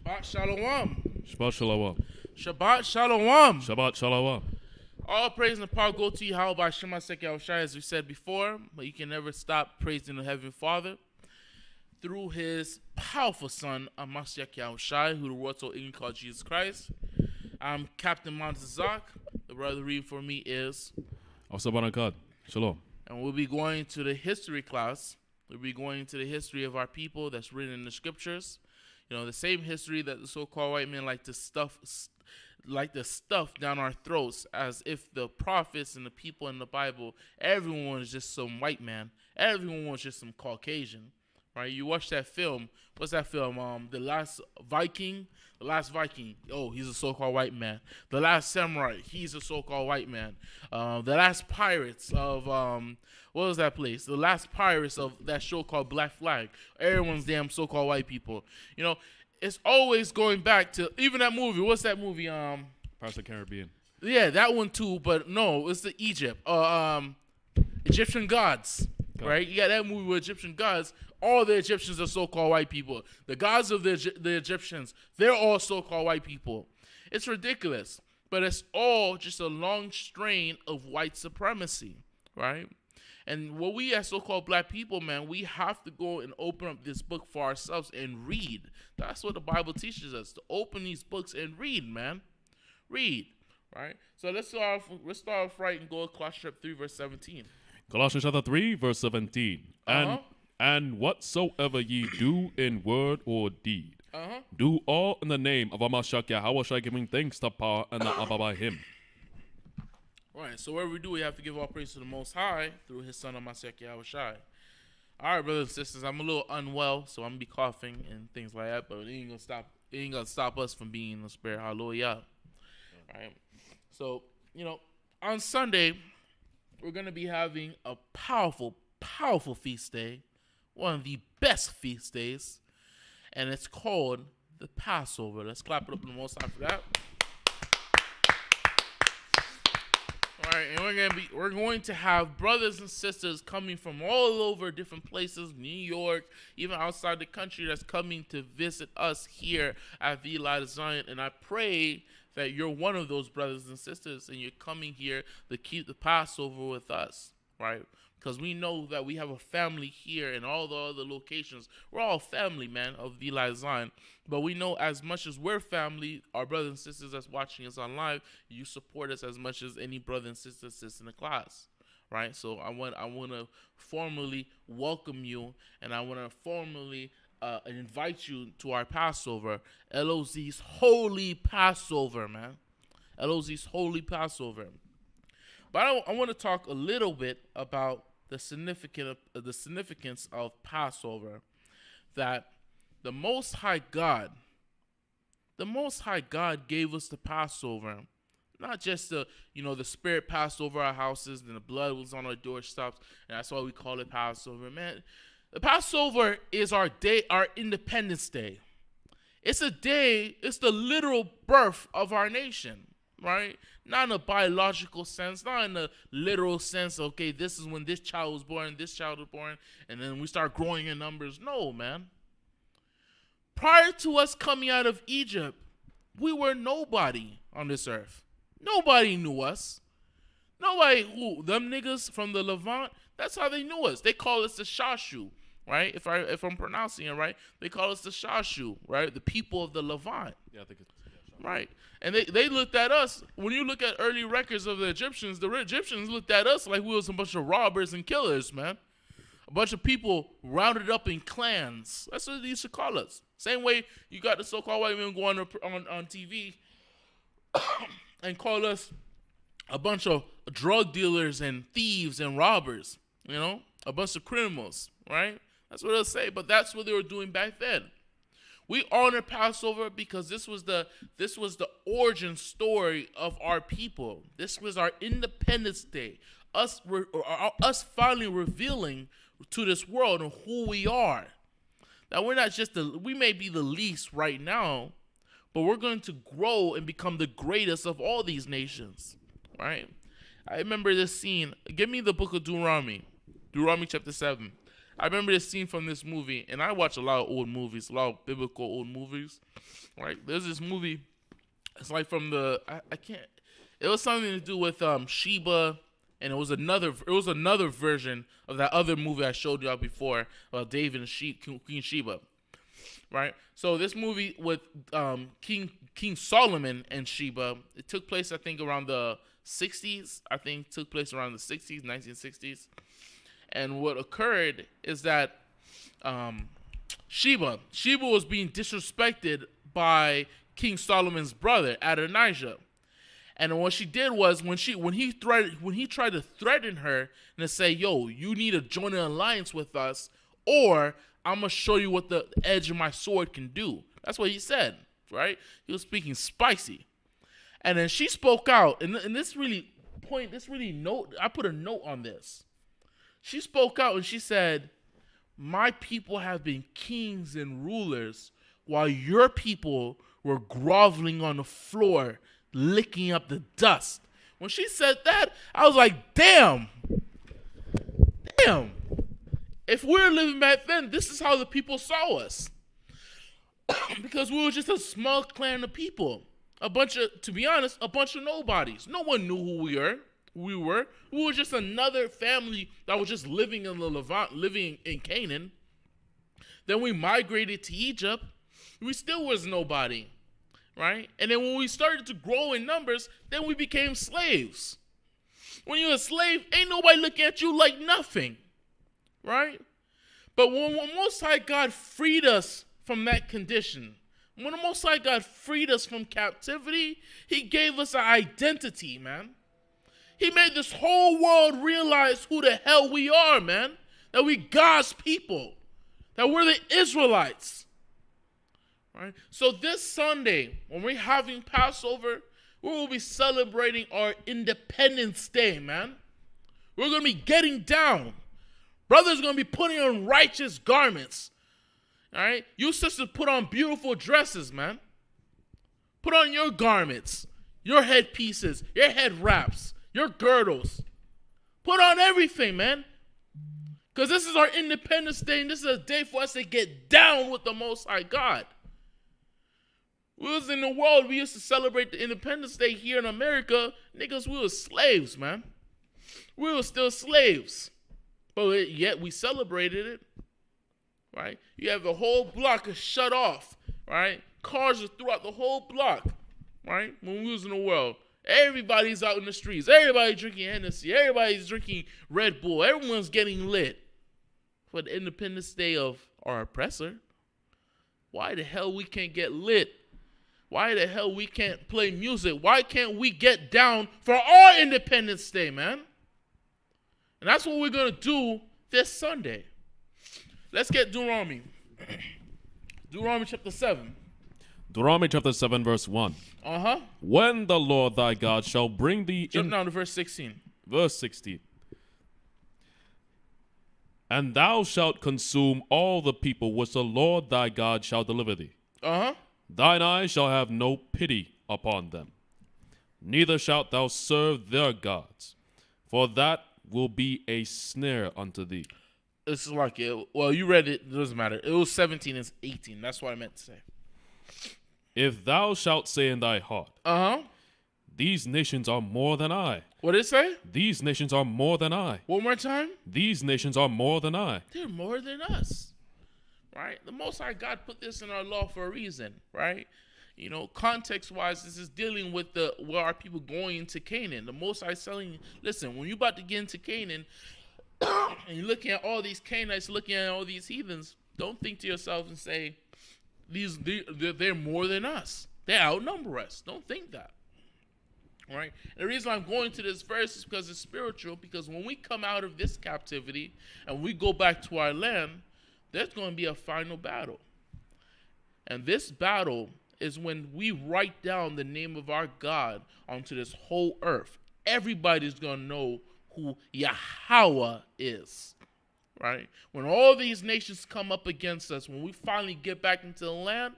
Shabbat Shalom. Shabbat Shalom. Shabbat Shalom. Shabbat Shalom. All praise and power go to Yahweh by Shema Seki Shai, as we said before, but you can never stop praising the Heavenly Father through His powerful Son, Mashiach Yahushai, who the world so ignorant called Jesus Christ. I'm Captain Montezak. The brother reading for me is Awesome. Shalom. and we'll be going to the history class. We'll be going to the history of our people that's written in the scriptures. You know, the same history that the so-called white men like to stuff down our throats, as if the prophets and the people in the Bible, everyone was just some white man. Everyone was just some Caucasian, right? You watch that film. What's that film? The Last Viking. The Last Viking. Oh, he's a so-called white man. The Last Samurai. He's a so-called white man. The Last Pirates of what was that place? The Last Pirates of that show called Black Flag. Everyone's damn so-called white people. You know, it's always going back to even that movie. What's that movie? Pirates of the Caribbean. Yeah, that one too. But no, it's the Egypt. Egyptian gods. Right? You got that movie with Egyptian gods. All the Egyptians are so-called white people. The gods of the Egyptians, they're all so-called white people. It's ridiculous. But it's all just a long strain of white supremacy, right? And what we as so-called black people, man, we have to go and open up this book for ourselves and read. That's what the Bible teaches us, to open these books and read, man. Read, right? So let's start off right and go to Colossians chapter 3, verse 17. Colossians chapter 3, verse 17. And whatsoever ye do in word or deed, do all in the name of Mashiach Yahushai, giving thanks to power and the Abba by Him. Right, so whatever we do, we have to give all praise to the Most High through His Son, Mashiach Yahushai. All right, brothers and sisters, I'm a little unwell, so I'm gonna be coughing and things like that, but it ain't gonna stop us from being in the spirit. Hallelujah. All right. So, you know, on Sunday, we're gonna be having a powerful, powerful feast day, one of the best feast days, and it's called the Passover. Let's clap it up to the Most High for that. All right, and we're going to have brothers and sisters coming from all over different places, New York, even outside the country, that's coming to visit us here at the Light of Zion. And I pray that you're one of those brothers and sisters, and you're coming here to keep the Passover with us, right? Because we know that we have a family here and all the other locations. We're all family, man, of the Light of Zion. But we know as much as we're family, our brothers and sisters that's watching us on live, you support us as much as any brother and sister sits in the class, right? So I want to formally welcome you, and I want to formally invite you to our Passover, LOZ's Holy Passover, man. LOZ's Holy Passover. But I want to talk a little bit about the significance of Passover, that the Most High God gave us the Passover, not just the Spirit passed over our houses and the blood was on our doorsteps, and that's why we call it Passover, man. The Passover is our day, our Independence Day. It's a day, it's the literal birth of our nation, right? Not in a biological sense, not in a literal sense, okay, this is when this child was born, and then we start growing in numbers. No, man. Prior to us coming out of Egypt, we were nobody on this earth. Nobody knew us. Nobody, them niggas from the Levant, that's how they knew us. They call us the Shashu, right? If I'm pronouncing it right, they call us the Shashu, right? The people of the Levant. Yeah, I think it's right. And they looked at us. When you look at early records of the Egyptians looked at us like we was a bunch of robbers and killers, man. A bunch of people rounded up in clans. That's what they used to call us. Same way you got the so-called white men go on TV and call us a bunch of drug dealers and thieves and robbers, you know, a bunch of criminals, right? That's what they'll say, but that's what they were doing back then. We honor Passover because this was the origin story of our people. This was our Independence Day. Us finally revealing to this world and who we are. Now we're not just we may be the least right now, but we're going to grow and become the greatest of all these nations, right? I remember this scene. Give me the book of Deuteronomy chapter 7. I remember this scene from this movie, and I watch a lot of old movies, a lot of biblical old movies. Right? There's this movie. It's like from the I can't. It was something to do with Sheba, and it was another version of that other movie I showed y'all before about David and Queen Sheba. Right? So this movie with King Solomon and Sheba, it took place I think around the 60s. I think took place around the 60s, 1960s. And what occurred is that Sheba was being disrespected by King Solomon's brother Adonijah. And what she did was when he tried to threaten her and to say, "Yo, you need to join an alliance with us, or I'm gonna show you what the edge of my sword can do." That's what he said, right? He was speaking spicy, and then she spoke out, and I put a note on this. She spoke out and she said, "My people have been kings and rulers, while your people were groveling on the floor, licking up the dust." When she said that, I was like, damn. If we were living back then, this is how the people saw us. Because we were just a small clan of people. To be honest, a bunch of nobodies. No one knew who we were. We were just another family that was just living in the Levant, living in Canaan. Then we migrated to Egypt. We still was nobody. Right? And then when we started to grow in numbers, then we became slaves. When you're a slave, ain't nobody looking at you like nothing. Right? But when Most High God freed us from that condition, when the Most High God freed us from captivity, he gave us an identity, man. He made this whole world realize who the hell we are, man. That we God's people. That we're the Israelites. Right? So this Sunday, when we're having Passover, we will be celebrating our Independence Day, man. We're going to be getting down. Brothers going to be putting on righteous garments. All right? You sisters put on beautiful dresses, man. Put on your garments, your headpieces, your head wraps, your girdles. Put on everything, man. Because this is our Independence Day, and this is a day for us to get down with the Most High God. We was in the world, we used to celebrate the Independence Day here in America. Niggas, we were slaves, man. We were still slaves. But yet we celebrated it, right? You have the whole block shut off, right? Cars are throughout the whole block, right? When we was in the world. Everybody's out in the streets. Everybody's drinking Hennessy. Everybody's drinking Red Bull. Everyone's getting lit for the Independence Day of our oppressor. Why the hell we can't get lit? Why the hell we can't play music? Why can't we get down for our Independence Day, man? And that's what we're going to do this Sunday. Let's get Deuteronomy. Deuteronomy chapter 7. Deuteronomy chapter 7 verse 1. Uh-huh. When the Lord thy God shall bring thee Jump down to verse 16. Verse 16. And thou shalt consume all the people which the Lord thy God shall deliver thee. Uh-huh. Thine eyes shall have no pity upon them. Neither shalt thou serve their gods, for that will be a snare unto thee. This is like it. Well, you read it. It doesn't matter. It was 17 and 18. That's what I meant to say. If thou shalt say in thy heart, uh-huh, these nations are more than I. What did it say? These nations are more than I. One more time. These nations are more than I. They're more than us. Right? The Most High God put this in our law for a reason. Right? You know, context-wise, this is dealing with where are people going into Canaan. The Most High telling, listen, when you're about to get into Canaan, and you're looking at all these Canaanites, looking at all these heathens, don't think to yourself and say, they're more than us. They outnumber us. Don't think that. All right? And the reason I'm going to this verse is because it's spiritual, because when we come out of this captivity and we go back to our land, there's going to be a final battle. And this battle is when we write down the name of our God onto this whole earth. Everybody's going to know who Yahweh is, right? When all these nations come up against us, when we finally get back into the land,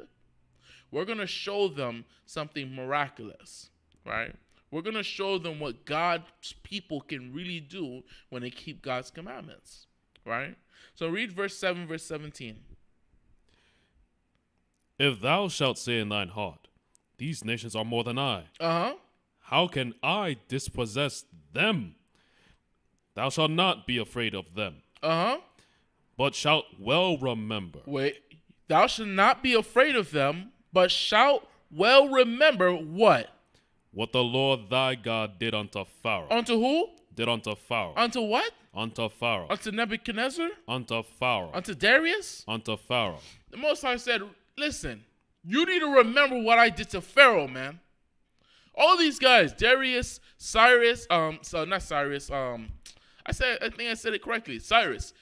we're going to show them something miraculous, right? We're going to show them what God's people can really do when they keep God's commandments, right? So read verse 7, verse 17. If thou shalt say in thine heart, these nations are more than I, how can I dispossess them? Thou shalt not be afraid of them, but shalt well remember. Wait, thou shalt not be afraid of them, but shalt well remember what? What the Lord thy God did unto Pharaoh. Unto who? Did unto Pharaoh. Unto what? Unto Pharaoh. Unto Nebuchadnezzar? Unto Pharaoh. Unto Darius? Unto Pharaoh. The Most High said, listen, you need to remember what I did to Pharaoh, man. All these guys, Darius, Cyrus, not Cyrus, I think I said it correctly. Cyrus,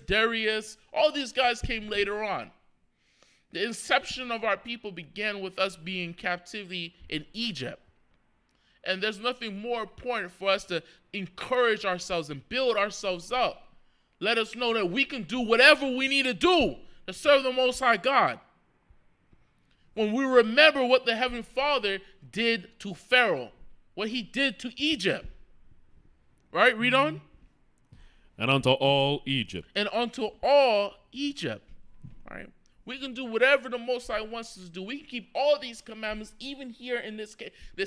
Darius, all these guys came later on. The inception of our people began with us being in captivity in Egypt. And there's nothing more important for us to encourage ourselves and build ourselves up. Let us know that we can do whatever we need to do to serve the Most High God. When we remember what the Heavenly Father did to Pharaoh, what he did to Egypt. Right? Read on. And unto all Egypt. And unto all Egypt. Right? We can do whatever the Most High wants us to do. We can keep all these commandments even here in this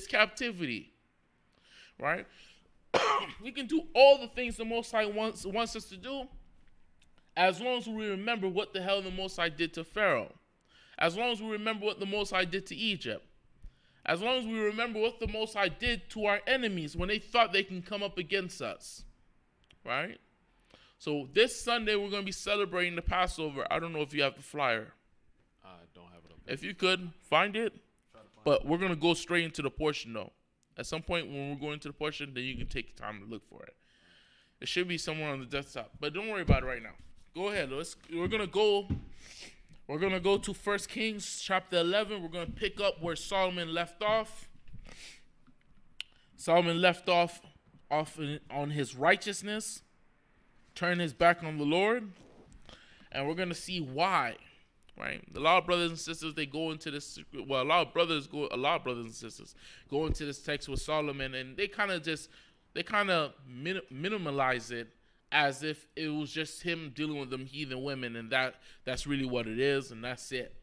captivity. Right? We can do all the things the Most High wants us to do as long as we remember what the hell the Most High did to Pharaoh. As long as we remember what the Most High did to Egypt. As long as we remember what the Most High did to our enemies when they thought they can come up against us. Right? So this Sunday we're going to be celebrating the Passover. I don't know if you have the flyer. I don't have it up. If you could, find it. But we're going to go straight into the portion though. At some point when we're going to the portion, then you can take time to look for it. It should be somewhere on the desktop. But don't worry about it right now. Go ahead. We're going to go to 1 Kings chapter 11. We're going to pick up where Solomon left off. Solomon left off on his righteousness, turned his back on the Lord, and we're going to see why. Right? A lot of brothers and sisters, they go into this. Well, a lot of brothers and sisters go into this text with Solomon, and they kind of minimalize it as if it was just him dealing with them heathen women, and that's really what it is, and that's it.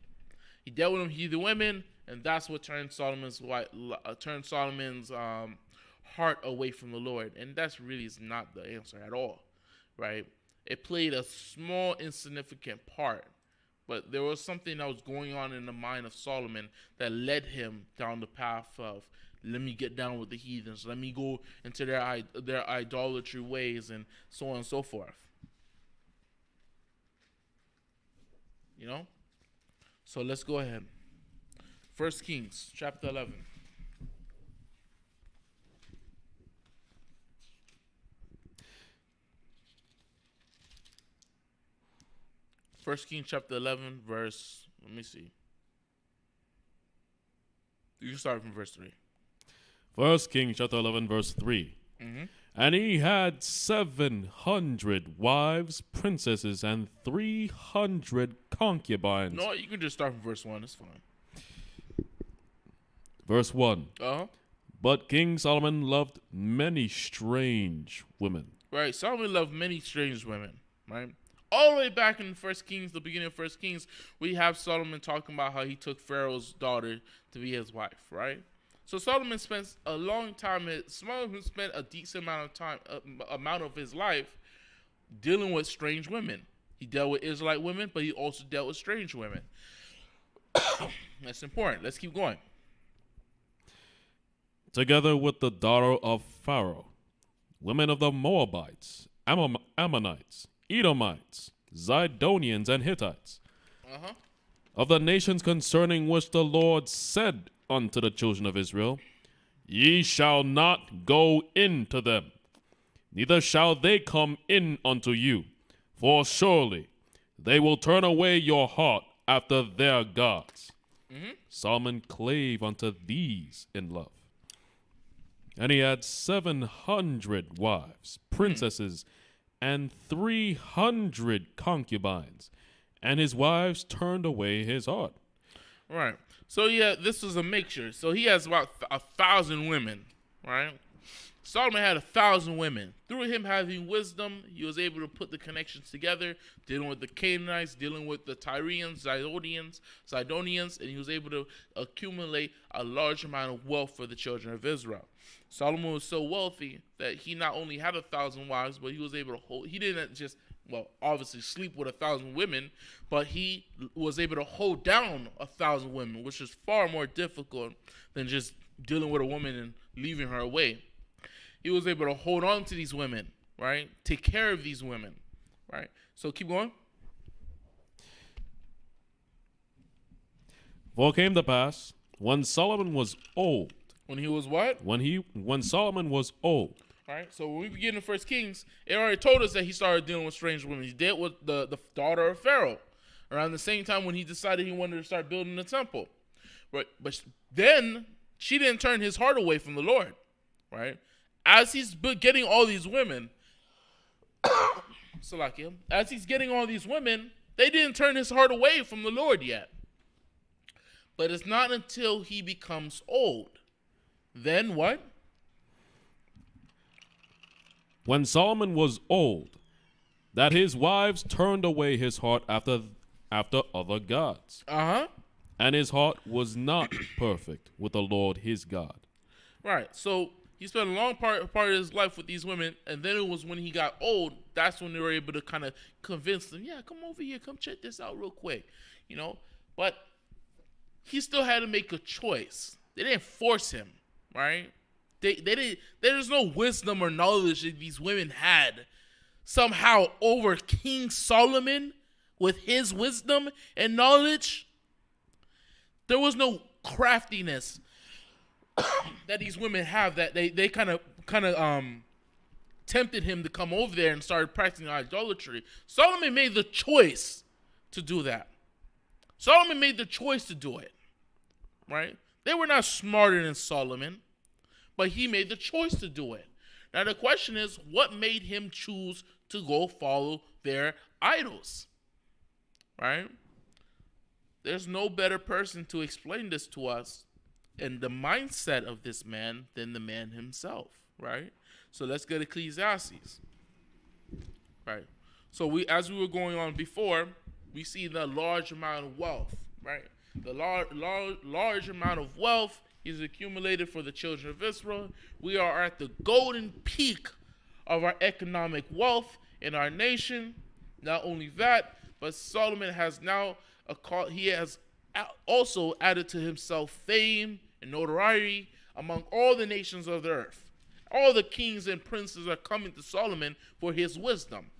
He dealt with them heathen women, and that's what turned Solomon's heart away from the Lord, and that's really is not the answer at all, right? It played a small, insignificant part, but there was something that was going on in the mind of Solomon that led him down the path of, let me get down with the heathens. Let me go into their idolatry ways and so on and so forth. You know? So let's go ahead. 1 Kings chapter 11. First Kings chapter 11 verse, let me see. You can start from verse 3. 1 Kings chapter 11 verse 3. Mm-hmm. And he had 700 wives, princesses, and 300 concubines. No, you can just start from verse 1. It's fine. Verse 1. Uh-huh. But King Solomon loved many strange women. Right. Solomon loved many strange women. Right. All the way back in the beginning of 1 Kings, we have Solomon talking about how he took Pharaoh's daughter to be his wife. Right. So Solomon spent a long time. Solomon spent a decent amount of his life dealing with strange women. He dealt with Israelite women, but he also dealt with strange women. That's important. Let's keep going. Together with the daughter of Pharaoh, women of the Moabites, Ammonites, Edomites, Zidonians, and Hittites, of the nations concerning which the Lord said unto the children of Israel, Ye shall not go into them, neither shall they come in unto you, for surely they will turn away your heart after their gods. Solomon clave unto these in love. And he had 700 wives, princesses, and 300 concubines, and his wives turned away his heart. Right. So yeah, this was a mixture. So he has about 1,000 women, right? Solomon had 1,000 women. Through him having wisdom, he was able to put the connections together, dealing with the Canaanites, dealing with the Tyrians, Zidonians, and he was able to accumulate a large amount of wealth for the children of Israel. Solomon was so wealthy that he not only had 1,000 wives, but he was able to hold. He didn't just, well, obviously sleep with 1,000 women, but he was able to hold down 1,000 women, which is far more difficult than just dealing with a woman and leaving her away. He was able to hold on to these women, right? Take care of these women, right? So keep going. For it came to pass, when Solomon was old. When he was what? When Solomon was old. All right. So when we begin in 1 Kings, it already told us that he started dealing with strange women. He did with the daughter of Pharaoh around the same time when he decided he wanted to start building the temple. But then she didn't turn his heart away from the Lord, right? As he's getting all these women, as he's getting all these women, they didn't turn his heart away from the Lord yet. But it's not until he becomes old. Then what? When Solomon was old, that his wives turned away his heart after other gods. And his heart was not perfect with the Lord his God. Right. So he spent a long part of his life with these women, and then it was when he got old, that's when they were able to kind of convince them, yeah, come over here, come check this out real quick, you know. But he still had to make a choice. They didn't force him, right? They didn't. There's no wisdom or knowledge that these women had somehow over King Solomon with his wisdom and knowledge. There was no craftiness that these women have that they kind of tempted him to come over there and started practicing idolatry. Solomon made the choice to do that. Solomon made the choice to do it, right? They were not smarter than Solomon, but he made the choice to do it. Now the question is, what made him choose to go follow their idols, right? There's no better person to explain this to us and the mindset of this man than the man himself, right? So let's get Ecclesiastes, right? So as we were going on before, we see the large amount of wealth, right? The large amount of wealth is accumulated for the children of Israel. We are at the golden peak of our economic wealth in our nation. Not only that, but Solomon has now he has also added to himself fame and notoriety among all the nations of the earth. All the kings and princes are coming to Solomon for his wisdom.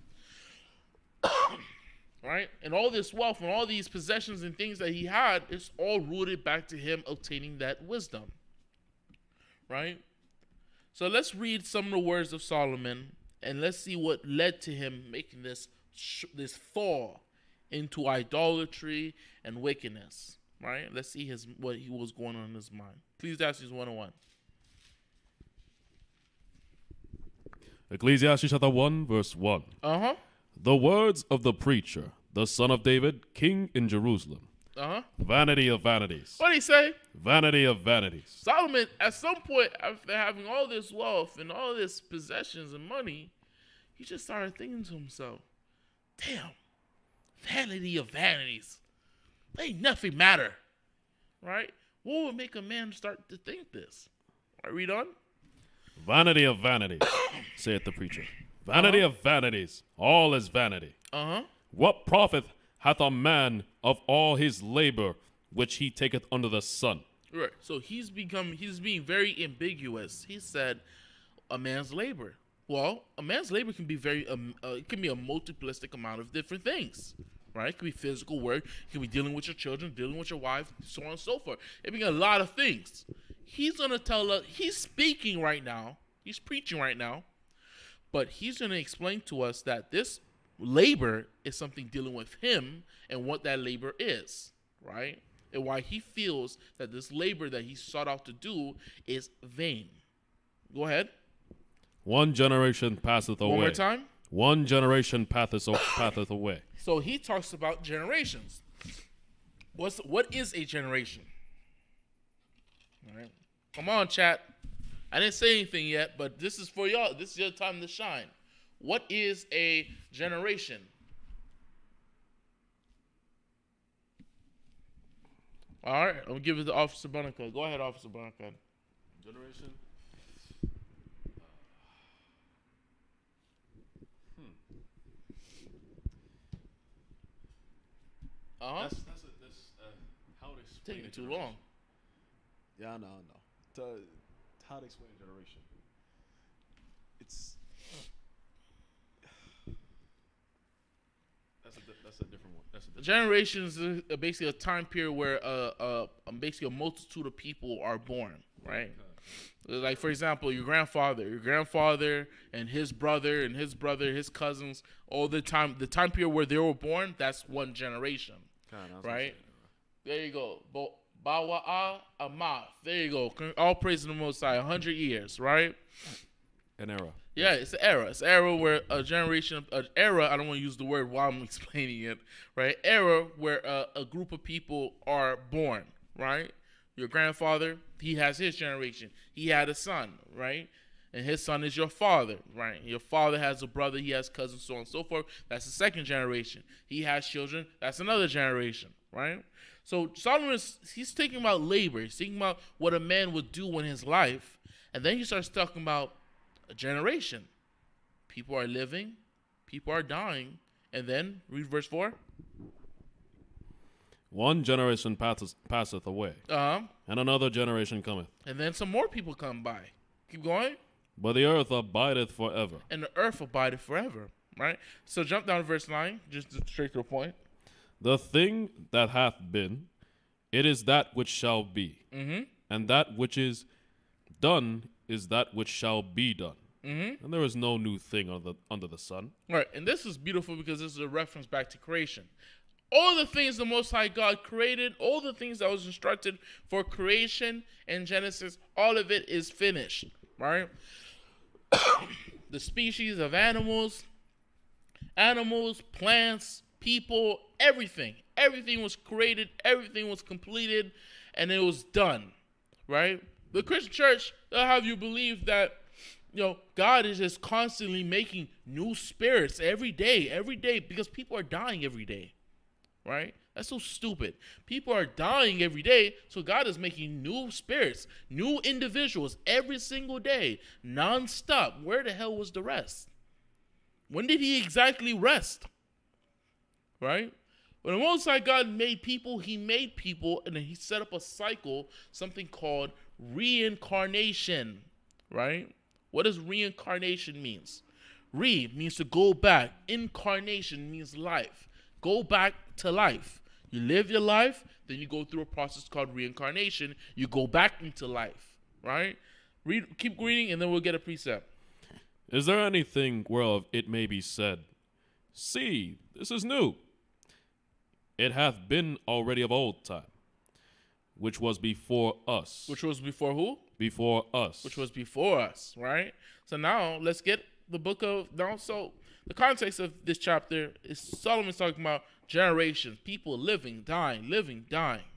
Right? And all this wealth and all these possessions and things that he had is all rooted back to him obtaining that wisdom. Right? So let's read some of the words of Solomon and let's see what led to him making this fall into idolatry and wickedness. Right? Let's see what he was going on in his mind. Ecclesiastes 1:1. Ecclesiastes chapter 1, verse 1. The words of the preacher, the son of David, king in Jerusalem. Vanity of vanities. What did he say? Vanity of vanities. Solomon, at some point, after having all this wealth and all this possessions and money, he just started thinking to himself, damn, vanity of vanities. Ain't nothing matter. Right? What would make a man start to think this? I read on. Vanity of vanities, saith the preacher. Vanity of vanities, all is vanity. What profit hath a man of all his labor which he taketh under the sun? Right. So he's being very ambiguous. He said, a man's labor. Well, a man's labor can be it can be a multiplistic amount of different things. Right? It could be physical work. It could be dealing with your children, dealing with your wife, so on and so forth. It can be a lot of things. He's going to tell us, he's speaking right now. He's preaching right now. But he's going to explain to us that this labor is something dealing with him and what that labor is, right? And why he feels that this labor that he sought out to do is vain. Go ahead. One generation passeth away. One more time. One generation passeth away. So he talks about generations. What is a generation? All right. Come on, chat. I didn't say anything yet, but this is for y'all. This is your time to shine. What is a generation? All right, I'm gonna give it to Officer Bonica. Go ahead, Officer Bonica. Generation. That's how to explain Taking too long. Yeah, I know. How to explain a generation? It's that's a different one. That's a different Generation is basically a time period where basically a multitude of people are born, right? Like, for example, your grandfather and his brother and his brother, his cousins, all the time period where they were born, that's one generation, right? There you go. Bawa'a Amath. There you go. All praise to the Most High. 100 years, right? An era. Yeah, it's an era. It's an era where a generation, an era, I don't want to use the word while I'm explaining it, right? Era where a group of people are born, right? Your grandfather, he has his generation. He had a son, right? And his son is your father, right? Your father has a brother, he has cousins, so on and so forth. That's the second generation. He has children. That's another generation, right? So Solomon, he's thinking about labor. He's thinking about what a man would do in his life. And then he starts talking about a generation. People are living. People are dying. And then, read verse 4. One generation passeth away, and another generation cometh. And then some more people come by. Keep going. But the earth abideth forever. And the earth abideth forever, right? So jump down to verse 9, just straight to the point. The thing that hath been, it is that which shall be. Mm-hmm. And that which is done is that which shall be done. Mm-hmm. And there is no new thing under the sun. Right, and this is beautiful because this is a reference back to creation. All the things the Most High God created, all the things that was instructed for creation in Genesis, all of it is finished, right? The species of animals, plants, people, everything was created, everything was completed, and it was done, right? The Christian church, they'll have you believe that, God is just constantly making new spirits every day, because people are dying every day, right? That's so stupid. People are dying every day, so God is making new spirits, new individuals every single day, nonstop. Where the hell was the rest? When did he exactly rest? Right? When the Most High God made people, he made people, and then he set up a cycle, something called reincarnation, right? What does reincarnation means? Re means to go back. Incarnation means life. Go back to life. You live your life, then you go through a process called reincarnation. You go back into life, right? Keep reading, and then we'll get a precept. Is there anything whereof it may be said, see, this is new? It hath been already of old time, which was before us. Which was before who? Before us. Which was before us, right? So now let's get the book of now. So the context of this chapter is Solomon's talking about generations, people living, dying,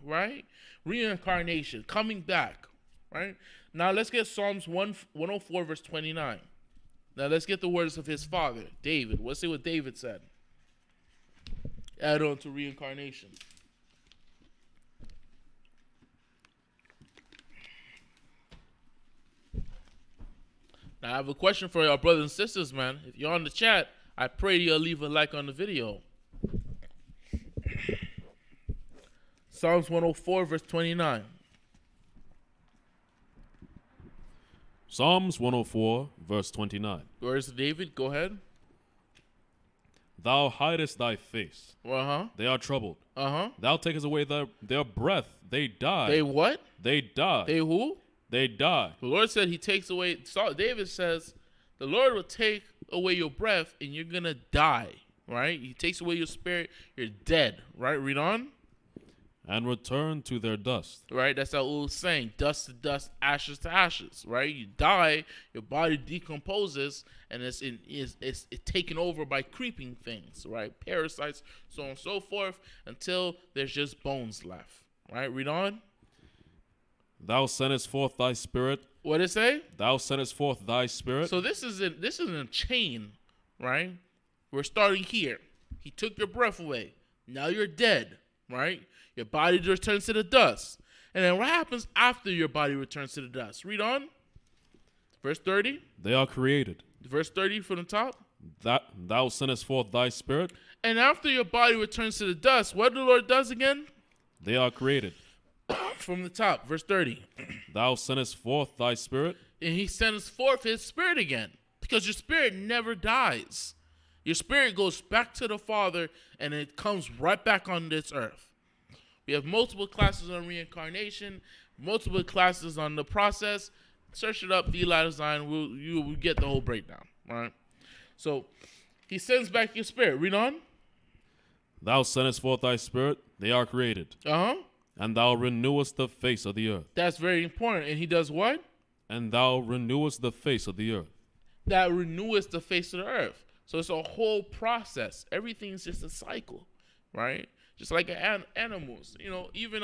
right? Reincarnation, coming back, right? Now let's get Psalms 104 verse 29. Now let's get the words of his father, David. Let's see what David said. Add on to reincarnation. Now I have a question for our brothers and sisters, man. If you're on the chat, I pray you'll leave a like on the video. Psalms 104 verse 29. Psalms 104 verse 29. Where's David? Go ahead. Thou hidest thy face. Uh-huh. They are troubled. Uh-huh. Thou takest away their breath. They die. They what? They die. They who? They die. The Lord said he takes away. David says, the Lord will take away your breath and you're going to die, right? He takes away your spirit. You're dead, right? Read on. And return to their dust. Right? That's that old saying, dust to dust, ashes to ashes, right? You die, your body decomposes, and it's taken over by creeping things, right? Parasites, so on and so forth, until there's just bones left, right? Read on. Thou sendest forth thy spirit. What did it say? Thou sendest forth thy spirit. So this is a chain, right? We're starting here. He took your breath away. Now you're dead, right? Your body returns to the dust. And then what happens after your body returns to the dust? Read on. Verse 30. They are created. Verse 30 from the top. That thou sendest forth thy spirit. And after your body returns to the dust, what the Lord does again? They are created. From the top, verse 30. Thou sendest forth thy spirit. And he sends forth his spirit again. Because your spirit never dies. Your spirit goes back to the Father and it comes right back on this earth. We have multiple classes on reincarnation, multiple classes on the process. Search it up, D-Light Design. You will get the whole breakdown. All right. So he sends back your spirit. Read on. Thou sendest forth thy spirit. They are created. And thou renewest the face of the earth. That's very important. And he does what? And thou renewest the face of the earth. That renewest the face of the earth. So it's a whole process. Everything's just a cycle, right? Just like animals, even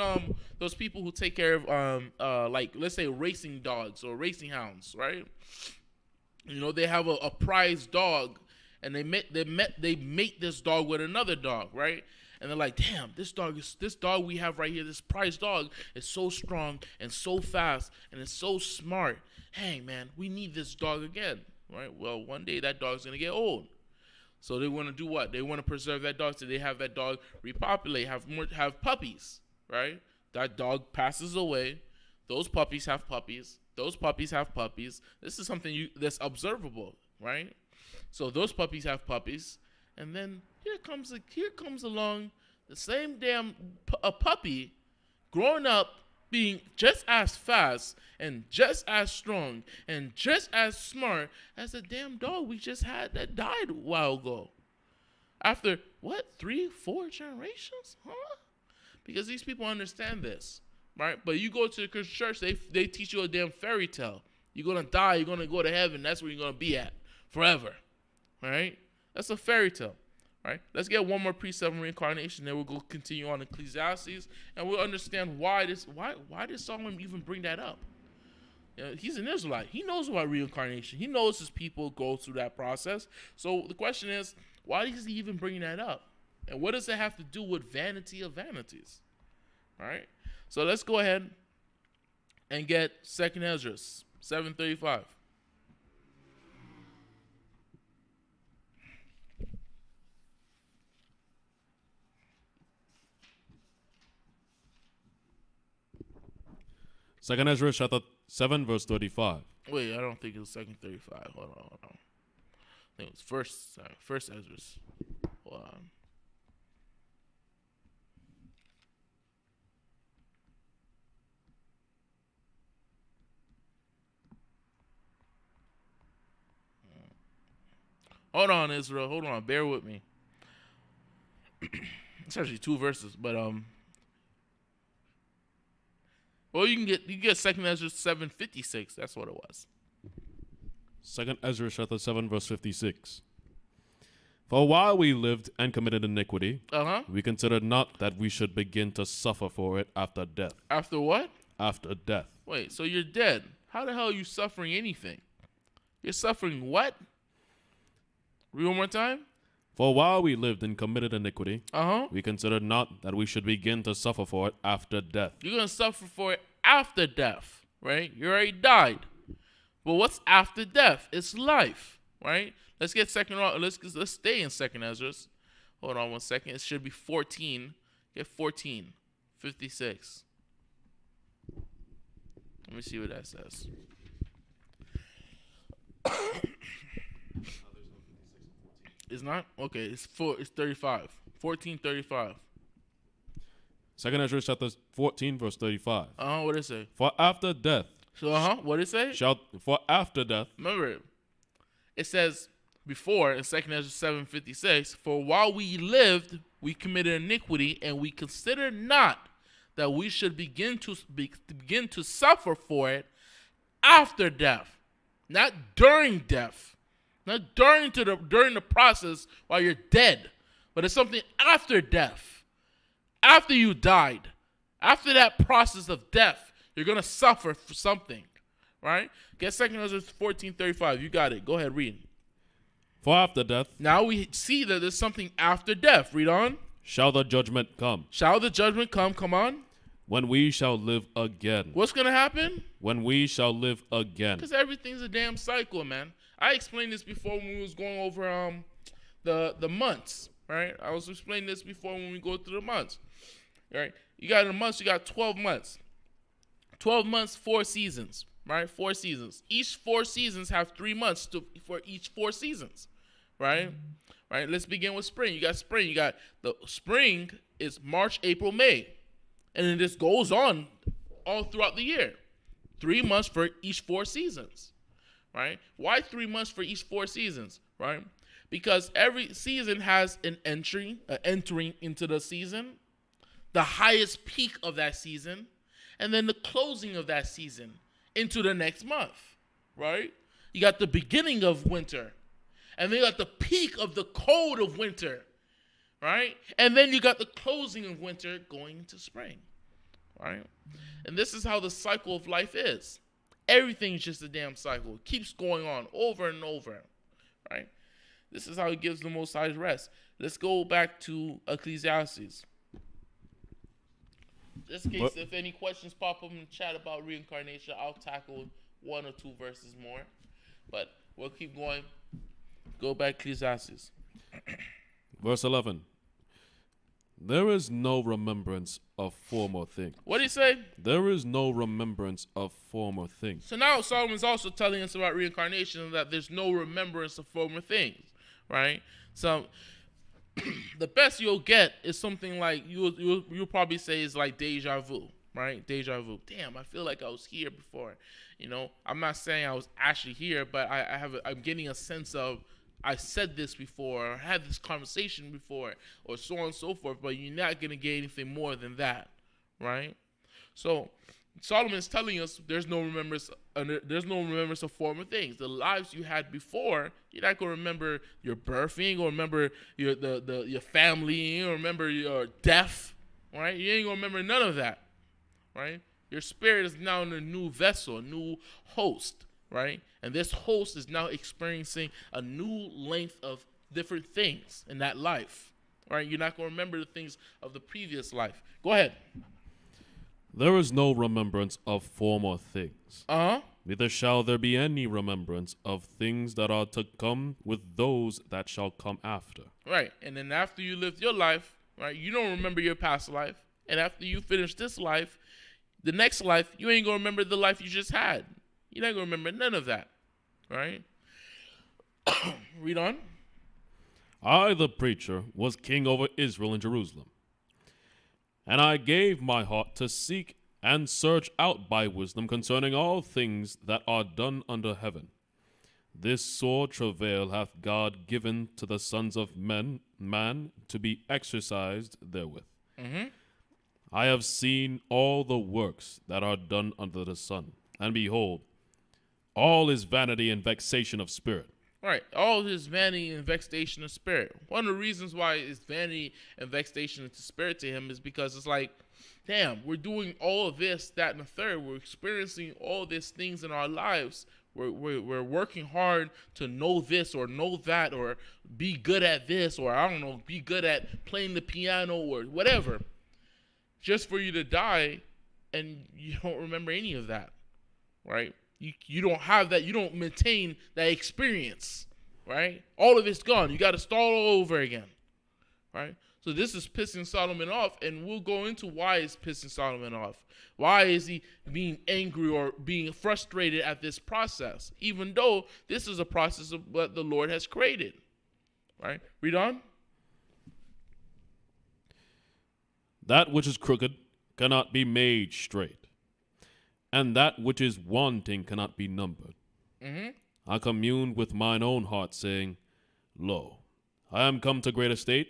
those people who take care of like let's say racing dogs or racing hounds, right? They have a prize dog, and they mate this dog with another dog, right? And they're like, damn, this dog we have right here, this prize dog is so strong and so fast and it's so smart. Hey man, we need this dog again, right? Well, one day that dog's gonna get old. So they want to do what? They want to preserve that dog so they have that dog repopulate, have puppies, right? That dog passes away. Those puppies have puppies. Those puppies have puppies. This is something that's observable, right? So those puppies have puppies, and then here comes along the same damn a puppy, growing up, being just as fast and just as strong and just as smart as the damn dog we just had that died a while ago. After, 3-4 generations? Huh? Because these people understand this, right? But you go to the Christian church, they teach you a damn fairy tale. You're going to die, you're going to go to heaven, that's where you're going to be at forever, right? That's a fairy tale. Right? Let's get one more precept of reincarnation, then we'll go continue on Ecclesiastes, and we'll understand why did Solomon even bring that up. He's an Israelite. He knows about reincarnation. He knows his people go through that process. So the question is, why is he even bringing that up? And what does it have to do with vanity of vanities? All right? So let's go ahead and get 2nd Ezra 7:35. Second Ezra chapter 7 verse 35. Wait, I don't think it was 2nd 35. Hold on. I think it was first Ezra's. Hold on. Hold on, Israel. Hold on. Bear with me. It's actually 2 verses, but well, you get 2nd Ezra 7:56. That's what it was. 2nd Ezra chapter 7 verse 56. For while we lived and committed iniquity, we considered not that we should begin to suffer for it after death. After what? After death. Wait, so you're dead. How the hell are you suffering anything? You're suffering what? Read one more time. For while we lived and committed iniquity, we considered not that we should begin to suffer for it after death. You're going to suffer for it after death, right? You already died. But what's after death? It's life, right? Let's get let's stay in 2nd Ezra. Hold on 1 second. It should be 14. Get 14:56. Let me see what that says. It's not? Okay, it's 35. 14:35. 2nd Ezra chapter 14 verse 35. What did it say? For after death. So what did it say? For after death. Remember, it says before in 2nd Ezra 7:56, for while we lived, we committed iniquity, and we considered not that we should begin to suffer for it after death, not during death. Not during the process while you're dead, but it's something after death. After you died, after that process of death, You're going to suffer for something, right? Get 2 Ezra 14:35. You got it. Go ahead, read. For after death Now we see that there's something after death. Read on. shall the judgment come, Shall the judgment come? Come on. when we shall live again. What's going to happen? When we shall live again. Because everything's a damn cycle, man. I explained this before when we was going over the months, right? I was explaining this before when we go through the months, right? You got in the months, you got 12 months. 12 months, 4 seasons, right? 4 seasons. Each 4 seasons have 3 months for each 4 seasons, right? Right. Let's begin with spring. You got spring. You got the spring is March, April, May, and then this goes on all throughout the year. 3 months for each 4 seasons, right? Why 3 months for each 4 seasons, right? Because every season has an entering into the season, the highest peak of that season, and then the closing of that season into the next month, right? You got the beginning of winter, and then you got the peak of the cold of winter, right? And then you got the closing of winter going into spring, right? And this is how the cycle of life is. Everything's just a damn cycle. It keeps going on over and over, right? This is how he gives the Most High rest. Let's go back to Ecclesiastes. Just in case if any questions pop up in the chat about reincarnation, I'll tackle 1 or 2 verses more. But we'll keep going. Go back to Ecclesiastes. Verse 11. There is no remembrance of former things. What did he say? There is no remembrance of former things. So now Solomon's also telling us about reincarnation, that there's no remembrance of former things, right? So the best you'll get is something like you'll probably say is like deja vu, right? Deja vu. Damn, I feel like I was here before. You know, I'm not saying I was actually here, but I'm getting a sense of I said this before, or had this conversation before, or so on and so forth, but you're not going to get anything more than that, right? So Solomon is telling us there's no remembrance of former things. The lives you had before, you're not going to remember your birth, you ain't going to remember your family, you ain't going to remember your death, right? You ain't going to remember none of that, right? Your spirit is now in a new vessel, a new host, right? And this host is now experiencing a new length of different things in that life, right? You're not going to remember the things of the previous life. Go ahead. There is no remembrance of former things. Uh-huh. Neither shall there be any remembrance of things that are to come with those that shall come after. Right. And then after you lived your life, right, you don't remember your past life. And after you finish this life, the next life, you ain't going to remember the life you just had. You're not going to remember none of that, right? Read on. I, the preacher, was king over Israel in Jerusalem. And I gave my heart to seek and search out by wisdom concerning all things that are done under heaven. This sore travail hath God given to the sons of man to be exercised therewith. Mm-hmm. I have seen all the works that are done under the sun, and behold, all is vanity and vexation of spirit. Right. All his vanity and vexation of spirit. One of the reasons why it's vanity and vexation of spirit to him is because it's like, damn, we're doing all of this, that, and the third. We're experiencing all these things in our lives. We're working hard to know this or know that or be good at this or, I don't know, be good at playing the piano or whatever. Just for you to die and you don't remember any of that, right? You don't have that. You don't maintain that experience, right? All of it's gone. You got to start all over again, right? So this is pissing Solomon off, and we'll go into why it's pissing Solomon off. Why is he being angry or being frustrated at this process, even though this is a process of what the Lord has created, right? Read on. That which is crooked cannot be made straight, and that which is wanting cannot be numbered. Mm-hmm. I communed with mine own heart, saying, Lo, I am come to great estate,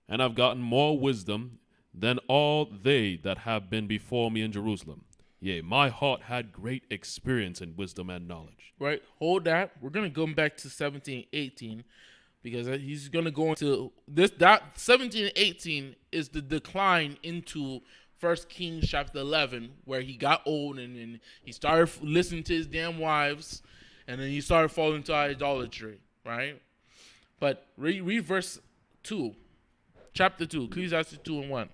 and have gotten more wisdom than all they that have been before me in Jerusalem. Yea, my heart had great experience in wisdom and knowledge. Right, hold that. We're going to go back to 17, 18, because he's going to go into this. That 17 and 18 is the decline into First Kings chapter 11, where he got old and he started listening to his damn wives, and then he started falling into idolatry, right? But read verse 2, chapter 2, Ecclesiastes 2 and 1.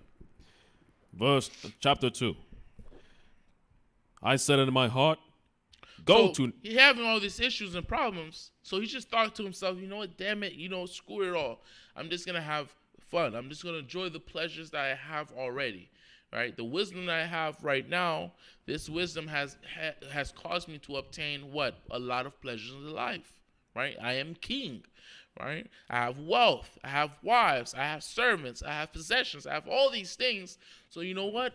Chapter 2. I said in my heart, he having all these issues and problems, so he just thought to himself, you know what, damn it, screw it all. I'm just going to have fun. I'm just going to enjoy the pleasures that I have already, right? The wisdom that I have right now, this wisdom has caused me to obtain what? A lot of pleasures in life, right? I am king, right? I have wealth. I have wives. I have servants. I have possessions. I have all these things. So you know what?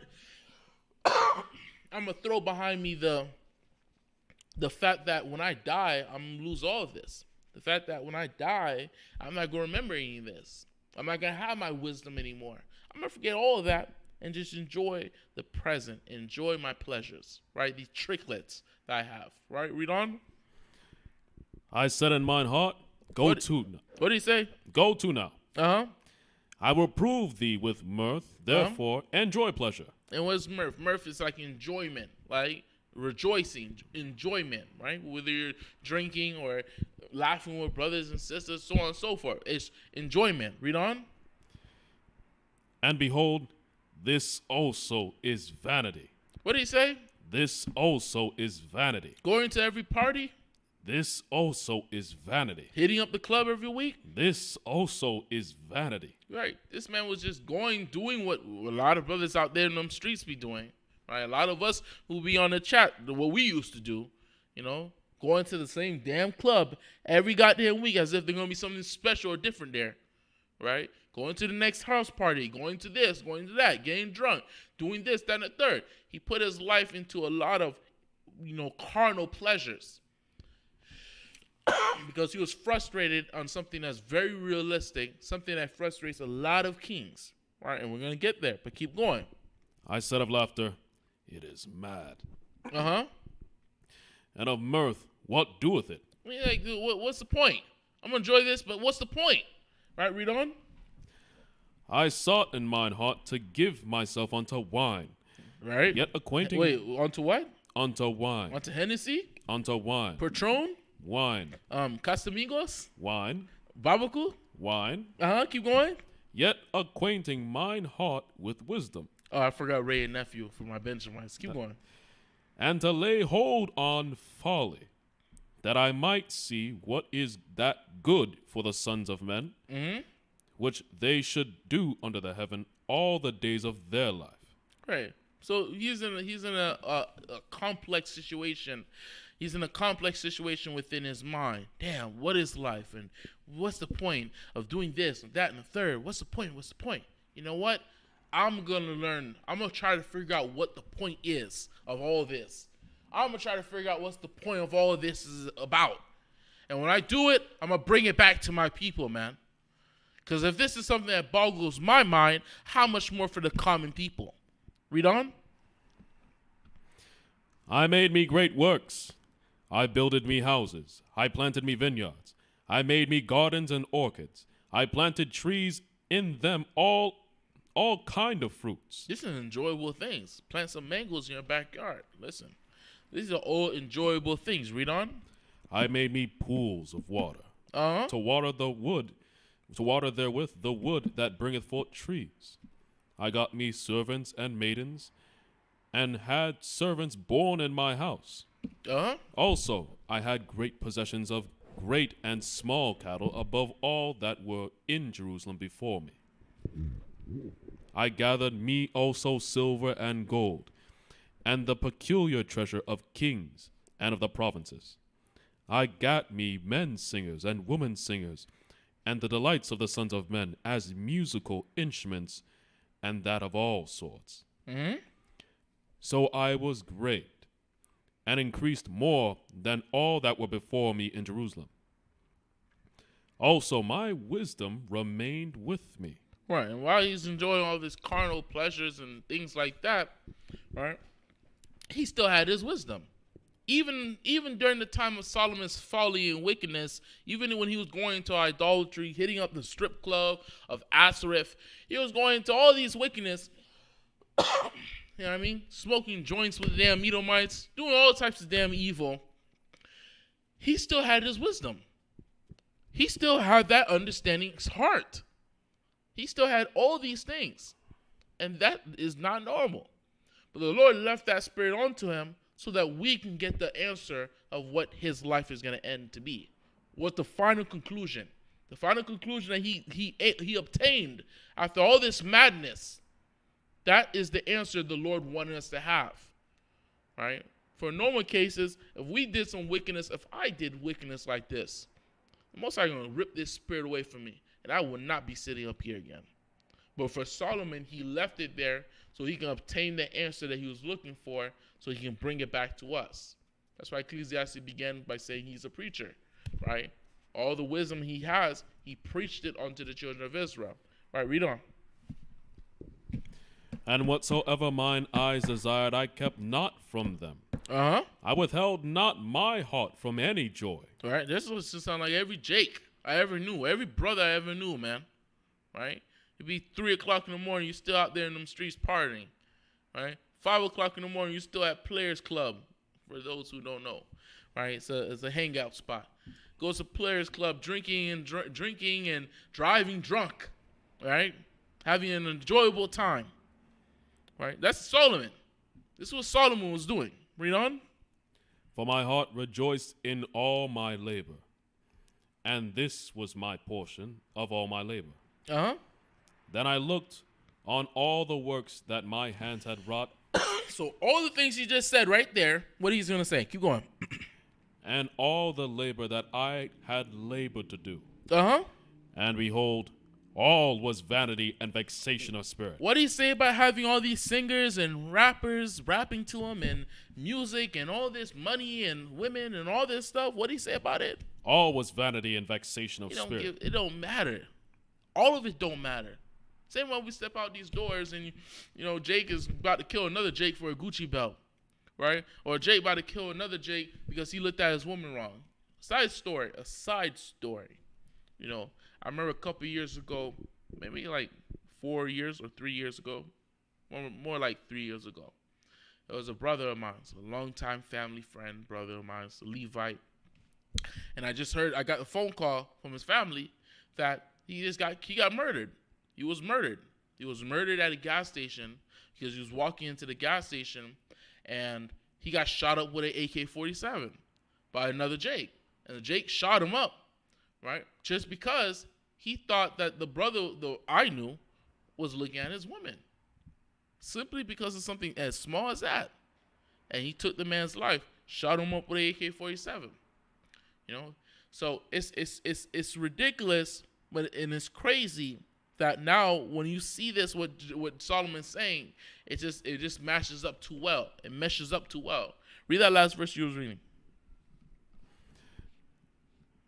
I'm going to throw behind me the fact that when I die, I'm going to lose all of this. The fact that when I die, I'm not going to remember any of this. I'm not going to have my wisdom anymore. I'm going to forget all of that and just enjoy the present, enjoy my pleasures, right? These tricklets that I have, right? Read on. I said in mine heart, What did he say? Go to now. Uh-huh. I will prove thee with mirth, therefore enjoy pleasure. And what's mirth? Mirth is like enjoyment, like rejoicing, enjoyment, right? Whether you're drinking or laughing with brothers and sisters, so on and so forth. It's enjoyment. Read on. And behold, this also is vanity. What did he say? This also is vanity. Going to every party? This also is vanity. Hitting up the club every week? This also is vanity. Right. This man was just doing what a lot of brothers out there in them streets be doing. Right. A lot of us who be on the chat, what we used to do, going to the same damn club every goddamn week as if there's going to be something special or different there. Right. Going to the next house party, going to this, going to that, getting drunk, doing this, that, and the third. He put his life into a lot of, carnal pleasures. Because he was frustrated on something that's very realistic, something that frustrates a lot of kings, right? And we're going to get there, but keep going. I said of laughter, it is mad. Uh-huh. And of mirth, what doeth it? I mean, like, what's the point? I'm going to enjoy this, but what's the point? Right, read on. I sought in mine heart to give myself unto wine. Right. Yet acquainting... Wait, onto what? Unto wine. Onto Hennessy? Unto wine. Patron? Wine. Casamigos? Wine. Babaku? Wine. Uh-huh, keep going. Yet acquainting mine heart with wisdom. Oh, I forgot Ray and Nephew for my Benjamins. Keep going. And to lay hold on folly, that I might see what is that good for the sons of men, which they should do under the heaven all the days of their life. Right. So he's in a complex situation. He's in a complex situation within his mind. Damn, what is life? And what's the point of doing this and that and the third? What's the point? What's the point? You know what? I'm going to learn. I'm going to try to figure out what the point is of all this. I'm going to try to figure out what's the point of all of this is about. And when I do it, I'm going to bring it back to my people, man. Because if this is something that boggles my mind, how much more for the common people? Read on. I made me great works. I builded me houses. I planted me vineyards. I made me gardens and orchards. I planted trees in them all kind of fruits. This is enjoyable things. Plant some mangoes in your backyard. Listen, these are all enjoyable things. Read on. I made me pools of water. To water therewith the wood that bringeth forth trees. I got me servants and maidens, and had servants born in my house. Also, I had great possessions of great and small cattle above all that were in Jerusalem before me. I gathered me also silver and gold, and the peculiar treasure of kings and of the provinces. I gat me men singers and women singers, and the delights of the sons of men as musical instruments, and that of all sorts. So I was great, and increased more than all that were before me in Jerusalem. Also my wisdom remained with me. Right, and while he's enjoying all these carnal pleasures and things like that, right, he still had his wisdom. Even during the time of Solomon's folly and wickedness, even when he was going into idolatry, hitting up the strip club of Asareth, he was going into all these wickedness. you know what I mean, smoking joints with the damn Edomites, doing all types of damn evil, he still had his wisdom. He still had that understanding heart. He still had all these things. And that is not normal. But the Lord left that spirit onto him so that we can get the answer of what his life is going to end to be. What's the final conclusion? The final conclusion that he obtained after all this madness. That is the answer the Lord wanted us to have. Right? For normal cases, if we did some wickedness, if I did wickedness like this, the Most High is going to rip this spirit away from me. And I will not be sitting up here again. But for Solomon, he left it there so he can obtain the answer that he was looking for so he can bring it back to us. That's why Ecclesiastes began by saying he's a preacher, right? All the wisdom he has, he preached it unto the children of Israel. Right, read on. And whatsoever mine eyes desired, I kept not from them. I withheld not my heart from any joy. All right, this was to sound like every Jake I ever knew, every brother I ever knew, man. Right? It'd be 3 o'clock in the morning, you're still out there in them streets partying. Right? 5 o'clock in the morning, you're still at Players Club, for those who don't know. Right? It's a hangout spot. Goes to Players Club, drinking and driving drunk. Right? Having an enjoyable time. Right? That's Solomon. This is what Solomon was doing. Read on. For my heart rejoiced in all my labor, and this was my portion of all my labor. Then I looked on all the works that my hands had wrought. So all the things he just said right there, what he's going to say. Keep going. And all the labor that I had labored to do. And behold, all was vanity and vexation of spirit. What did he say about having all these singers and rappers rapping to him and music and all this money and women and all this stuff? What did he say about it? All was vanity and vexation of spirit. It don't matter. All of it don't matter. Same when we step out these doors and, Jake is about to kill another Jake for a Gucci belt, right? Or Jake about to kill another Jake because he looked at his woman wrong. A side story. I remember a couple years ago, maybe like 4 years or 3 years ago, more like 3 years ago. There was a brother of mine, a longtime family friend, brother of mine, a Levite. And I got a phone call from his family that he got murdered. He was murdered. He was murdered at a gas station because he was walking into the gas station and he got shot up with an AK-47 by another Jake. And the Jake shot him up, right? Just because he thought that the brother that I knew was looking at his woman. Simply because of something as small as that. And he took the man's life, shot him up with an AK-47. So it's ridiculous, but it's crazy that now when you see this, what Solomon's saying, it just matches up too well. It meshes up too well. Read that last verse you was reading.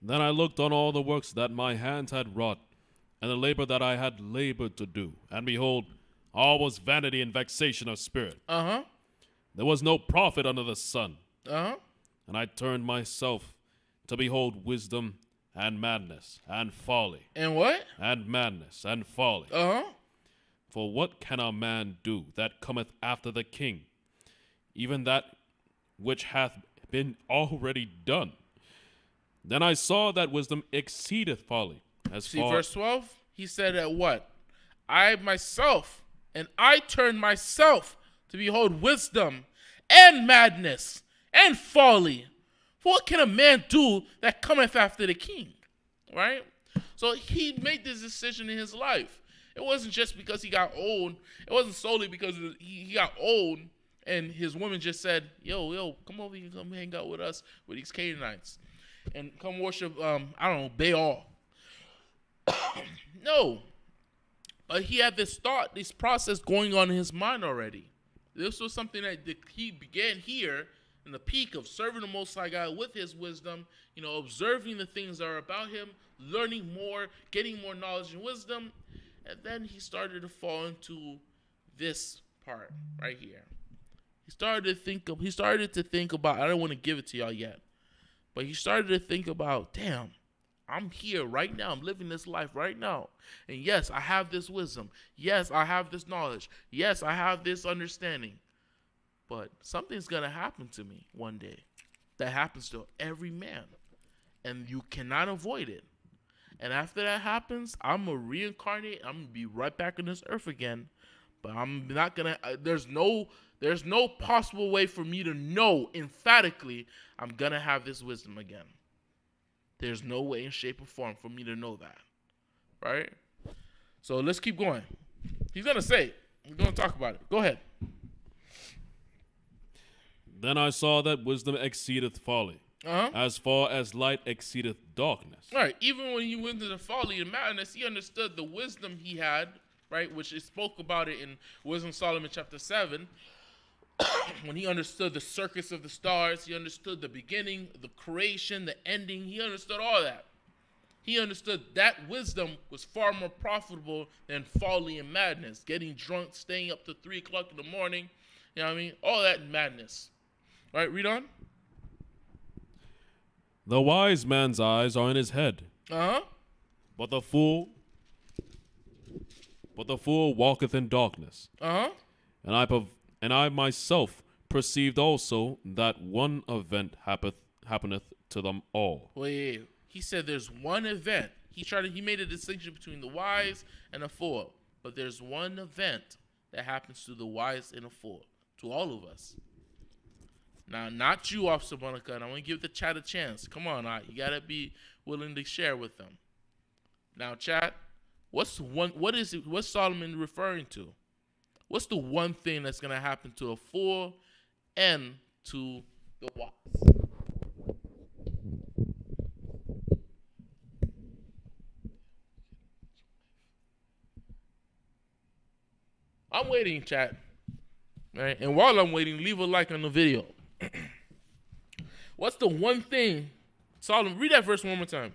Then I looked on all the works that my hands had wrought, and the labor that I had labored to do, and behold, all was vanity and vexation of spirit. There was no profit under the sun. And I turned myself to behold wisdom and madness and folly. And what? And madness and folly. For what can a man do that cometh after the king, even that which hath been already done? Then I saw that wisdom exceedeth folly. Verse 12, he said that what? I turned myself to behold wisdom and madness and folly. For what can a man do that cometh after the king? Right? So he made this decision in his life. It wasn't just because he got old. It wasn't solely because he got old and his woman just said, yo, come over here, come hang out with us, with these Canaanites. And come worship, Baal. No. But he had this thought, this process going on in his mind already. This was something that he began here in the peak of serving the Most High God with his wisdom, observing the things that are about him, learning more, getting more knowledge and wisdom. And then he started to fall into this part right here. He started to think about, I don't want to give it to y'all yet, but he started to think about, damn, I'm here right now. I'm living this life right now. And yes, I have this wisdom. Yes, I have this knowledge. Yes, I have this understanding. But something's going to happen to me one day. That happens to every man. And you cannot avoid it. And after that happens, I'm going to reincarnate. I'm going to be right back on this earth again. But I'm not going to, there's no possible way for me to know emphatically I'm going to have this wisdom again. There's no way in shape or form for me to know that. Right? So let's keep going. He's going to say it. We're going to talk about it. Go ahead. Then I saw that wisdom exceedeth folly, as far as light exceedeth darkness. Right. Even when he went into the folly and madness, he understood the wisdom he had, right, which it spoke about it in Wisdom of Solomon chapter 7. When he understood the circus of the stars, he understood the beginning, the creation, the ending. He understood all that. He understood that wisdom was far more profitable than folly and madness. Getting drunk, staying up to 3 o'clock in the morning. You know what I mean? All that madness. All right, read on. The wise man's eyes are in his head. But the fool walketh in darkness. And I myself perceived also that one event happeneth to them all. Wait. He said there's one event. He made a distinction between the wise and the fool. But there's one event that happens to the wise and the fool. To all of us. Now, not you, Officer Monica, and I want to give the chat a chance. Come on, you got to be willing to share with them. Now, chat, what's Solomon referring to? What's the one thing that's going to happen to a fool and to the wise? I'm waiting, chat. All right? And while I'm waiting, leave a like on the video. What's the one thing? Solomon, read that verse one more time.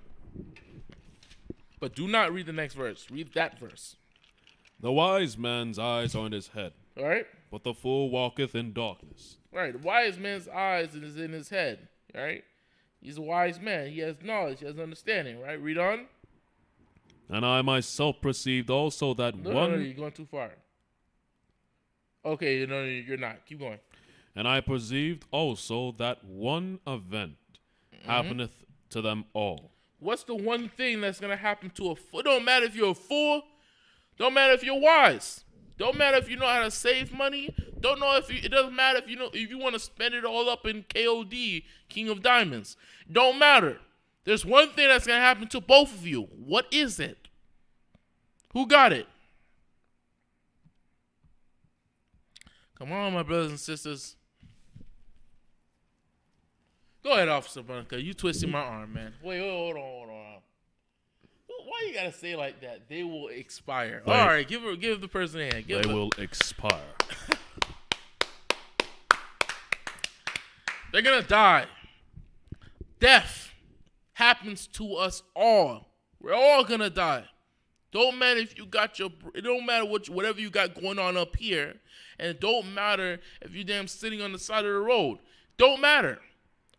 But do not read the next verse. Read that verse. The wise man's eyes are in his head. All right. But the fool walketh in darkness. Right. The wise man's eyes is in his head. All right. He's a wise man. He has knowledge. He has understanding. Right. Read on. And I myself perceived also that No, you're going too far. Okay. No, you're not. Keep going. And I perceived also that one event happeneth to them all. What's the one thing that's going to happen to a fool? It don't matter if you're a fool. Don't matter if you're wise. Don't matter if you know how to save money. It doesn't matter if you want to spend it all up in KOD, King of Diamonds. Don't matter. There's one thing that's going to happen to both of you. What is it? Who got it? Come on, my brothers and sisters. Go ahead, Officer Monica. You twisting my arm, man. Wait, hold on. Why you gotta say like that? They will expire. All right, give the person a hand. They will expire. They're gonna die. Death happens to us all. We're all gonna die. Don't matter if you got it don't matter whatever you got going on up here, and it don't matter if you damn sitting on the side of the road. Don't matter.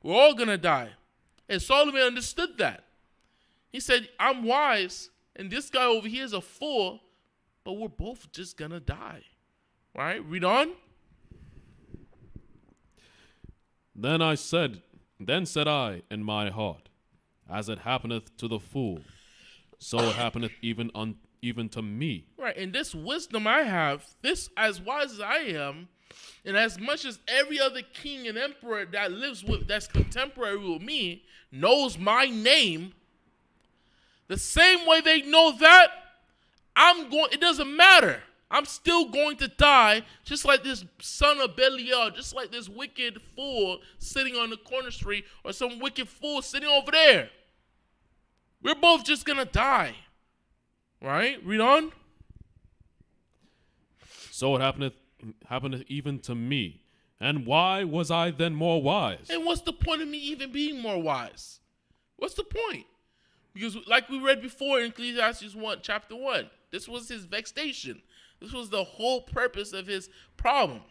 We're all gonna die. And Solomon understood that. He said, I'm wise, and this guy over here is a fool, but we're both just gonna die. Right? Read on. Then said I in my heart, as it happeneth to the fool, so it happeneth even to me. Right, and this wisdom I have, this as wise as I am, and as much as every other king and emperor that's contemporary with me knows my name, the same way they know that, it doesn't matter. I'm still going to die, just like this son of Belial, just like this wicked fool sitting on the corner street, or some wicked fool sitting over there. We're both just going to die. Right? Read on. So it happeneth even to me. And why was I then more wise? And what's the point of me even being more wise? What's the point? Because like we read before in Ecclesiastes 1, chapter 1, this was his vexation. This was the whole purpose of his problem.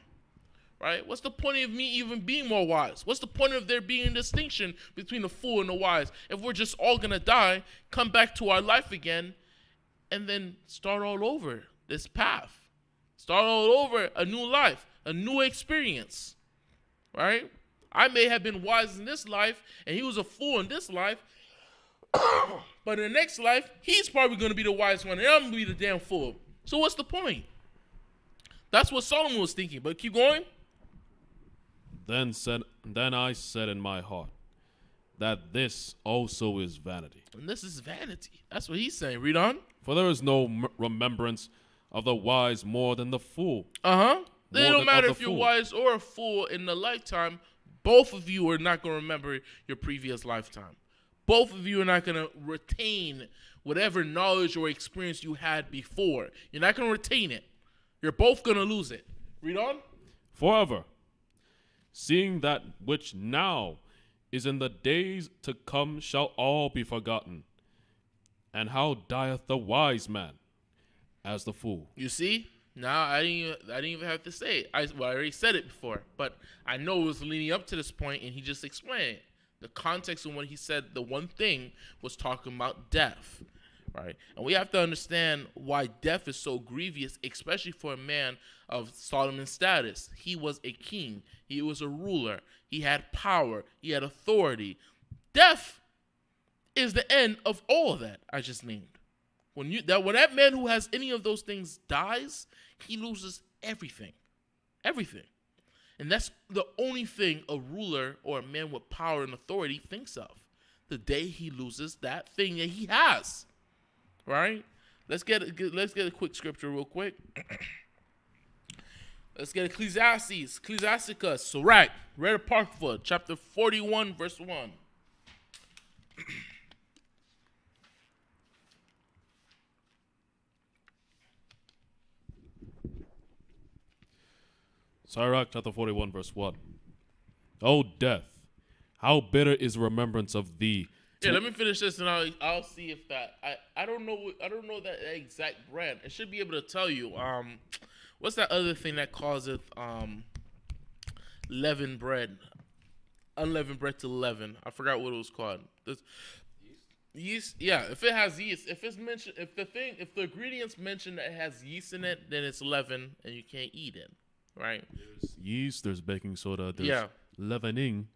right? What's the point of me even being more wise? What's the point of there being a distinction between the fool and the wise? If we're just all going to die, come back to our life again, and then start all over this path. Start all over a new life, a new experience, right? I may have been wise in this life, and he was a fool in this life, but in the next life, he's probably going to be the wise one, and I'm going to be the damn fool. So what's the point? That's what Solomon was thinking, but keep going. Then I said in my heart that this also is vanity. And this is vanity. That's what he's saying. Read on. For there is no remembrance of the wise more than the fool. It don't matter if you're wise or a fool in the lifetime. Both of you are not going to remember your previous lifetime. Both of you are not going to retain whatever knowledge or experience you had before. You're not going to retain it. You're both going to lose it. Read on. Forever, seeing that which now is in the days to come shall all be forgotten. And how dieth the wise man as the fool? You see? Now, I didn't even have to say it. I already said it before, but I know it was leading up to this point, and he just explained it. The context of when he said the one thing was talking about death, right? And we have to understand why death is so grievous, especially for a man of Solomon's status. He was a king. He was a ruler. He had power. He had authority. Death is the end of all of that I just named. When that man who has any of those things dies, he loses everything. Everything. And that's the only thing a ruler or a man with power and authority thinks of. The day he loses that thing that he has. Right? Let's get a quick scripture real quick. Let's get Ecclesiasticus, Sirach, Red Apocrypha, chapter 41, verse 1. Sirach chapter 41 verse 1. O death, how bitter is remembrance of thee. Yeah, let me finish this and I'll see if that I don't know that exact brand. It should be able to tell you. What's that other thing that causeth leavened bread? Unleavened bread to leaven. I forgot what it was called. Yeast. Yeah, if it has yeast, if the ingredients mention that it has yeast in it, then it's leaven and you can't eat it. Right. There's yeast, there's baking soda, there's leavening.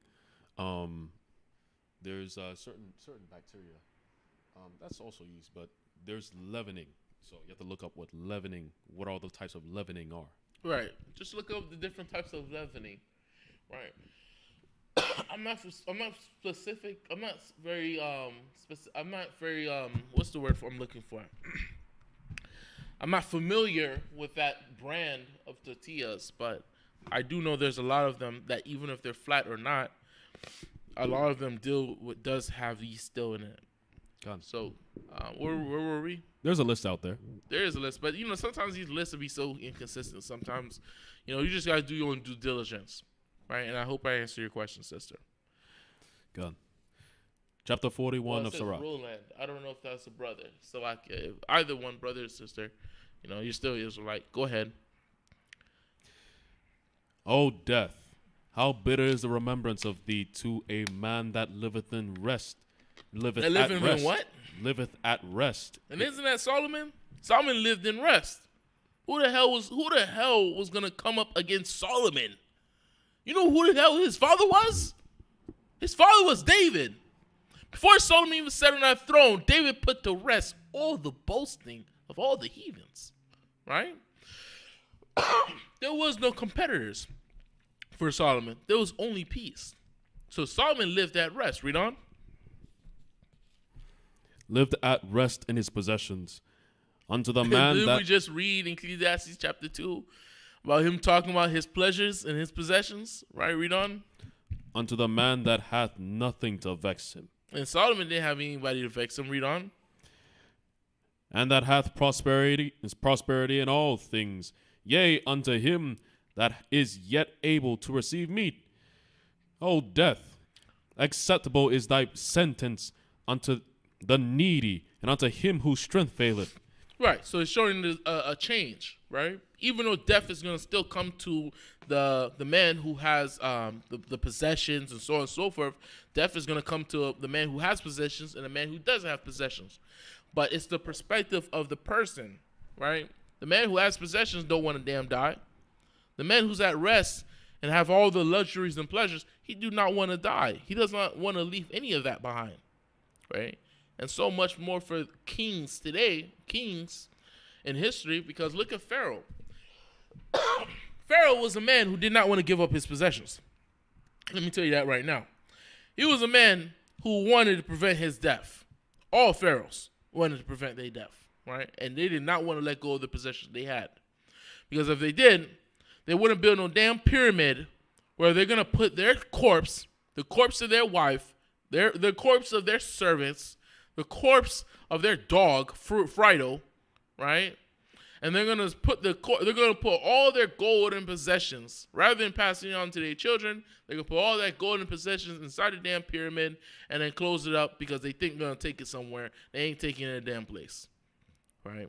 There's certain bacteria. That's also yeast, but there's leavening. So you have to look up what all the types of leavening are. Right. Just look up the different types of leavening. Right. I'm not specific. I'm not very what's the word I'm looking for? I'm not familiar with that brand of tortillas, but I do know there's a lot of them that even if they're flat or not, a lot of them does have yeast still in it. God. So, where were we? There's a list out there. There is a list, but sometimes these lists will be so inconsistent. Sometimes, you just gotta do your own due diligence, right? And I hope I answer your question, sister. God. Chapter 41 of Sirach. Roland. I don't know if that's a brother. So if either one, brother or sister, you're still Israelite. Go ahead. O death, how bitter is the remembrance of thee to a man that liveth in rest. Liveth at rest. And isn't that Solomon? Solomon lived in rest. Who the hell was gonna come up against Solomon? You know who the hell his father was? His father was David. Before Solomon even sat on that throne, David put to rest all the boasting of all the heathens, right? There was no competitors for Solomon. There was only peace. So Solomon lived at rest. Read on. Lived at rest in his possessions. Unto the man Didn't we just read in Ecclesiastes chapter 2 about him talking about his pleasures and his possessions? Right? Read on. Unto the man that hath nothing to vex him. And Solomon didn't have anybody to vex him. Read on. And that hath prosperity in all things. Yea, unto him that is yet able to receive meat. O death, acceptable is thy sentence unto the needy and unto him whose strength faileth. Right. So it's showing a change, right? Even though death is going to still come to the man who has the possessions and so on and so forth, death is going to come to the man who has possessions and the man who doesn't have possessions. But it's the perspective of the person, right? The man who has possessions don't want to damn die. The man who's at rest and have all the luxuries and pleasures, he do not want to die. He does not want to leave any of that behind, right? And so much more for kings today, kings in history, because look at Pharaoh. Pharaoh was a man who did not want to give up his possessions. Let me tell you that right now. He was a man who wanted to prevent his death. All pharaohs wanted to prevent their death, right? And they did not want to let go of the possessions they had. Because if they did, they wouldn't build no damn pyramid where they're going to put their corpse, the corpse of their wife, the corpse of their servants, the corpse of their dog, Frido, right? And they're gonna put all their gold and possessions, rather than passing it on to their children. They're gonna put all that gold and possessions inside the damn pyramid and then close it up because they think they're gonna take it somewhere. They ain't taking it in a damn place, right?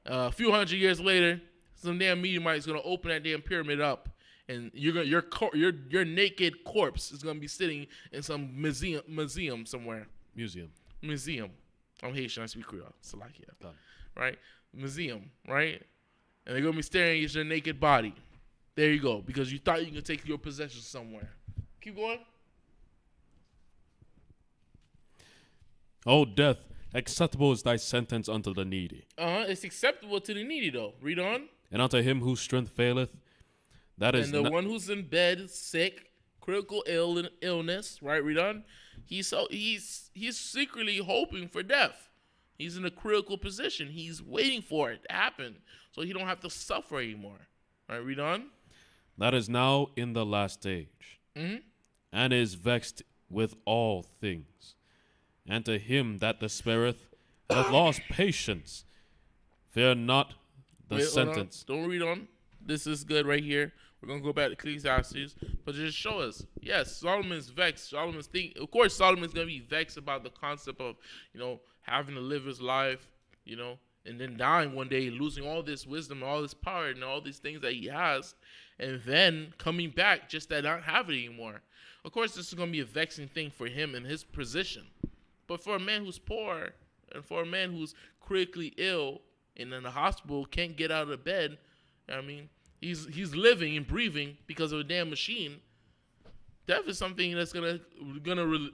A few hundred years later, some damn meteorite's gonna open that damn pyramid up, and your naked corpse is gonna be sitting in some museum somewhere. Museum. I'm Haitian. I speak Creole. Salakia. Right? Museum. Right? And they're going to be staring at your naked body. There you go. Because you thought you could take your possessions somewhere. Keep going. O death, acceptable is thy sentence unto the needy. It's acceptable to the needy, though. Read on. And unto him whose strength faileth, that is... And the one who's in bed, sick, critical illness, right? Read on. He's secretly hoping for death. He's in a critical position. He's waiting for it to happen so he don't have to suffer anymore. All right, read on. That is now in the last stage, and is vexed with all things. And to him that despaireth hath lost patience. Fear not the sentence. Don't read on. This is good right here. We're going to go back to Ecclesiastes, but just show us. Yes, Solomon's vexed. Solomon's going to be vexed about the concept of, having to live his life, and then dying one day, losing all this wisdom, all this power, and all these things that he has, and then coming back just to not have it anymore. Of course, this is going to be a vexing thing for him in his position. But for a man who's poor, and for a man who's critically ill, and in the hospital, can't get out of bed, he's living and breathing because of a damn machine. Death is something that's gonna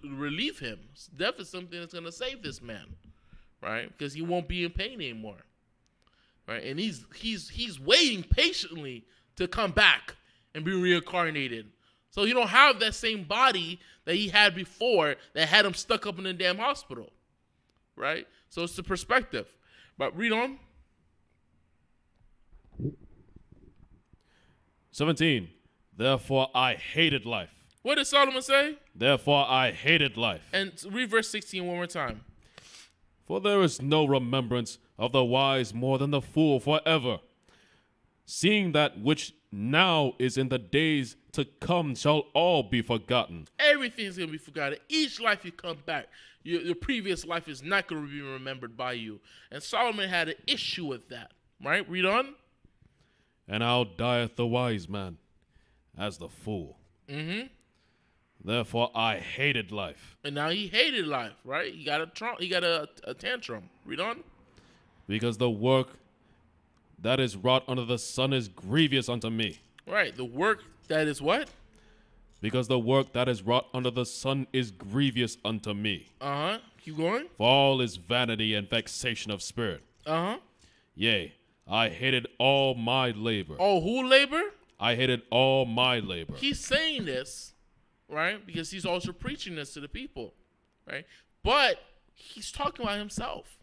relieve him. Death is something that's gonna save this man, right? Because he won't be in pain anymore, right? And he's waiting patiently to come back and be reincarnated. So he don't have that same body that he had before that had him stuck up in the damn hospital, right? So it's the perspective. But read on. 17. Therefore I hated life. What did Solomon say? Therefore I hated life. And read verse 16 one more time. For there is no remembrance of the wise more than the fool forever. Seeing that which now is in the days to come shall all be forgotten. Everything's going to be forgotten. Each life you come back, your previous life is not going to be remembered by you. And Solomon had an issue with that. Right? Read on. And how dieth the wise man as the fool. Therefore I hated life. And now he hated life, right? He got a tantrum. Read on. Because the work that is wrought under the sun is grievous unto me. Right. The work that is what? Because the work that is wrought under the sun is grievous unto me. Keep going. For all is vanity and vexation of spirit. Yea, I hated all my labor. Oh, who labor? I hated all my labor. He's saying this, right? Because he's also preaching this to the people, right? But he's talking about himself.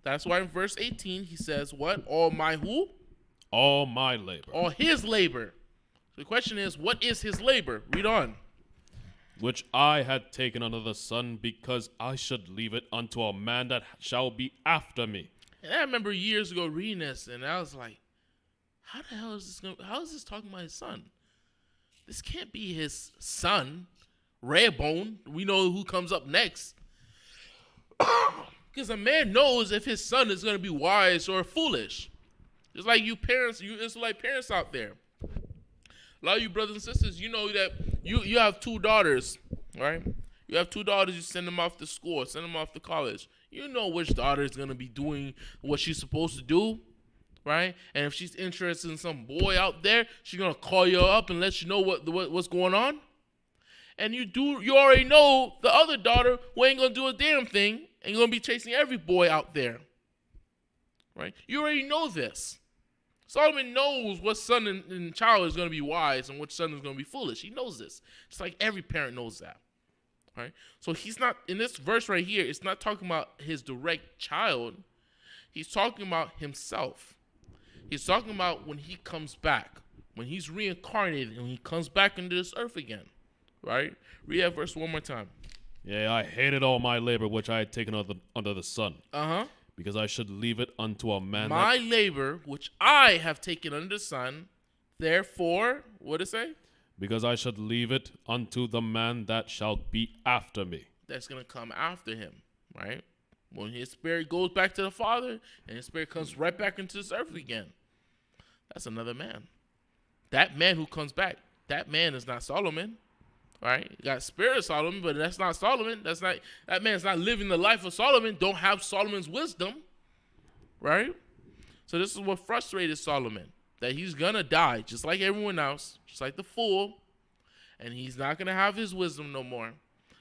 That's why in verse 18 he says, what? All my who? All my labor. All his labor. So the question is, what is his labor? Read on. Which I had taken under the sun, because I should leave it unto a man that shall be after me. And I remember years ago reading this, and I was like, how the hell is this how is this talking about his son? This can't be his son, Redbone. We know who comes up next. Because a man knows if his son is going to be wise or foolish. Just like you parents, you Israelite parents out there. A lot of you brothers and sisters, you know that you have 2 daughters, right? You have 2 daughters, you send them off to school, send them off to college. You know which daughter is going to be doing what she's supposed to do, right? And if she's interested in some boy out there, she's going to call you up and let you know what's going on. And you already know the other daughter who ain't going to do a damn thing and going to be chasing every boy out there, right? You already know this. Solomon knows what son and child is going to be wise and which son is going to be foolish. He knows this. Just like every parent knows that. Right? So he's not, in this verse right here, it's not talking about his direct child. He's talking about himself. He's talking about when he comes back, when he's reincarnated and he comes back into this earth again. Right? Read that verse one more time. Yeah, I hated all my labor which I had taken under the sun. Uh-huh. Because I should leave it unto a man. My labor, which I have taken under the sun, therefore, what does it say? Because I should leave it unto the man that shall be after me. That's going to come after him, right? When his spirit goes back to the Father, and his spirit comes right back into this earth again. That's another man. That man who comes back, that man is not Solomon. Right? You got spirit of Solomon, but that's not Solomon. That man's not living the life of Solomon, don't have Solomon's wisdom. Right? So this is what frustrated Solomon. That he's gonna die, just like everyone else, just like the fool. And he's not gonna have his wisdom no more.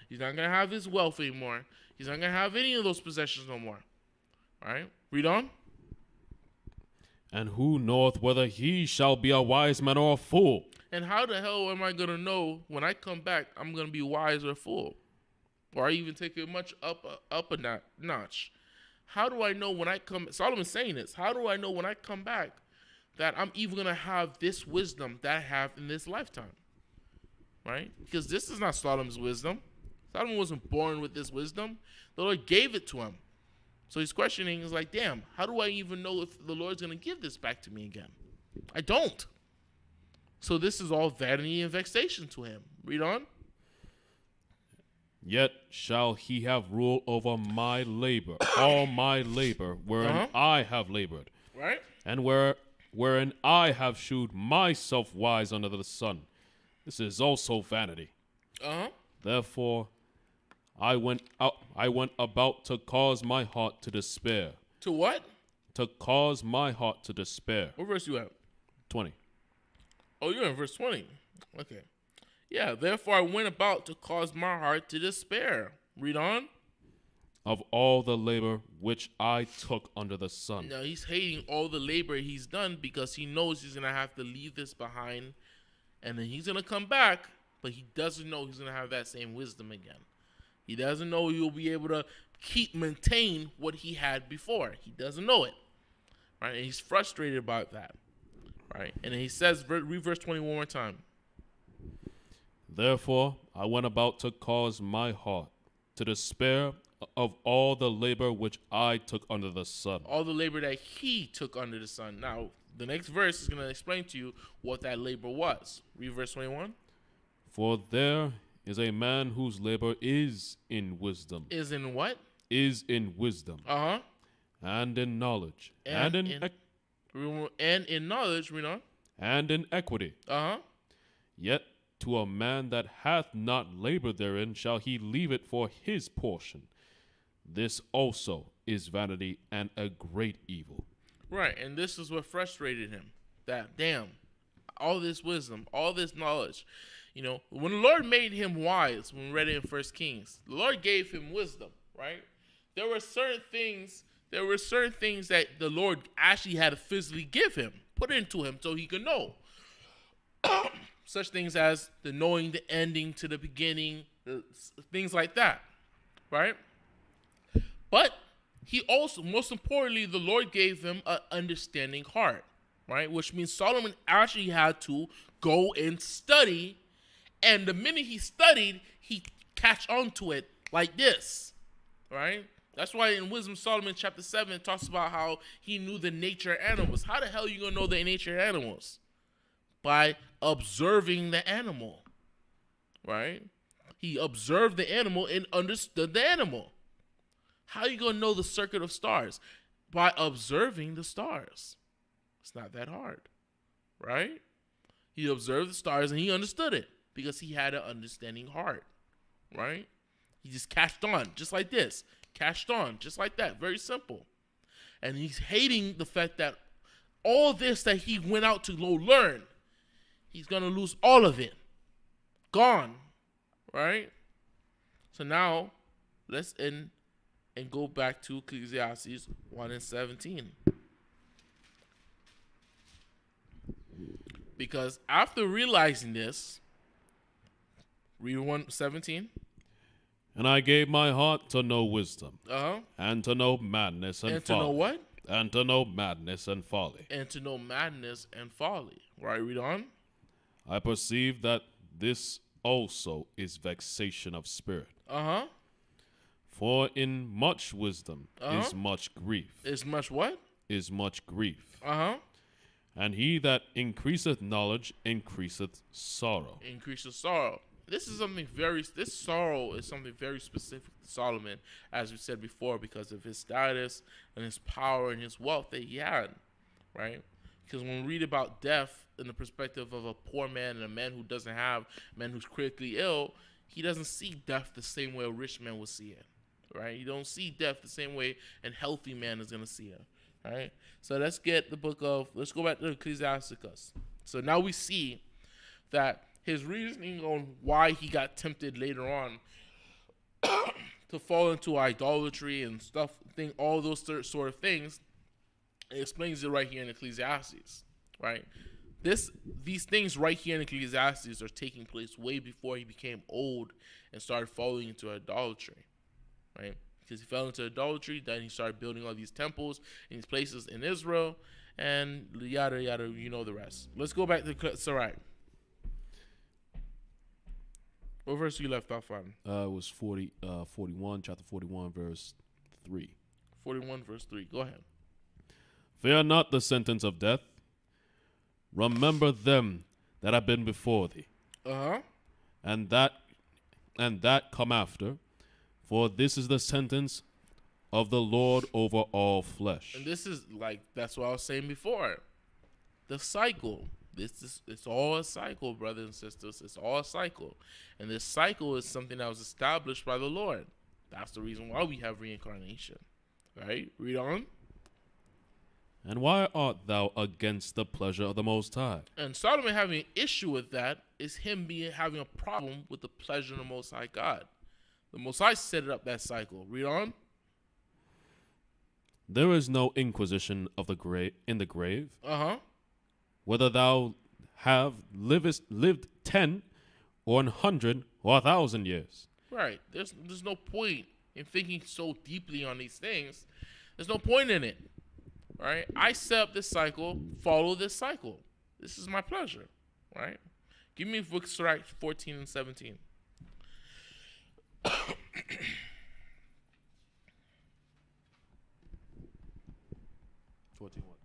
He's not gonna have his wealth anymore. He's not gonna have any of those possessions no more. Right? Read on. And who knoweth whether he shall be a wise man or a fool? And how the hell am I going to know when I come back I'm going to be wise or fool? Or I even take it much up a notch. How do I know when I come? Solomon's saying this. How do I know when I come back that I'm even going to have this wisdom that I have in this lifetime? Right? Because this is not Solomon's wisdom. Solomon wasn't born with this wisdom. The Lord gave it to him. So he's questioning. He's like, damn, how do I even know if the Lord's going to give this back to me again? I don't. So this is all vanity and vexation to him. Read on. Yet shall he have rule over my labor, all my labor, wherein I have labored. Right. And wherein I have shewed myself wise under the sun. This is also vanity. Therefore, I went about to cause my heart to despair. To what? To cause my heart to despair. What verse you at? 20. Oh, you're in verse 20. Okay. Yeah, therefore I went about to cause my heart to despair. Read on. Of all the labor which I took under the sun. Now he's hating all the labor he's done because he knows he's going to have to leave this behind. And then he's going to come back, but he doesn't know he's going to have that same wisdom again. He doesn't know he'll be able to maintain what he had before. He doesn't know it. Right? And he's frustrated about that. Right? And then he says, read verse 20 one more time. Therefore, I went about to cause my heart to despair of all the labor which I took under the sun. All the labor that he took under the sun. Now, the next verse is going to explain to you what that labor was. Read verse 21. For there is a man whose labor is in wisdom. Is in what? Is in wisdom. And in knowledge. And in knowledge, read on. And in equity. Yet to a man that hath not labored therein shall he leave it for his portion. This also is vanity and a great evil. Right, and this is what frustrated him. That, damn, all this wisdom, all this knowledge. You know, when the Lord made him wise, when we read it in 1 Kings, the Lord gave him wisdom, right? There were certain things that the Lord actually had to physically give him, put into him so he could know. Such things as the knowing the ending to the beginning, things like that, right? But he also, most importantly, the Lord gave him an understanding heart, right? Which means Solomon actually had to go and study, and the minute he studied, he catch on to it like this, right? That's why in Wisdom Solomon chapter 7 it talks about how he knew the nature of animals. How the hell are you going to know the nature of animals? By observing the animal, right? He observed the animal and understood the animal. How are you going to know the circuit of stars? By observing the stars. It's not that hard, right? He observed the stars and he understood it because he had an understanding heart, right? He just catched on, just like this. Catched on, just like that. Very simple. And he's hating the fact that all this that he went out to go learn, he's going to lose all of it. Gone, right? So now, let's end and go back to Ecclesiastes 1:17. Because after realizing this, read 1:17. And I gave my heart to know wisdom, Uh-huh. and to know madness and folly. To know what? And to know madness and folly. And to know madness and folly. Right, read on. I perceive that this also is vexation of spirit. Uh-huh. For in much wisdom is much grief. Is much what? Is much grief. Uh-huh. And he that increaseth knowledge increaseth sorrow. Increases sorrow. This sorrow is something very specific to Solomon, as we said before, because of his status and his power and his wealth that he had, right? Because when we read about death in the perspective of a poor man and a man who doesn't have, a man who's critically ill, he doesn't see death the same way a rich man would see it, right? You don't see death the same way a healthy man is going to see it, right? So let's go back to Ecclesiasticus. So now we see that his reasoning on why he got tempted later on to fall into idolatry and stuff, all those sort of things, it explains it right here in Ecclesiastes, right? These things right here in Ecclesiastes are taking place way before he became old and started falling into idolatry, right? Because he fell into idolatry, then he started building all these temples in these places in Israel, and yada yada, you know the rest. Let's go back to Sarai. What verse you left off on? It was 41, chapter 41, verse 3. 41, verse 3. Go ahead. Fear not the sentence of death. Remember them that have been before thee. Uh-huh. And that come after. For this is the sentence of the Lord over all flesh. And this is that's what I was saying before. The cycle. It's all a cycle, brothers and sisters. It's all a cycle. And this cycle is something that was established by the Lord. That's the reason why we have reincarnation. Right? Read on. And why art thou against the pleasure of the Most High? And Solomon having an issue with that is him having a problem with the pleasure of the Most High God. The Most High set it up that cycle. Read on. There is no inquisition of the grave in the grave. Uh-huh. Whether thou lived 10 or 100 or 1,000 years. Right. There's no point in thinking so deeply on these things. There's no point in it. Right? I set up this cycle, follow this cycle. This is my pleasure. Right? Give me book Sirach 14 and 17. 14 what?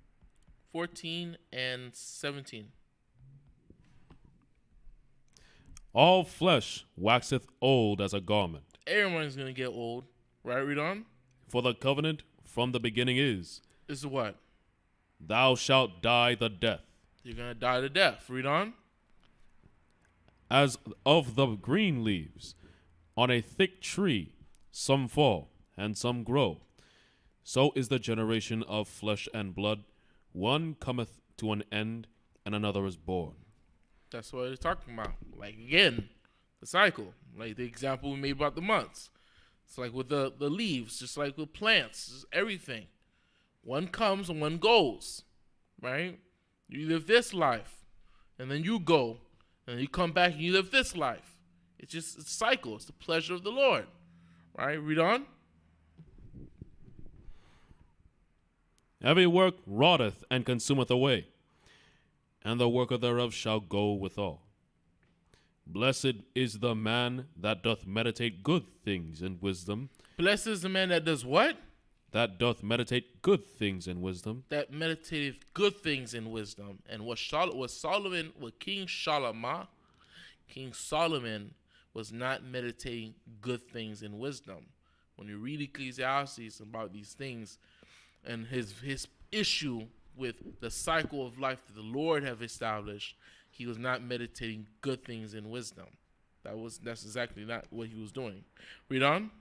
14 and 17. All flesh waxeth old as a garment. Everyone's going to get old. Right? Read on. For the covenant from the beginning is. Is what? Thou shalt die the death. You're going to die to death. Read on. As of the green leaves on a thick tree, some fall and some grow. So is the generation of flesh and blood. One cometh to an end, and another is born. That's what it's talking about. Again, the cycle. Like the example we made about the months. It's like with the leaves, just like with plants, just everything. One comes and one goes, right? You live this life, and then you go, and then you come back and you live this life. It's just a cycle. It's the pleasure of the Lord, right? Read on. Every work rotteth and consumeth away, and the worker thereof shall go withal. Blessed is the man that doth meditate good things in wisdom. Blessed is the man that does what? That doth meditate good things in wisdom. That meditated good things in wisdom. And what King Solomon was not meditating good things in wisdom. When you read Ecclesiastes about these things and his issue with the cycle of life that the Lord have established, he was not meditating good things in wisdom. That's exactly not what he was doing. Read on.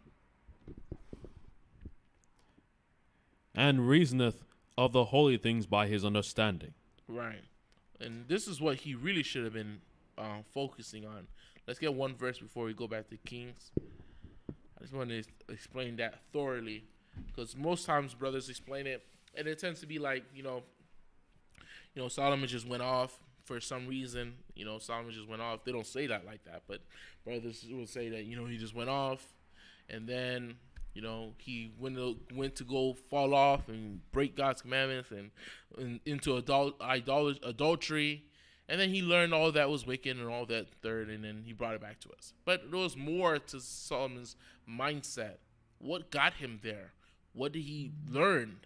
And reasoneth of the holy things by his understanding. Right. And this is what he really should have been focusing on. Let's get one verse before we go back to Kings. I just want to explain that thoroughly, because most times brothers explain it, and it tends to be like, Solomon just went off for some reason. Solomon just went off. They don't say that like that, but brothers will say that, he just went off, and then, he went to go fall off and break God's commandments and into adultery. And then he learned all that was wicked and all that third, and then he brought it back to us. But there was more to Solomon's mindset. What got him there? What did he learn?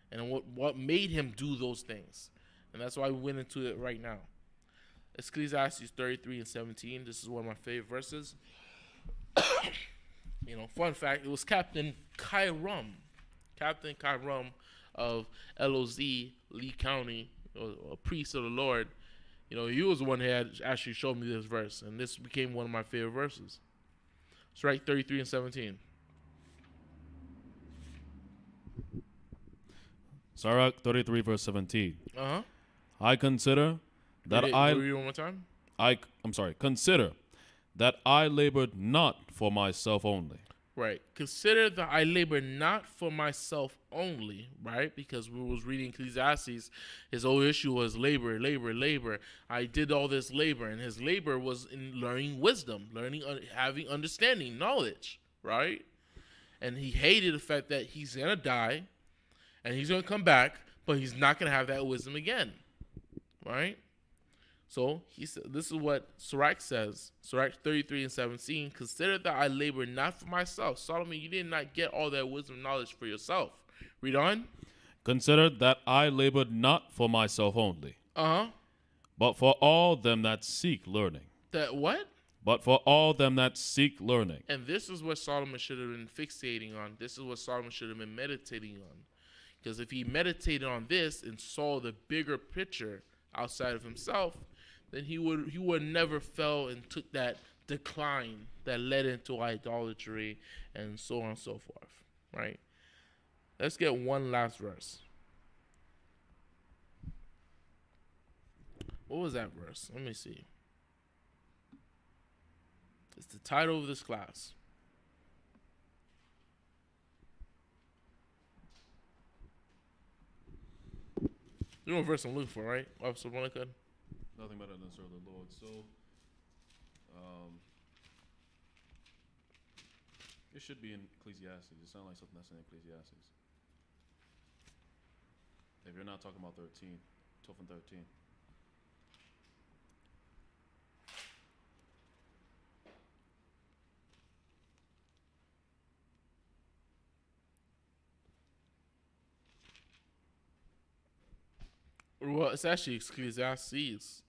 And what made him do those things? And that's why we went into it right now. Ecclesiastes 33 and 17. This is one of my favorite verses. Fun fact, it was Captain Kyrum of LOZ, Lee County, a priest of the Lord. He was the one who had actually showed me this verse, and this became one of my favorite verses. Sirach 33 and 17. Sirach 33 verse 17. Uh-huh. I consider that Read it one more time. Consider that I labored not for myself only. Right. Consider that I labor not for myself only, right? Because we was reading Ecclesiastes, his whole issue was labor. I did all this labor, and his labor was in learning wisdom, having understanding, knowledge, right? And he hated the fact that he's going to die, and he's going to come back, but he's not going to have that wisdom again, right? So he said, this is what Sirach says, Sirach 33 and 17, consider that I labor not for myself. Solomon, you did not get all that wisdom and knowledge for yourself. Read on. Consider that I labored not for myself only. But for all them that seek learning. That what? But for all them that seek learning. And this is what Solomon should have been fixating on. This is what Solomon should have been meditating on. Because if he meditated on this and saw the bigger picture outside of himself, then he would never fell and took that decline that led into idolatry and so on and so forth, right? Let's get one last verse. What was that verse? Let me see. It's the title of this class. You know what verse I'm looking for, right, Officer Monica? Nothing better than serve the Lord. So, it should be in Ecclesiastes. It sounds like something that's in Ecclesiastes. If you're not talking about 13, 12 and 13. Well, it's actually Ecclesiasticus.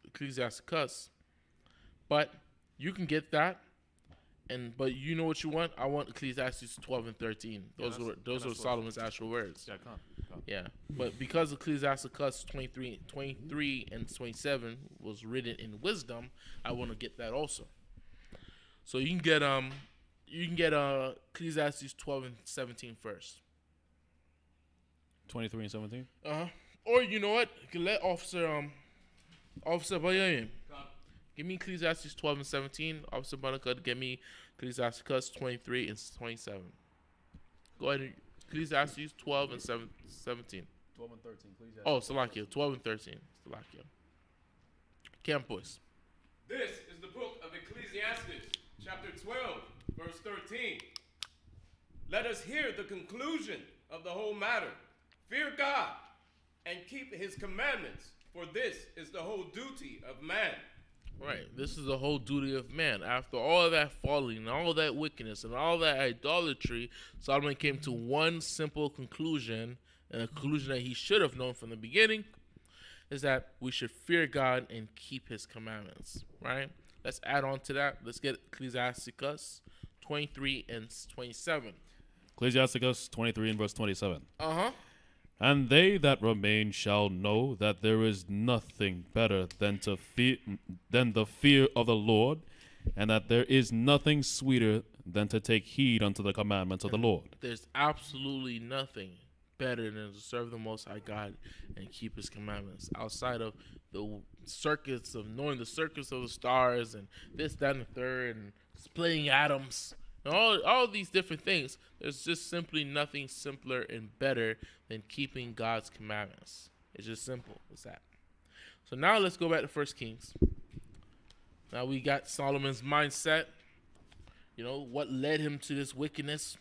But you can get that. But you know what you want? I want Ecclesiastes 12 and 13. Those were Solomon's actual words. Yeah, come. Yeah. But because Ecclesiasticus 23 and 27 was written in wisdom, I want to get that also. So you can get Ecclesiastes 12 and 17 first. 23 and 17? Or you know what? You can let Officer Bayan give me Ecclesiastes 12 and 17. Officer Monica, give me Ecclesiasticus 23 and 27. Go ahead. Ecclesiastes 12 and 17. 12 and 13. Ecclesiastes. Oh, Salakia. 12 and 13. Salakia. Campus. This is the book of Ecclesiastes, chapter 12, verse 13. Let us hear the conclusion of the whole matter. Fear God and keep his commandments, for this is the whole duty of man. Right. This is the whole duty of man. After all of that falling and all that wickedness and all that idolatry, Solomon came to one simple conclusion, and a conclusion that he should have known from the beginning, is that we should fear God and keep his commandments. Right? Let's add on to that. Let's get Ecclesiasticus 23 and 27. Ecclesiasticus 23 and verse 27. Uh-huh. And they that remain shall know that there is nothing better than the fear of the Lord, and that there is nothing sweeter than to take heed unto the commandments of the Lord. There's absolutely nothing better than to serve the Most High God and keep His commandments. Outside of the circuits of knowing the circuits of the stars and this, that, and the third, and splitting atoms, and all these different things, there's just simply nothing simpler and better than keeping God's commandments. It's just simple as that. So now let's go back to 1 Kings. Now we got Solomon's mindset. You know, what led him to this wickedness.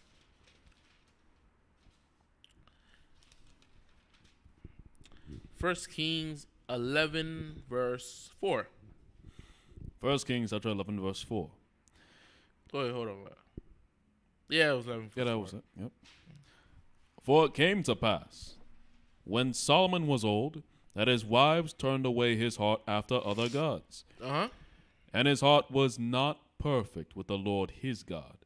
First Kings 11 verse 4. 1 Kings chapter 11 verse 4. Wait, hold on. Yeah, it was 11 verse Yeah, that 4. was it. Yep. For it came to pass, when Solomon was old, that his wives turned away his heart after other gods. Uh-huh. And his heart was not perfect with the Lord his God,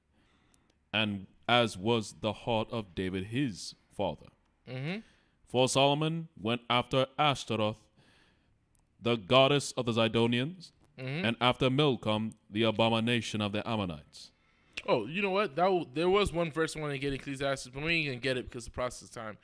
and as was the heart of David his father. Mm-hmm. For Solomon went after Ashtaroth, the goddess of the Zidonians, and after Milcom, the abomination of the Ammonites. Oh, you know what? There was one verse I want to get in Ecclesiastes, but we ain't gonna get it because of the process of time.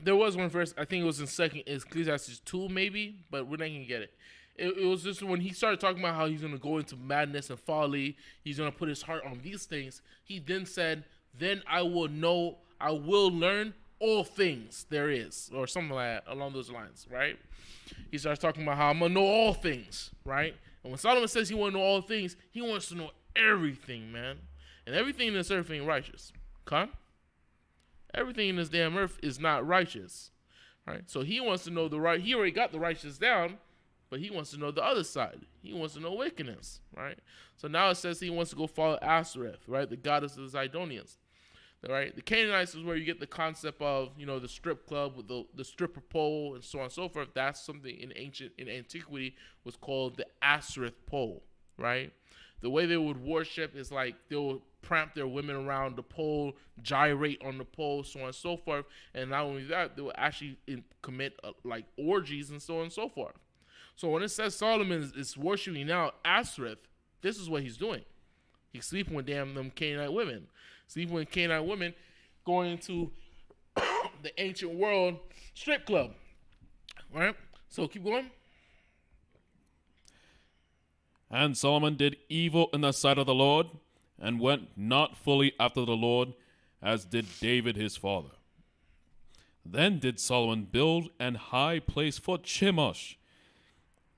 There was one verse, I think it was in Ecclesiastes 2 maybe, but we're not gonna get it. It was just when he started talking about how he's gonna go into madness and folly, he's gonna put his heart on these things. He then said, "Then I will learn all things there is," or something like that along those lines, right? He starts talking about how I'm gonna know all things, right? And when Solomon says he wants to know all things, he wants to know everything, man. And everything in this earth ain't righteous. Okay? Everything in this damn earth is not righteous. Right? So he wants to know he already got the righteous down, but he wants to know the other side. He wants to know wickedness, right? So now it says he wants to go follow Ashtoreth, right? The goddess of the Zidonians. Right? The Canaanites is where you get the concept of, you know, the strip club with the stripper pole and so on and so forth. That's something in antiquity was called the Ashtoreth pole, right? The way they would worship is like they'll pramp their women around the pole, gyrate on the pole, so on and so forth. And not only that, they will actually commit like orgies and so on and so forth. So when it says Solomon is worshiping now Ashtoreth, this is what he's doing. He's sleeping with them Canaanite women. Sleeping with Canaanite women, going into the ancient world strip club. Right? So keep going. And Solomon did evil in the sight of the Lord, and went not fully after the Lord, as did David his father. Then did Solomon build an high place for Chemosh,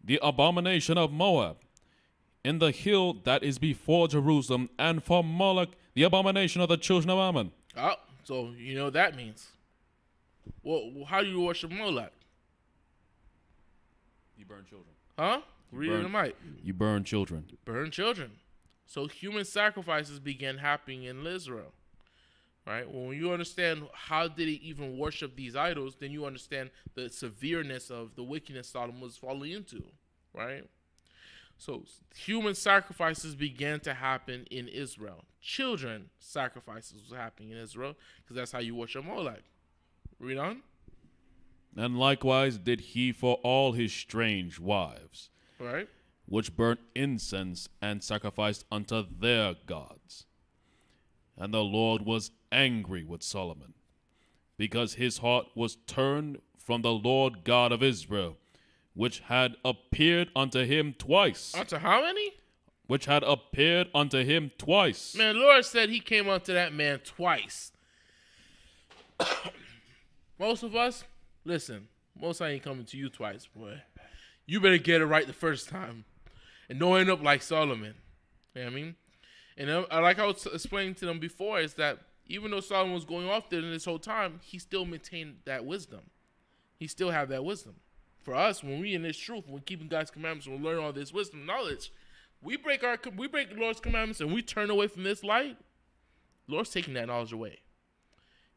the abomination of Moab, in the hill that is before Jerusalem, and for Moloch, the abomination of the children of Ammon. Oh, so you know what that means. Well, how do you worship Moloch? You burn children. Huh? Read it in the mic. You burn children. Burn children. So human sacrifices began happening in Israel. Right? When you understand how did he even worship these idols, then you understand the severeness of the wickedness Solomon was falling into. Right? So human sacrifices began to happen in Israel. Children sacrifices was happening in Israel because that's how you worship Moloch. Read on. And likewise did he for all his strange wives, Right? which burnt incense and sacrificed unto their gods. And the Lord was angry with Solomon, because his heart was turned from the Lord God of Israel, which had appeared unto him twice. Unto how many? Which had appeared unto him twice. Man, the Lord said he came unto that man twice. Most of us, listen, most I ain't coming to you twice, boy. You better get it right the first time. And don't end up like Solomon. You know what I mean? And like I was explaining to them before, is that even though Solomon was going off there in this whole time, he still maintained that wisdom. He still had that wisdom. For us, when we in this truth, when we're keeping God's commandments, when we learn all this wisdom and knowledge, we break the Lord's commandments and we turn away from this light, the Lord's taking that knowledge away.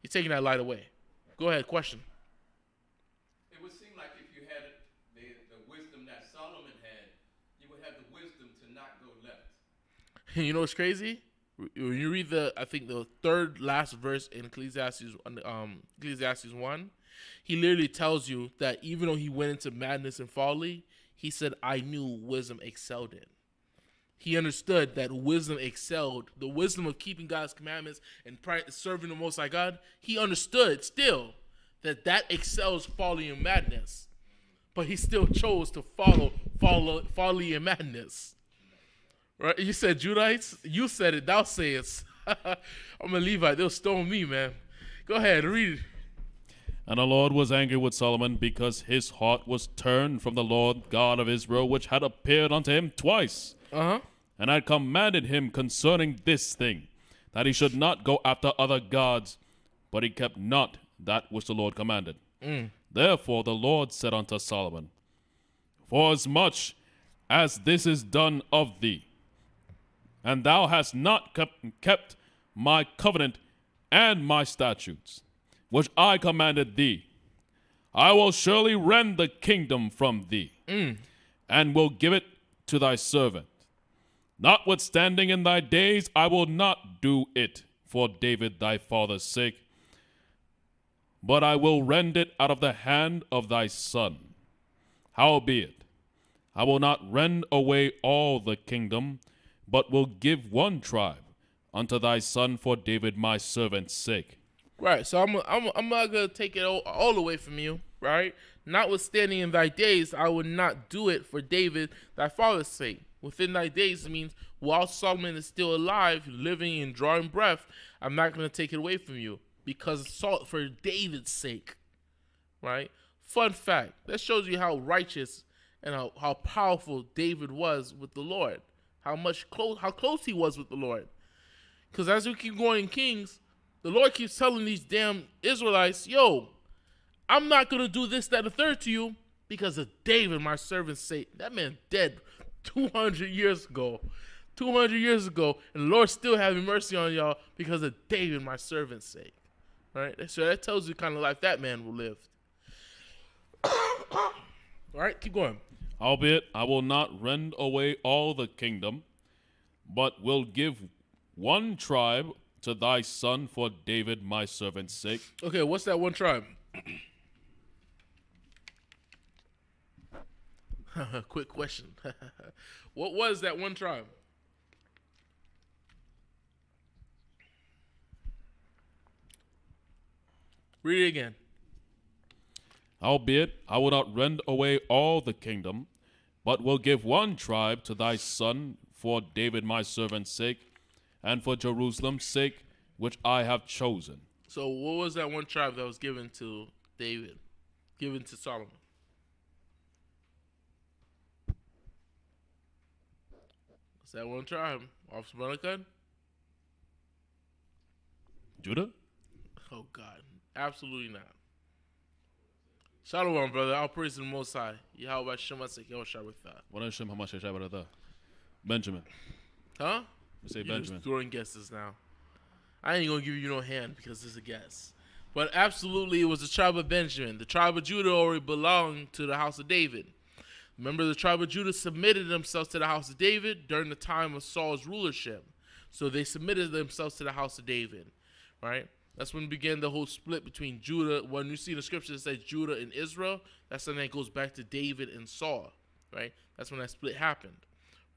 He's taking that light away. Go ahead, question. It would seem like if you had the wisdom that Solomon had, you would have the wisdom to not go left. You know what's crazy? When you read I think the third last verse in Ecclesiastes 1, he literally tells you that even though he went into madness and folly, he said, I knew wisdom excelled in. He understood that wisdom excelled, the wisdom of keeping God's commandments and serving the Most High God. He understood still that excels folly and madness, but he still chose to follow folly and madness. Right? You said Judites. You said it. Thou sayest. I'm a Levite. They'll stone me, man. Go ahead, read. And the Lord was angry with Solomon because his heart was turned from the Lord God of Israel, which had appeared unto him twice, and had commanded him concerning this thing, that he should not go after other gods, but he kept not that which the Lord commanded. Therefore the Lord said unto Solomon, Forasmuch as this is done of thee, and thou hast not kept my covenant and my statutes, which I commanded thee, I will surely rend the kingdom from thee, and will give it to thy servant. Notwithstanding in thy days I will not do it for David thy father's sake, but I will rend it out of the hand of thy son. Howbeit, I will not rend away all the kingdom, but will give one tribe unto thy son for David my servant's sake. Right, so I'm not going to take it all away from you, right? Notwithstanding in thy days, I will not do it for David thy father's sake. Within thy days means while Solomon is still alive, living and drawing breath, I'm not going to take it away from you because for David's sake, right? Fun fact, that shows you how righteous and how powerful David was with the Lord. How close he was with the Lord. Because as we keep going in Kings, the Lord keeps telling these damn Israelites, yo, I'm not going to do this, that, and the third to you because of David, my servant's sake. That man dead 200 years ago. 200 years ago, and the Lord still having mercy on y'all because of David, my servant's sake. Right? So that tells you the kind of life that man will live. All right, keep going. Howbeit, I will not rend away all the kingdom, but will give one tribe to thy son for David my servant's sake. Okay, what's that one tribe? Quick question. What was that one tribe? Read it again. Howbeit, I will not rend away all the kingdom, but will give one tribe to thy son for David my servant's sake, and for Jerusalem's sake, which I have chosen. So what was that one tribe that was given to David, given to Solomon? What's that one tribe? Off Spartacus? Judah? Oh, God. Absolutely not. Shalom, brother. I'll praise the Most High. Yahweh Shemasek Yoshabitha. What is Shem Hamash Shabbatah? Benjamin. Huh? We say You're Benjamin. just throwing guesses now. I ain't going to give you no hand because it's a guess. But absolutely, it was the tribe of Benjamin. The tribe of Judah already belonged to the house of David. Remember, the tribe of Judah submitted themselves to the house of David during the time of Saul's rulership. So they submitted themselves to the house of David, right? That's when began the whole split between Judah. When you see the scripture that says Judah and Israel, that's when that goes back to David and Saul, right? That's when that split happened,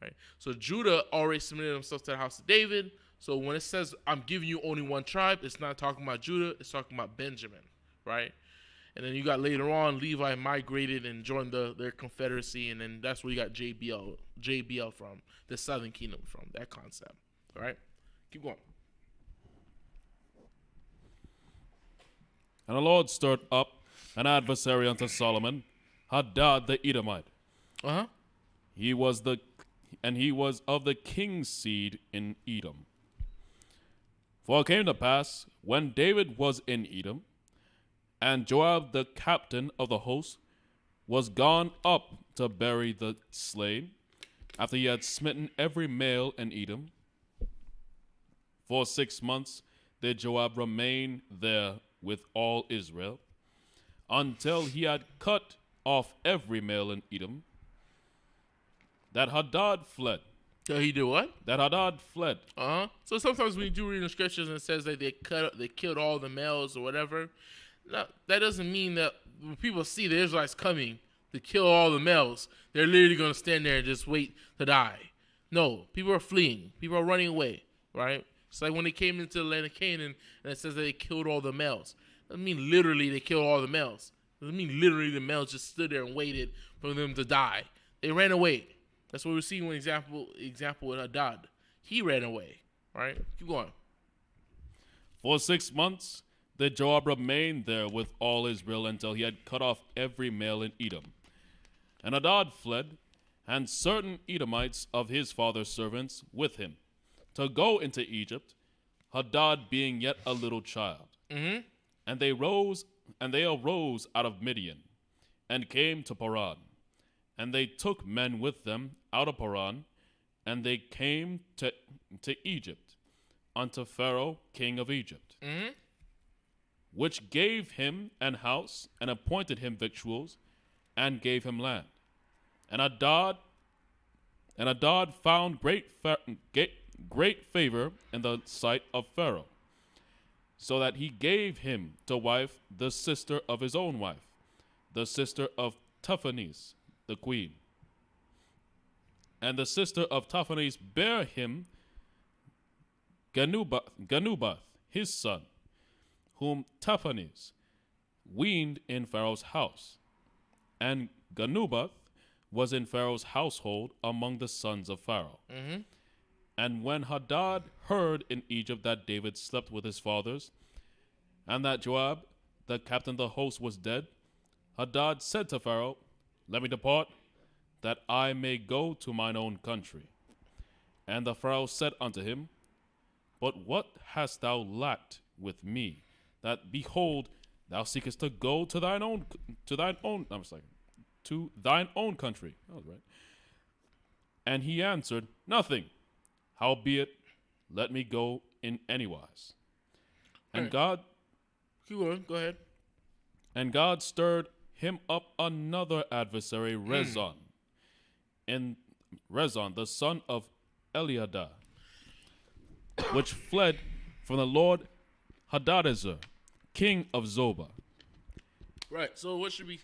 right? So Judah already submitted themselves to the house of David. So when it says, I'm giving you only one tribe, it's not talking about Judah, it's talking about Benjamin, right? And then you got later on, Levi migrated and joined their confederacy, and then that's where you got JBL from, the southern kingdom from, that concept, all right? Keep going. And the Lord stirred up an adversary unto Solomon, Hadad the Edomite. He was of the king's seed in Edom. For it came to pass, when David was in Edom, and Joab the captain of the host was gone up to bury the slain, after he had smitten every male in Edom, for 6 months did Joab remain there with all Israel, until he had cut off every male in Edom, that Hadad fled So he did what? That Hadad fled. So sometimes when you do read in the scriptures and it says that they killed all the males or whatever, no, that doesn't mean that when people see the Israelites coming to kill all the males, they're literally going to stand there and just wait to die. No, people are fleeing. People are running away, right? It's like when they came into the land of Canaan and it says that they killed all the males. It doesn't mean literally they killed all the males. It doesn't mean literally the males just stood there and waited for them to die. They ran away. That's what we're seeing one example with Hadad. He ran away, right? Keep going. For 6 months, the Joab remained there with all Israel until he had cut off every male in Edom. And Hadad fled, and certain Edomites of his father's servants with him, to go into Egypt, Hadad being yet a little child. Mm-hmm. And they arose out of Midian, and came to Paran. And they took men with them out of Paran, and they came to Egypt, unto Pharaoh, king of Egypt, which gave him an house, and appointed him victuals, and gave him land. And Hadad found great favor in the sight of Pharaoh, so that he gave him to wife the sister of his own wife, the sister of Taphanes, the queen. And the sister of Taphanes bare him Ganubath, his son, whom Taphanes weaned in Pharaoh's house. And Ganubath was in Pharaoh's household among the sons of Pharaoh. Mm-hmm. And when Hadad heard in Egypt that David slept with his fathers, and that Joab, the captain of the host, was dead, Hadad said to Pharaoh, Let me depart, that I may go to mine own country. And the Pharaoh said unto him, But what hast thou lacked with me, that behold, thou seekest to go to thine own country? That was right. And he answered, Nothing. Howbeit, let me go in anywise. And Right. God, Keep going. Go ahead. and God stirred him up another adversary, Rezon, and Rezon, the son of Eliadah, which fled from the Lord Hadadezer, king of Zobah. Right. So what should be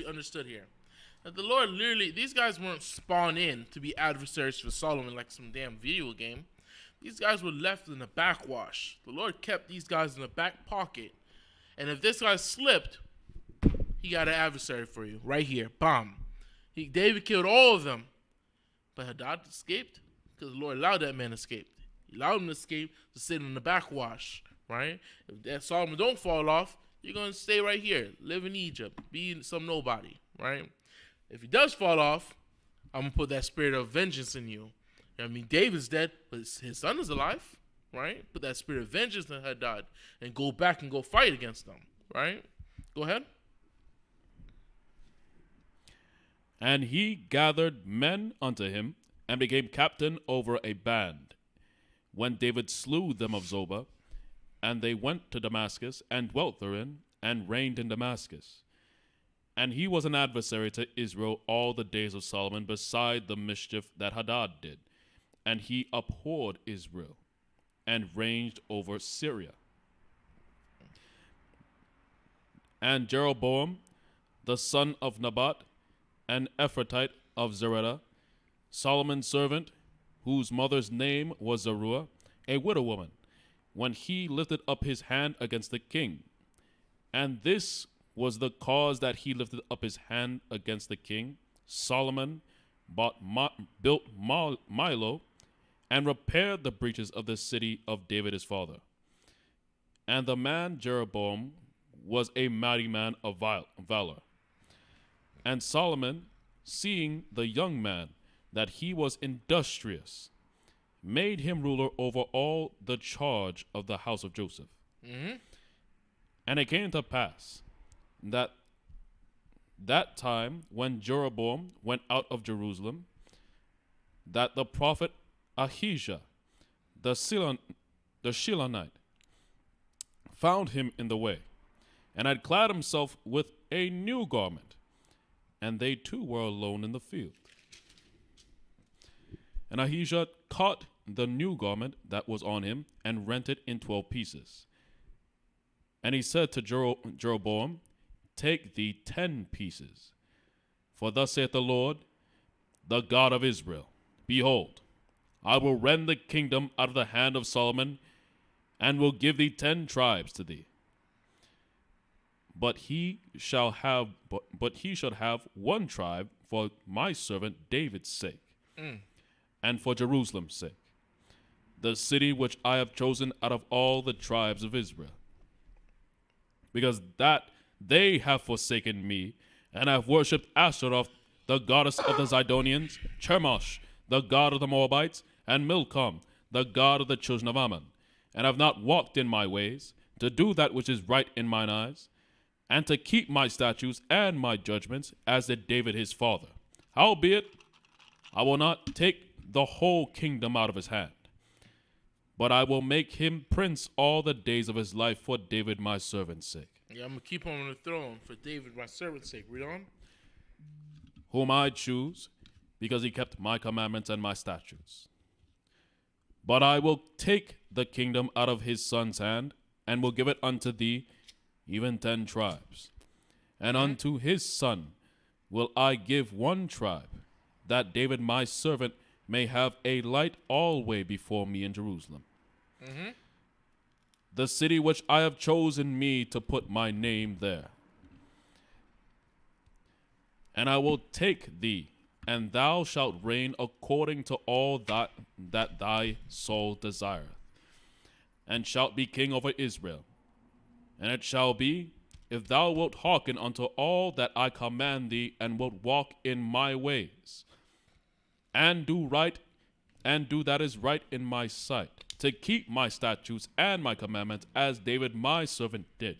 understood here? That the Lord literally, these guys weren't spawned in to be adversaries for Solomon like some damn video game. These guys were left in the backwash. The Lord kept these guys in the back pocket. And if this guy slipped, he got an adversary for you right here. Bam. David killed all of them. But Hadad escaped because the Lord allowed that man to escape. He allowed him to escape to sit in the backwash, right? If that Solomon don't fall off, you're going to stay right here, live in Egypt, be some nobody, right? If he does fall off, I'm going to put that spirit of vengeance in you. I mean, David's dead, but his son is alive, right? Put that spirit of vengeance in Hadad and go back and go fight against them, right? Go ahead. And he gathered men unto him, and became captain over a band. When David slew them of Zobah, and they went to Damascus, and dwelt therein, and reigned in Damascus. And he was an adversary to Israel all the days of Solomon, beside the mischief that Hadad did. And he abhorred Israel, and reigned over Syria. And Jeroboam, the son of Nebat, an Ephratite of Zeredah, Solomon's servant, whose mother's name was Zeruiah, a widow woman, when he lifted up his hand against the king. And this was the cause that he lifted up his hand against the king. Solomon built Milo, and repaired the breaches of the city of David his father. And the man Jeroboam was a mighty man of valor. And Solomon, seeing the young man, that he was industrious, made him ruler over all the charge of the house of Joseph. Mm-hmm. And it came to pass that time when Jeroboam went out of Jerusalem, that the prophet Ahijah, the Shilonite, found him in the way, and had clad himself with a new garment, and they two were alone in the field. And Ahijah caught the new garment that was on him and rent it in 12 pieces. And he said to Jeroboam, take thee 10 pieces. For thus saith the Lord, the God of Israel, behold, I will rend the kingdom out of the hand of Solomon, and will give thee 10 tribes to thee. But he shall have one tribe for my servant David's sake, and for Jerusalem's sake, the city which I have chosen out of all the tribes of Israel. Because that they have forsaken me, and have worshipped Ashtaroth, the goddess of the Zidonians, Chemosh, the god of the Moabites, and Milcom, the god of the children of Ammon, and have not walked in my ways, to do that which is right in mine eyes, and to keep my statutes and my judgments, as did David his father. Howbeit, I will not take the whole kingdom out of his hand, but I will make him prince all the days of his life for David my servant's sake. Yeah, I'm going to keep him on the throne for David my servant's sake. Read on. Whom I choose, because he kept my commandments and my statutes. But I will take the kingdom out of his son's hand, and will give it unto thee, even 10 tribes. And unto his son will I give one tribe, that David my servant may have a light alway before me in Jerusalem. The city which I have chosen me to put my name there. And I will take thee, and thou shalt reign according to all that thy soul desireth, and shalt be king over Israel. And it shall be, if thou wilt hearken unto all that I command thee, and wilt walk in my ways, and do right, and do that is right in my sight, to keep my statutes and my commandments, as David my servant did,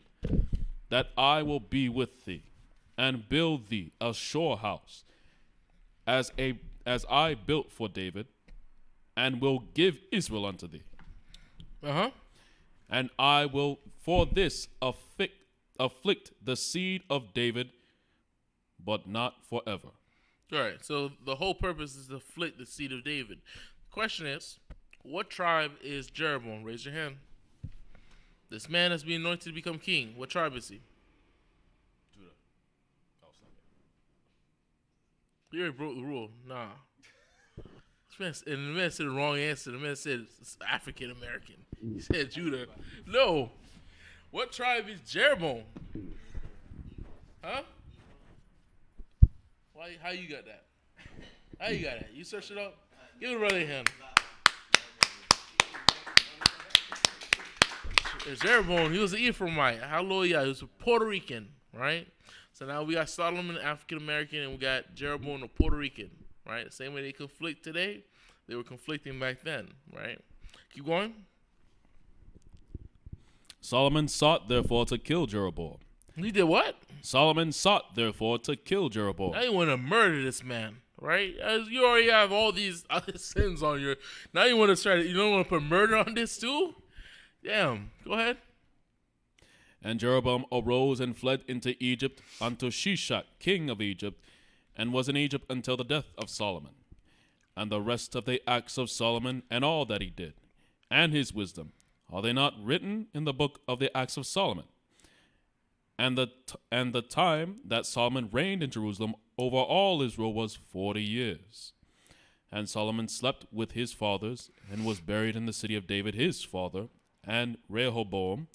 that I will be with thee, and build thee a sure house, as I built for David, and will give Israel unto thee. And I will for this afflict the seed of David, but not forever. All right, so the whole purpose is to afflict the seed of David. The question is, what tribe is Jeroboam? Raise your hand. This man has been anointed to become king. What tribe is he? Judah. You already broke the rule. Nah. And the man said the wrong answer. The man said it's African American. He said Judah. No. What tribe is Jeroboam? Huh? Why? How you got that? How you got that? You searched it up? Give it a brother a hand. Jeroboam, he was an Ephraimite. Hallelujah. He was a Puerto Rican, right? So now we got Solomon, African American, and we got Jeroboam, a Puerto Rican, right? The same way they conflict today, they were conflicting back then, right? Keep going. Solomon sought therefore to kill Jeroboam. He did what? Solomon sought therefore to kill Jeroboam. Now you want to murder this man, right? As you already have all these other sins on your. Now you want to try to. You don't want to put murder on this too? Damn. Go ahead. And Jeroboam arose and fled into Egypt unto Shishak, king of Egypt, and was in Egypt until the death of Solomon. And the rest of the acts of Solomon and all that he did, and his wisdom, are they not written in the book of the acts of Solomon? And the time that Solomon reigned in Jerusalem over all Israel was 40 years. And Solomon slept with his fathers, and was buried in the city of David his father, and Rehoboam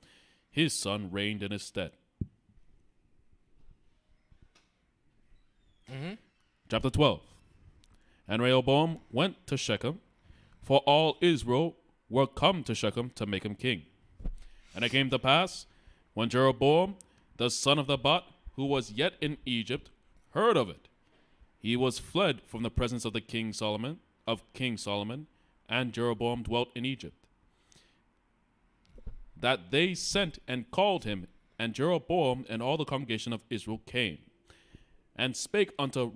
his son reigned in his stead. Chapter 12. And Rehoboam went to Shechem, for all Israel were come to Shechem to make him king. And it came to pass, when Jeroboam the son of Nebat, who was yet in Egypt, heard of it, he was fled from the presence of King Solomon, and Jeroboam dwelt in Egypt. That they sent and called him, and Jeroboam and all the congregation of Israel came, and spake unto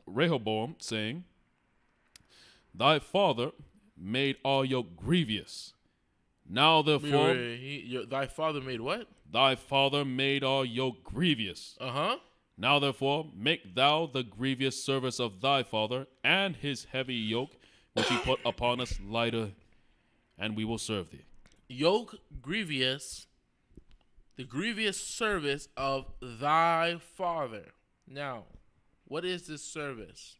Rehoboam, saying, Thy father made our yoke grievous. Now therefore, thy father made what? Thy father made our yoke grievous. Now therefore make thou the grievous service of thy father and his heavy yoke which he put upon us lighter, and we will serve thee. Yoke grievous, the grievous service of thy father. Now, what is this service?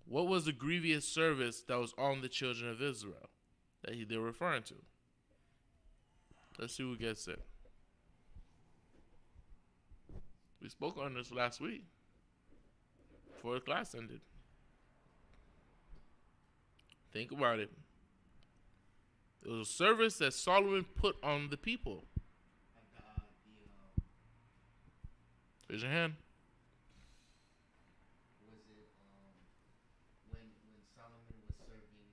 What was the grievous service that was on the children of Israel that they're referring to? Let's see who gets it. We spoke on this last week before the class ended. Think about it. It was a service that Solomon put on the people. Raise your hand. Was it when Solomon was serving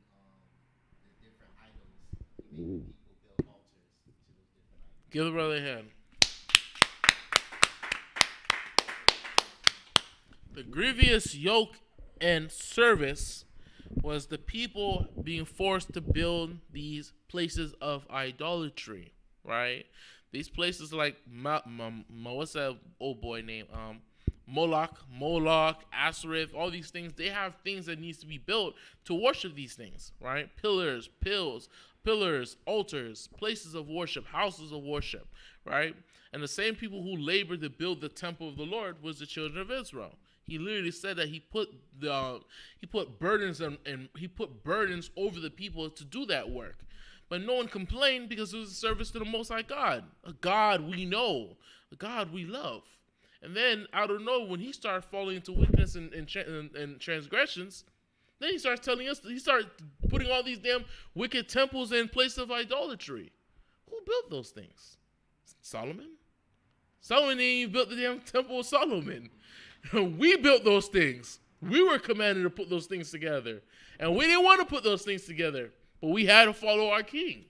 the different idols, he made people build altars to those different idols? Give the brother a hand. The grievous yoke and service was the people being forced to build these places of idolatry, right? These places like what's that old boy name? Moloch, Ashereth, all these things. They have things that needs to be built to worship these things, right? Pillars, altars, places of worship, houses of worship, right? And the same people who labored to build the temple of the Lord was the children of Israel. He literally said that he put burdens and he put burdens over the people to do that work. But no one complained because it was a service to the Most High God, a God we know, a God we love. And then out of nowhere, when he started falling into weakness and transgressions, then he starts telling us, he started putting all these damn wicked temples in place of idolatry. Who built those things? Solomon? Solomon didn't even build the damn temple of Solomon. We built those things. We were commanded to put those things together. And we didn't want to put those things together. But we had to follow our king.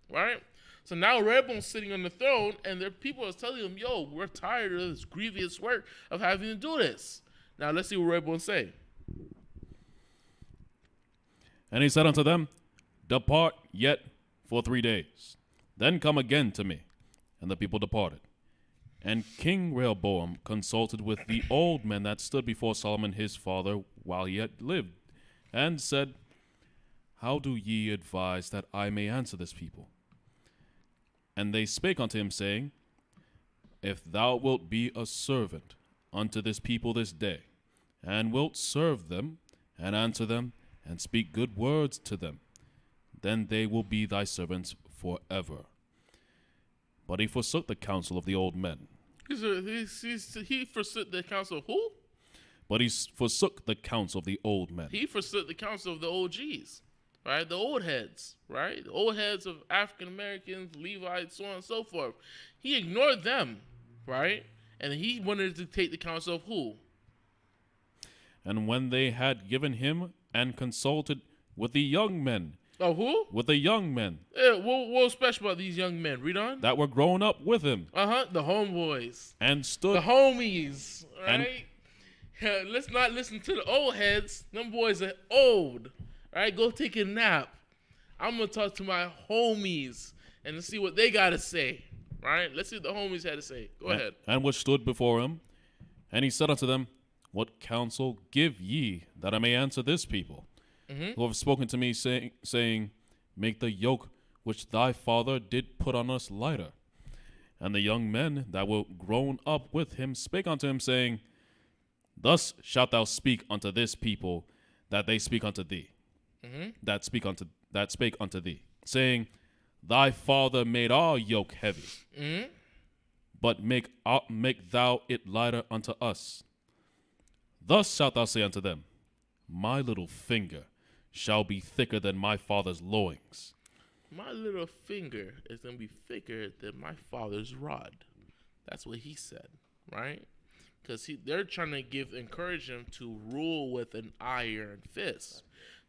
Right? So now Rehoboam's sitting on the throne, and the people are telling him, yo, we're tired of this grievous work of having to do this. Now let's see what Rehoboam say. And he said unto them, Depart yet for 3 days, then come again to me. And the people departed. And King Rehoboam consulted with the old men that stood before Solomon his father while he yet lived, and said, How do ye advise that I may answer this people? And they spake unto him, saying, If thou wilt be a servant unto this people this day, and wilt serve them, and answer them, and speak good words to them, then they will be thy servants forever. But he forsook the counsel of the old men. He forsook the counsel of who? But he forsook the counsel of the old men. He forsook the counsel of the OGs, right? The old heads, right? The old heads of African Americans, Levites, so on and so forth. He ignored them, right? And he wanted to take the counsel of who? And when they had given him and consulted with the young men. Oh, who? With the young men. Yeah, what's special about these young men? Read on. That were grown up with him. The homeboys. And stood. The homies, right? Let's not listen to the old heads. Them boys are old. All right, go take a nap. I'm going to talk to my homies and see what they got to say. Right? Let's see what the homies had to say. Go ahead. And which stood before him. And he said unto them, What counsel give ye that I may answer this people? Who have spoken to me, saying, Make the yoke which thy father did put on us lighter. And the young men that were grown up with him spake unto him, saying, Thus shalt thou speak unto this people, that they speak unto thee, that spake unto thee, saying, Thy father made our yoke heavy, but make thou it lighter unto us. Thus shalt thou say unto them, My little finger shall be thicker than my father's loins. My little finger is going to be thicker than my father's rod. That's what he said, right? Because they're trying to encourage him to rule with an iron fist.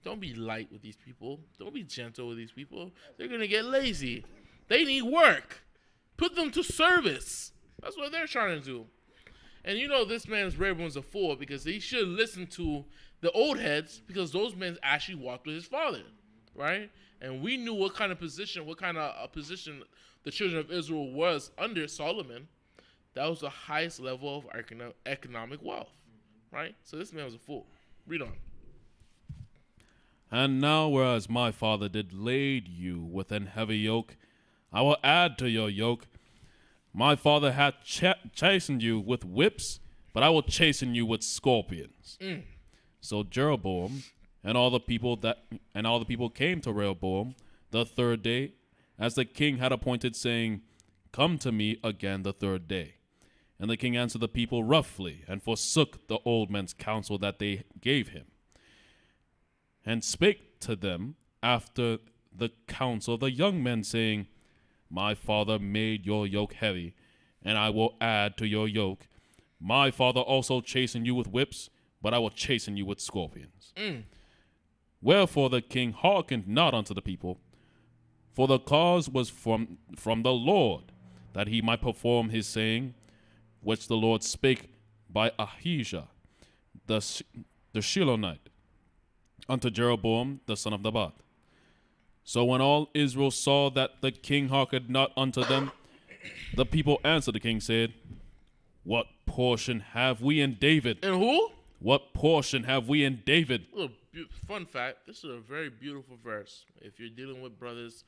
Don't be light with these people. Don't be gentle with these people. They're going to get lazy. They need work. Put them to service. That's what they're trying to do. And you know this man's Rehoboam's a fool because he should listen to the old heads because those men actually walked with his father, right? And we knew what kind of position the children of Israel was under Solomon. That was the highest level of economic wealth, right? So this man was a fool. Read on. And now, whereas my father did lade you with an heavy yoke, I will add to your yoke. My father hath chastened you with whips, but I will chasten you with scorpions. So Jeroboam and all the people came to Rehoboam the third day, as the king had appointed, saying, Come to me again the third day. And the king answered the people roughly, and forsook the old men's counsel that they gave him, and spake to them after the counsel of the young men, saying, My father made your yoke heavy, and I will add to your yoke. My father also chastened you with whips, but I will chasten you with scorpions. Wherefore the king hearkened not unto the people, for the cause was from the Lord, that he might perform his saying, which the Lord spake by Ahijah the Shilonite unto Jeroboam the son of Nebat. So when all Israel saw that the king hearkened not unto them, the people answered the king, said, What portion have we in David? And who? What portion have we in David? Fun fact, this is a very beautiful verse. If you're dealing with brothers,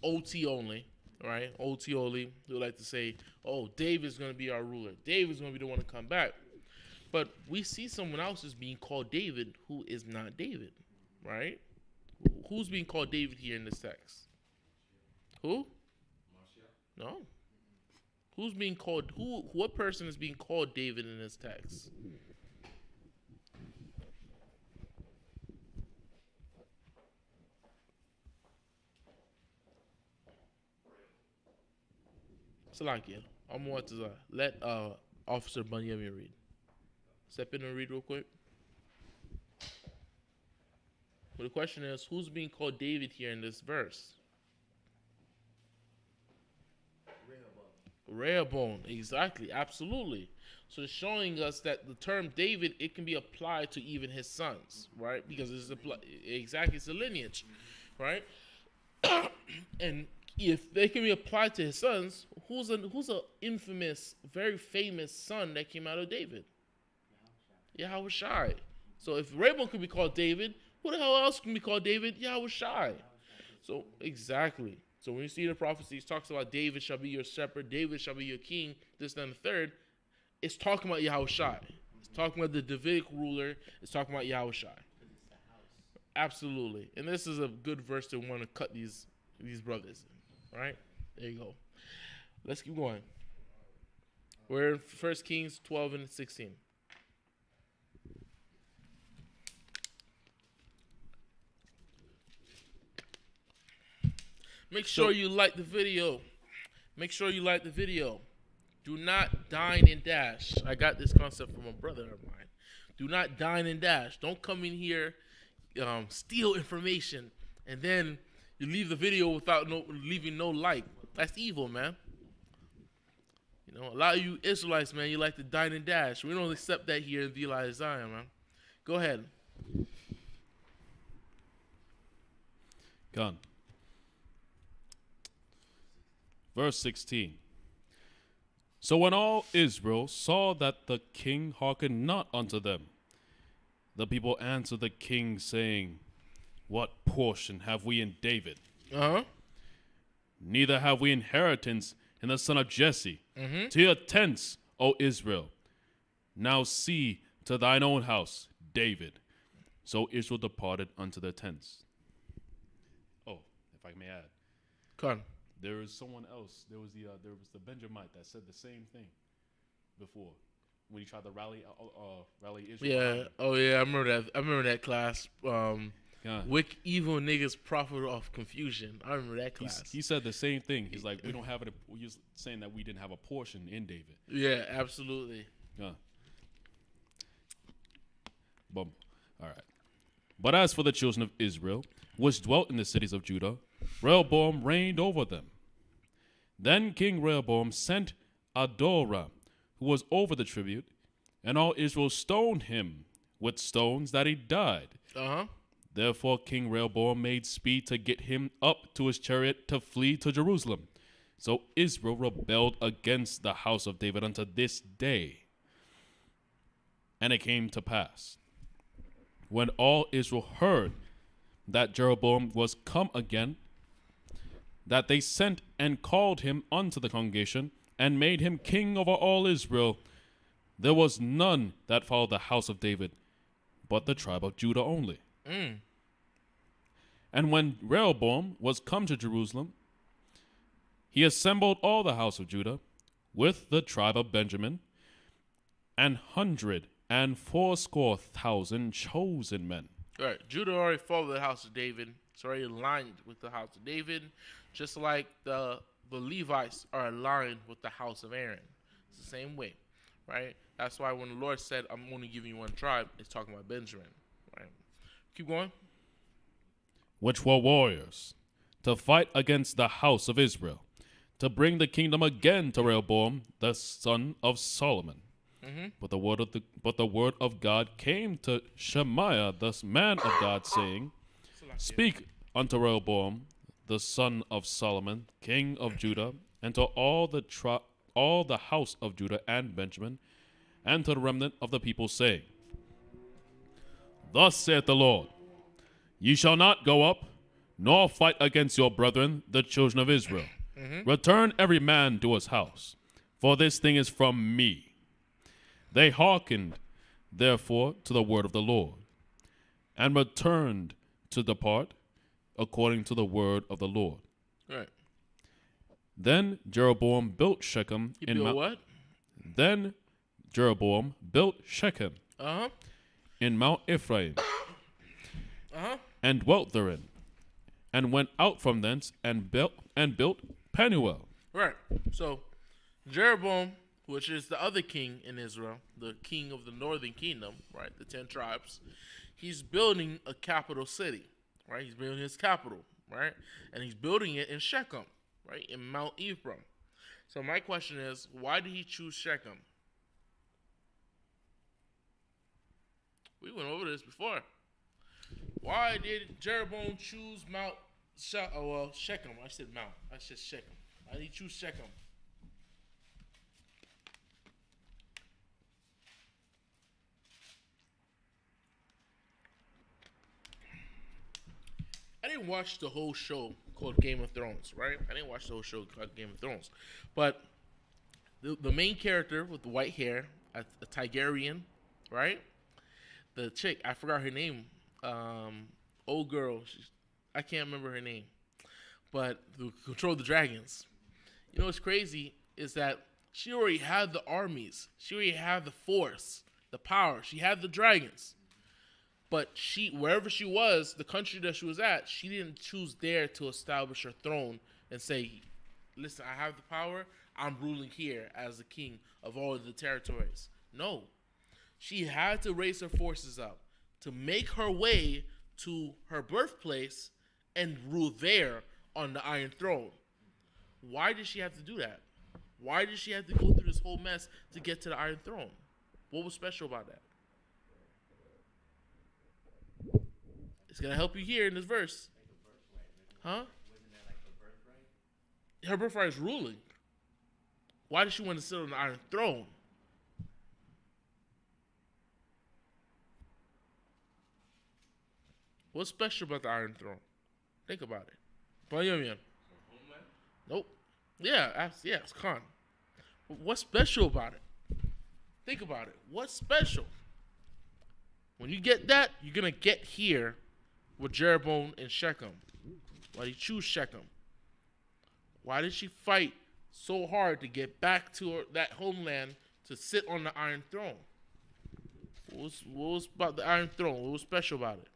OT only, right? OT only, who like to say, oh, David's going to be our ruler. David's going to be the one to come back. But we see someone else is being called David who is not David, right? Who's being called David here in this text? Who? No. Who's being called? What person is being called David in this text? Salakia, I'm going to let Officer Bunyami read. Step in and read real quick. But the question is, who's being called David here in this verse? Rehoboam, exactly, absolutely. So it's showing us that the term David, it can be applied to even his sons, right? Because it's a lineage, right? And if they can be applied to his sons, who's an infamous, very famous son that came out of David? Yahushai. So if Rehoboam could be called David, who the hell else can be called David? Yahushai. So exactly. So when you see the prophecies, talks about David shall be your shepherd, David shall be your king, this, then the third. It's talking about Yahushai. It's talking about the Davidic ruler. It's talking about Yahushai. Absolutely. And this is a good verse to want to cut these brothers in. Right? There you go. Let's keep going. We're in 1 Kings 12 and 16. Make sure you like the video. Make sure you like the video. Do not dine and dash. I got this concept from a brother of mine. Do not dine and dash. Don't come in here, steal information, and then you leave the video without leaving no like. That's evil, man. You know, a lot of you Israelites, man, you like to dine and dash. We don't accept that here in Vila Zion, man. Go ahead. Gone. Verse 16. So when all Israel saw that the king hearkened not unto them, the people answered the king, saying, What portion have we in David? Neither have we inheritance in the son of Jesse. To your tents, O Israel. Now see to thine own house, David. So Israel departed unto their tents. Oh, if I may add. Come. There was someone else. There was the Benjamite that said the same thing before when he tried to rally Israel. Yeah. Oh yeah. I remember that class. Wick evil niggas prophet of confusion. I remember that class. He said the same thing. He's like, we don't have it. He's saying that we didn't have a portion in David. Yeah, absolutely. Yeah. Boom. All right. But as for the children of Israel, which dwelt in the cities of Judah, Rehoboam reigned over them. Then King Rehoboam sent Adoram, who was over the tribute, and all Israel stoned him with stones that he died. Therefore King Rehoboam made speed to get him up to his chariot to flee to Jerusalem. So Israel rebelled against the house of David unto this day. And it came to pass, when all Israel heard that Jeroboam was come again, that they sent and called him unto the congregation, and made him king over all Israel. There was none that followed the house of David, but the tribe of Judah only. And when Rehoboam was come to Jerusalem, he assembled all the house of Judah with the tribe of Benjamin, 180,000 chosen men. All right, Judah already followed the house of David. It's already aligned with the house of David, just like the Levites are aligned with the house of Aaron. It's the same way, right? That's why when the Lord said, I'm only giving you one tribe, it's talking about Benjamin, right? Keep going. Which were warriors, to fight against the house of Israel, to bring the kingdom again to Rehoboam, the son of Solomon. But the word of God came to Shemaiah, the man of God, saying, Speak unto Rehoboam, the son of Solomon, king of Judah, and to all the house of Judah and Benjamin, and to the remnant of the people, saying, Thus saith the Lord, Ye shall not go up, nor fight against your brethren, the children of Israel. Return every man to his house, for this thing is from me. They hearkened, therefore, to the word of the Lord, and returned to depart according to the word of the Lord. Right. Then Jeroboam built Shechem He built what? Then Jeroboam built Shechem Uh-huh. in Mount Ephraim, Uh-huh. and dwelt therein, and went out from thence and built Penuel. Right. So Jeroboam, which is the other king in Israel, the king of the northern kingdom, right, the 10 tribes, he's building a capital city, right? He's building his capital, right? And he's building it in Shechem, right, in Mount Ephraim. So my question is, why did he choose Shechem? We went over this before. Why did Jeroboam choose Shechem? I said Mount. I said Shechem. Why did he choose Shechem? I didn't watch the whole show called Game of Thrones, right? I didn't watch the whole show called Game of Thrones. But the main character with the white hair, a Targaryen, right? The chick, I forgot her name. Old girl. I can't remember her name. But who controlled the dragons. You know what's crazy is that she already had the armies. She already had the force, the power. She had the dragons. But wherever she was, the country that she was at, she didn't choose there to establish her throne and say, listen, I have the power. I'm ruling here as the king of all of the territories. No. She had to raise her forces up to make her way to her birthplace and rule there on the Iron Throne. Why did she have to do that? Why did she have to go through this whole mess to get to the Iron Throne? What was special about that? It's going to help you here in this verse. Huh? Her birthright is ruling. Why does she want to sit on the Iron Throne? What's special about the Iron Throne? Think about it. Nope. Yeah, it's Khan. What's special about it? Think about it. What's special? When you get that, you're going to get here with Jeroboam and Shechem. Why did he choose Shechem? Why did she fight so hard to get back to that homeland to sit on the Iron Throne? What was about the Iron Throne? What was special about it?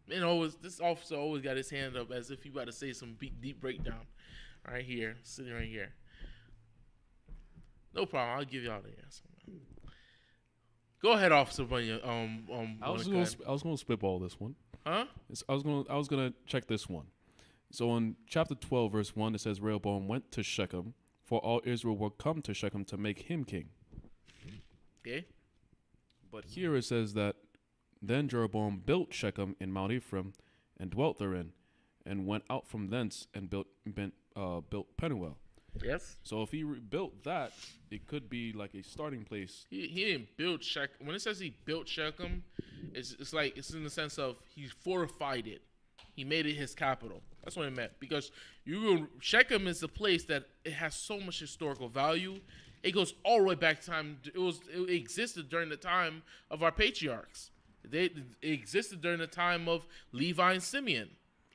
You know, this officer always got his hand up as if he about to say some deep breakdown. Right here, sitting right here. No problem. I'll give y'all the answer. Go ahead, Officer Bunyan. I was gonna spitball this one. Huh? I was gonna check this one. So in chapter 12, verse 1, it says Rehoboam went to Shechem, for all Israel were come to Shechem to make him king. Okay. But here it says that then Jeroboam built Shechem in Mount Ephraim, and dwelt therein, and went out from thence and built Penuel. Yes. So if he rebuilt that, it could be like a starting place. He didn't build Shechem. When it says he built Shechem, it's like it's in the sense of he fortified it. He made it his capital. That's what it meant. Because Shechem is a place that it has so much historical value. It goes all the way back to time. It existed during the time of our patriarchs. It existed during the time of Levi and Simeon.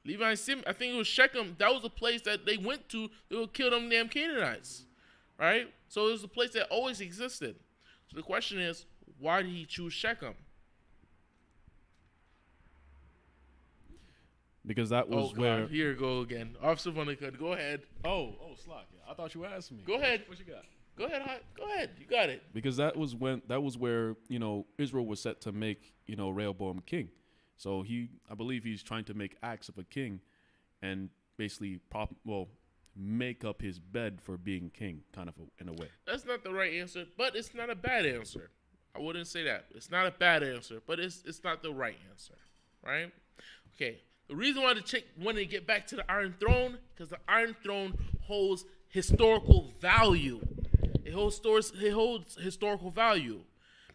I think it was Shechem. That was the place that they went to. They would kill them damn Canaanites, right? So it was a place that always existed. So the question is, why did he choose Shechem? Because that was where. Here you go again. Officer Vonnegut, go ahead. Oh, Slack. I thought you asked me. Go ahead. What you got? Go ahead. You got it. Because that was where Israel was set to make Rehoboam king. So I believe he's trying to make acts of a king, and basically make up his bed for being king, kind of in a way. That's not the right answer, but it's not a bad answer. I wouldn't say that. It's not a bad answer, but it's not the right answer, right? Okay. The reason why the chick wanted to get back to the Iron Throne, because the Iron Throne holds historical value. It holds historical value.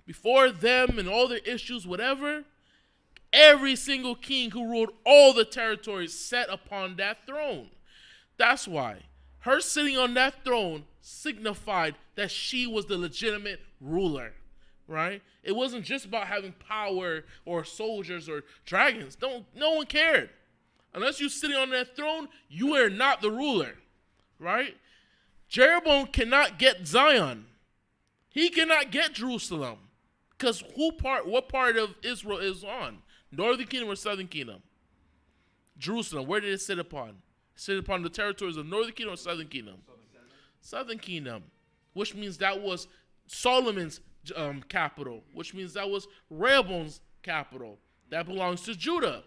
Before them and all their issues, whatever, every single king who ruled all the territories sat upon that throne. That's why her sitting on that throne signified that she was the legitimate ruler, right? It wasn't just about having power or soldiers or dragons. No one cared. Unless you're sitting on that throne, you are not the ruler, right? Jeroboam cannot get Zion. He cannot get Jerusalem. Because what part of Israel is on? Northern Kingdom or Southern Kingdom? Jerusalem, where did it sit upon? Sit upon the territories of Northern Kingdom or Southern Kingdom? Southern Kingdom, which means that was Solomon's capital, which means that was Rehoboam's capital. That belongs to Judah.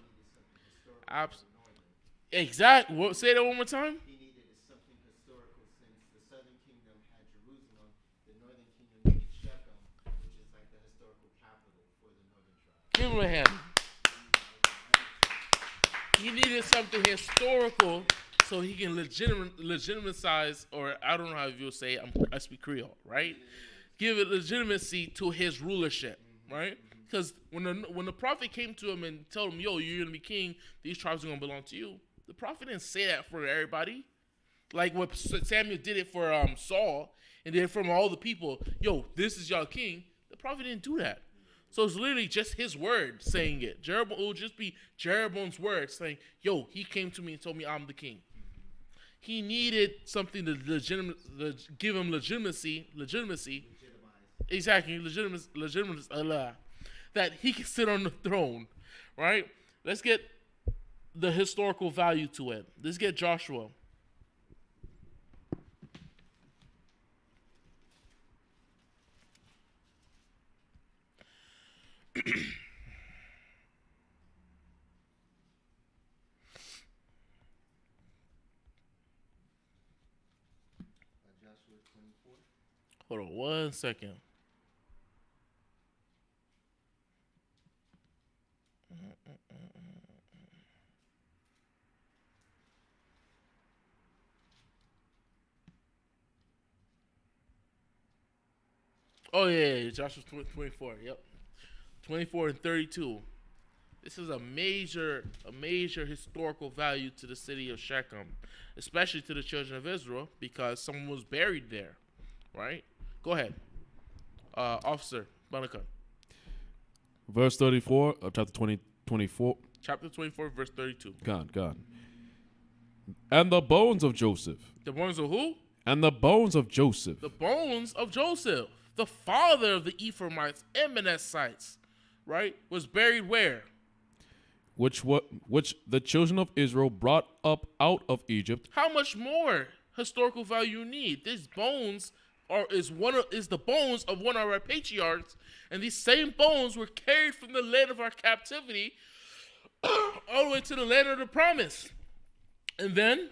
Exactly. Say that one more time. He needed something historical since the Southern Kingdom had Jerusalem, the Northern Kingdom needed Shechem, which is like the historical capital for the northern tribe. Give him a hand. He needed something historical so he can legitimize, or I don't know how you'll say it, I speak Creole, right? Give it legitimacy to his rulership, right? Because when the prophet came to him and told him, yo, you're going to be king, these tribes are going to belong to you, the prophet didn't say that for everybody. Like what Samuel did it for Saul, and then from all the people, yo, this is your king. The prophet didn't do that. So it's literally just his word saying it. It will just be Jeroboam's word saying, yo, he came to me and told me I'm the king. He needed something to give him legitimacy. Exactly, legitimacy, that he can sit on the throne, right? Let's get the historical value to it. Let's get Joshua. Joshua 24. Hold on 1 second. Oh yeah, Joshua 24. Yep, 24 and 32. This is a major historical value to the city of Shechem, especially to the children of Israel, because someone was buried there, right? Go ahead, Officer Monica. Verse 34 of chapter 24. Chapter 24, verse 32. God. And the bones of Joseph. The bones of who? And the bones of Joseph. The bones of Joseph, the father of the Ephraimites and Manassites, right, was buried where? Which the children of Israel brought up out of Egypt. How much more historical value you need? These bones is the bones of one of our patriarchs, and these same bones were carried from the land of our captivity all the way to the land of the promise. And then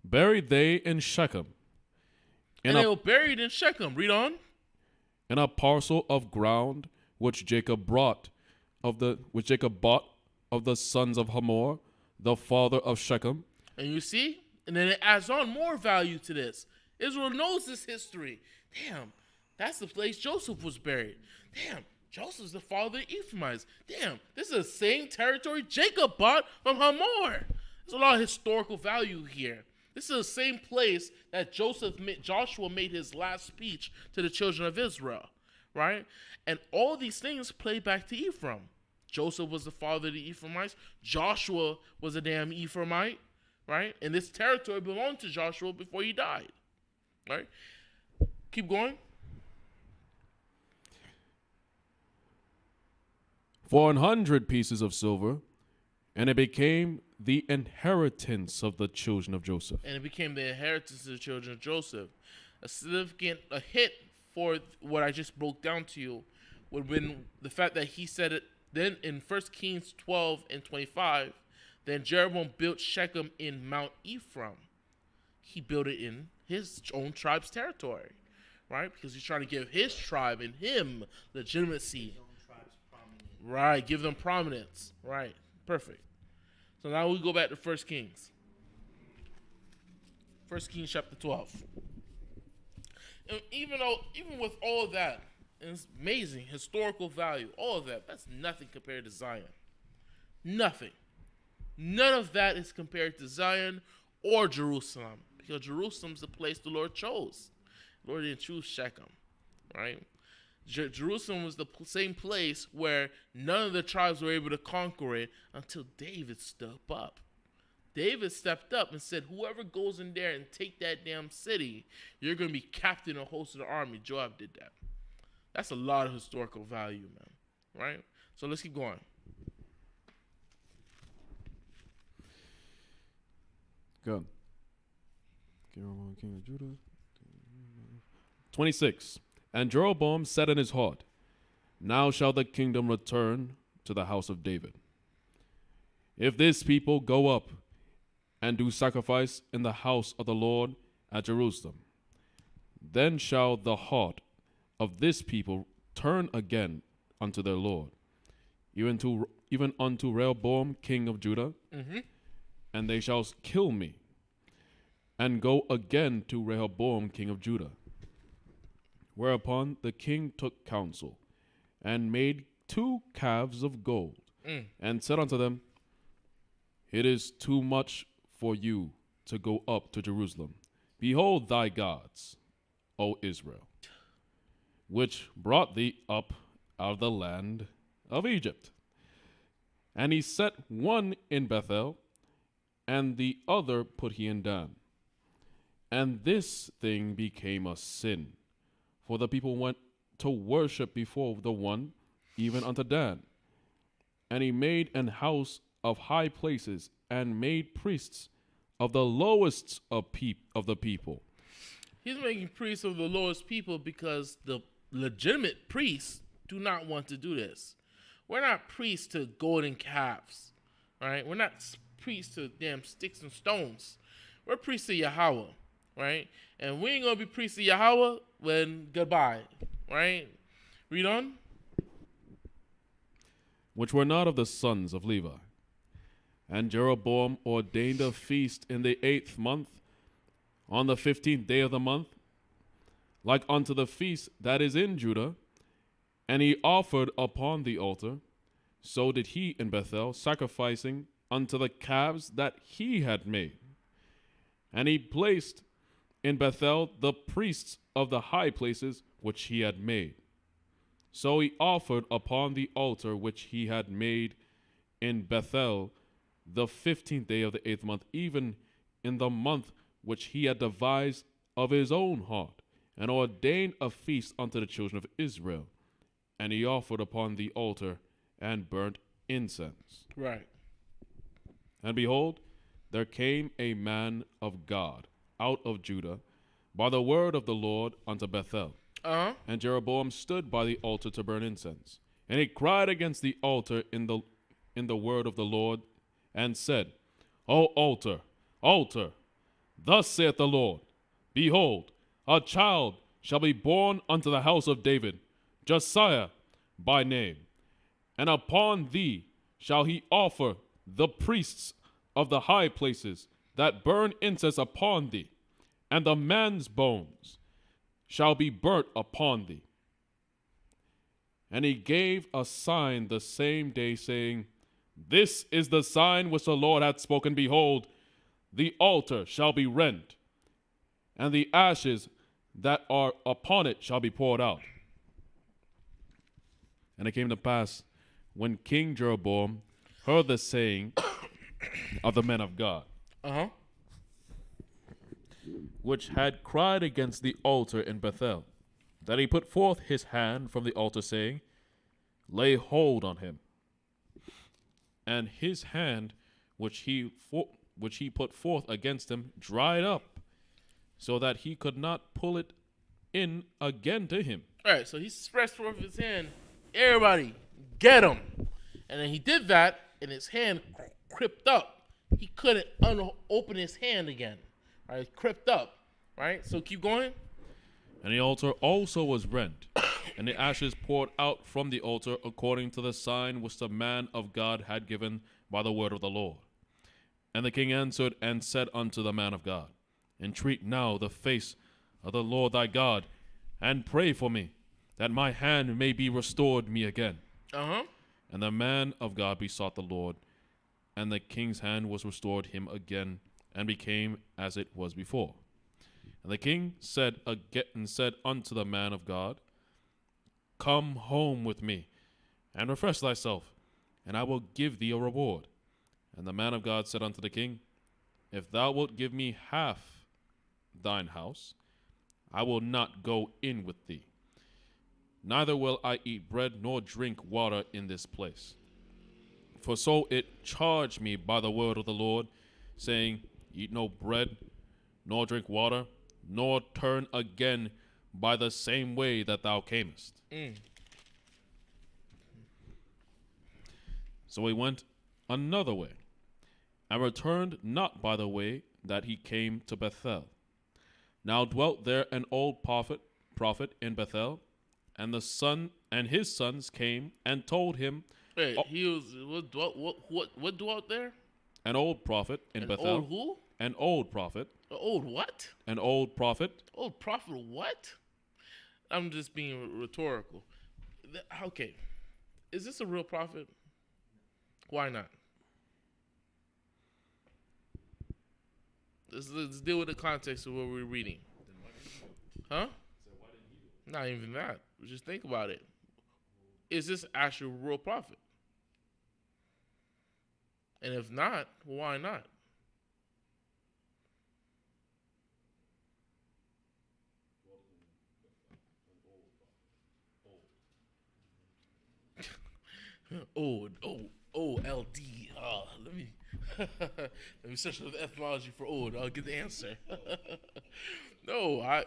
buried they in Shechem. And they were buried in Shechem. Read on. In a parcel of ground which Jacob bought of the sons of Hamor, the father of Shechem. And you see? And then it adds on more value to this. Israel knows this history. Damn, that's the place Joseph was buried. Damn, Joseph's the father of the Ephraimites. Damn, this is the same territory Jacob bought from Hamor. There's a lot of historical value here. This is the same place that Joshua made his last speech to the children of Israel, right? And all these things play back to Ephraim. Joseph was the father of the Ephraimites. Joshua was a damn Ephraimite, right? And this territory belonged to Joshua before he died, right? Keep going. For 100 pieces of silver, and it became the inheritance of the children of Joseph. And it became the inheritance of the children of Joseph. A hit for what I just broke down to you would have been the fact that he said it then in 1 Kings 12 and 25. Then Jeroboam built Shechem in Mount Ephraim. He built it in his own tribe's territory, right? Because he's trying to give his tribe and him legitimacy. Right, give them prominence. Right, perfect. So now we go back to 1 Kings. 1 Kings chapter 12. And even with all of that, and it's amazing, historical value, all of that, that's nothing compared to Zion. Nothing. None of that is compared to Zion or Jerusalem. Because Jerusalem's the place the Lord chose. The Lord didn't choose Shechem, right? Jerusalem was the same place where none of the tribes were able to conquer it until David stepped up. David stepped up and said, whoever goes in there and take that damn city, you're going to be captain of host of the army. Joab did that. That's a lot of historical value, man. Right? So let's keep going. Good. King of Judah. 26. And Jeroboam said in his heart, now shall the kingdom return to the house of David. If this people go up and do sacrifice in the house of the Lord at Jerusalem, then shall the heart of this people turn again unto their Lord, even unto Rehoboam king of Judah, and they shall kill me, and go again to Rehoboam king of Judah. Whereupon the king took counsel, and made 2 calves of gold, and said unto them, it is too much for you to go up to Jerusalem. Behold thy gods, O Israel, which brought thee up out of the land of Egypt. And he set one in Bethel, and the other put he in Dan. And this thing became a sin, for the people went to worship before the one, even unto Dan. And he made an house of high places, and made priests of the lowest of the people. He's making priests of the lowest people because the legitimate priests do not want to do this. We're not priests to golden calves, right? We're not priests to damn sticks and stones. We're priests to Yahweh, right? And we ain't going to be priests to Yahweh when goodbye, right? Read on. Which were not of the sons of Levi. And Jeroboam ordained a feast in the 8th month, on the 15th day of the month, like unto the feast that is in Judah. And he offered upon the altar, so did he in Bethel, sacrificing unto the calves that he had made. And he placed in Bethel the priests of the high places which he had made. So he offered upon the altar which he had made in Bethel the 15th day of the 8th month, even in the month which he had devised of his own heart, and ordained a feast unto the children of Israel. And he offered upon the altar and burnt incense. Right. And behold, there came a man of God out of Judah by the word of the Lord unto Bethel. And Jeroboam stood by the altar to burn incense. And he cried against the altar in the word of the Lord, and said, O altar, altar, thus saith the Lord, behold, a child shall be born unto the house of David, Josiah by name. And upon thee shall he offer the priests of the high places that burn incense upon thee, and the man's bones shall be burnt upon thee. And he gave a sign the same day, saying, This is the sign which the Lord hath spoken. Behold, the altar shall be rent, and the ashes that are upon it shall be poured out. And it came to pass, when King Jeroboam heard the saying of the men of God, which had cried against the altar in Bethel, that he put forth his hand from the altar, saying, Lay hold on him. And his hand, which he put forth against him, dried up, so that he could not pull it in again to him. All right, so he stretched forth his hand. Everybody, get him. And then he did that, and his hand crept up. He couldn't open his hand again. All right, crept up. Right, so keep going. And the altar also was rent, and the ashes poured out from the altar, according to the sign which the man of God had given by the word of the Lord. And the king answered and said unto the man of God, Entreat now the face of the Lord thy God, and pray for me, that my hand may be restored me again. And the man of God besought the Lord, and the king's hand was restored him again, and became as it was before. And the king said unto the man of God, Come home with me, and refresh thyself, and I will give thee a reward. And the man of God said unto the king, If thou wilt give me half thine house, I will not go in with thee. Neither will I eat bread nor drink water in this place. For so it charged me by the word of the Lord, saying, Eat no bread, nor drink water, nor turn again by the same way that thou camest. So he went another way, and returned not by the way that he came to Bethel. Now dwelt there an old prophet in Bethel, and his sons came and told him. Wait, he was what dwelt there? An old prophet in Bethel. Old who? An old prophet. An old what? An old prophet. Old prophet what? I'm just being rhetorical. Okay, is this a real prophet? Why not? Let's deal with the context of what we're reading. Huh? Not even that. Just think about it. Is this actually a real prophet? And if not, why not? O-L-D. Let me let me search the etymology for old. I'll get the answer. No, all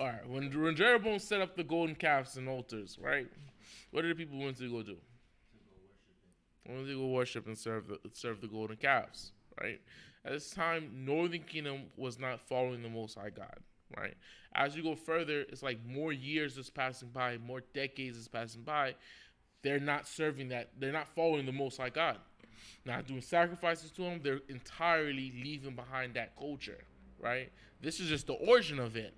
right. When Jeroboam set up the golden calves and altars, right? What did the people want to go do? They wanted to go worship and serve the golden calves, right? At this time, Northern Kingdom was not following the Most High God, right? As you go further, it's like more years is passing by, more decades is passing by. They're not serving that. They're not following the Most High God. Not doing sacrifices to him. They're entirely leaving behind that culture, right? This is just the origin of it.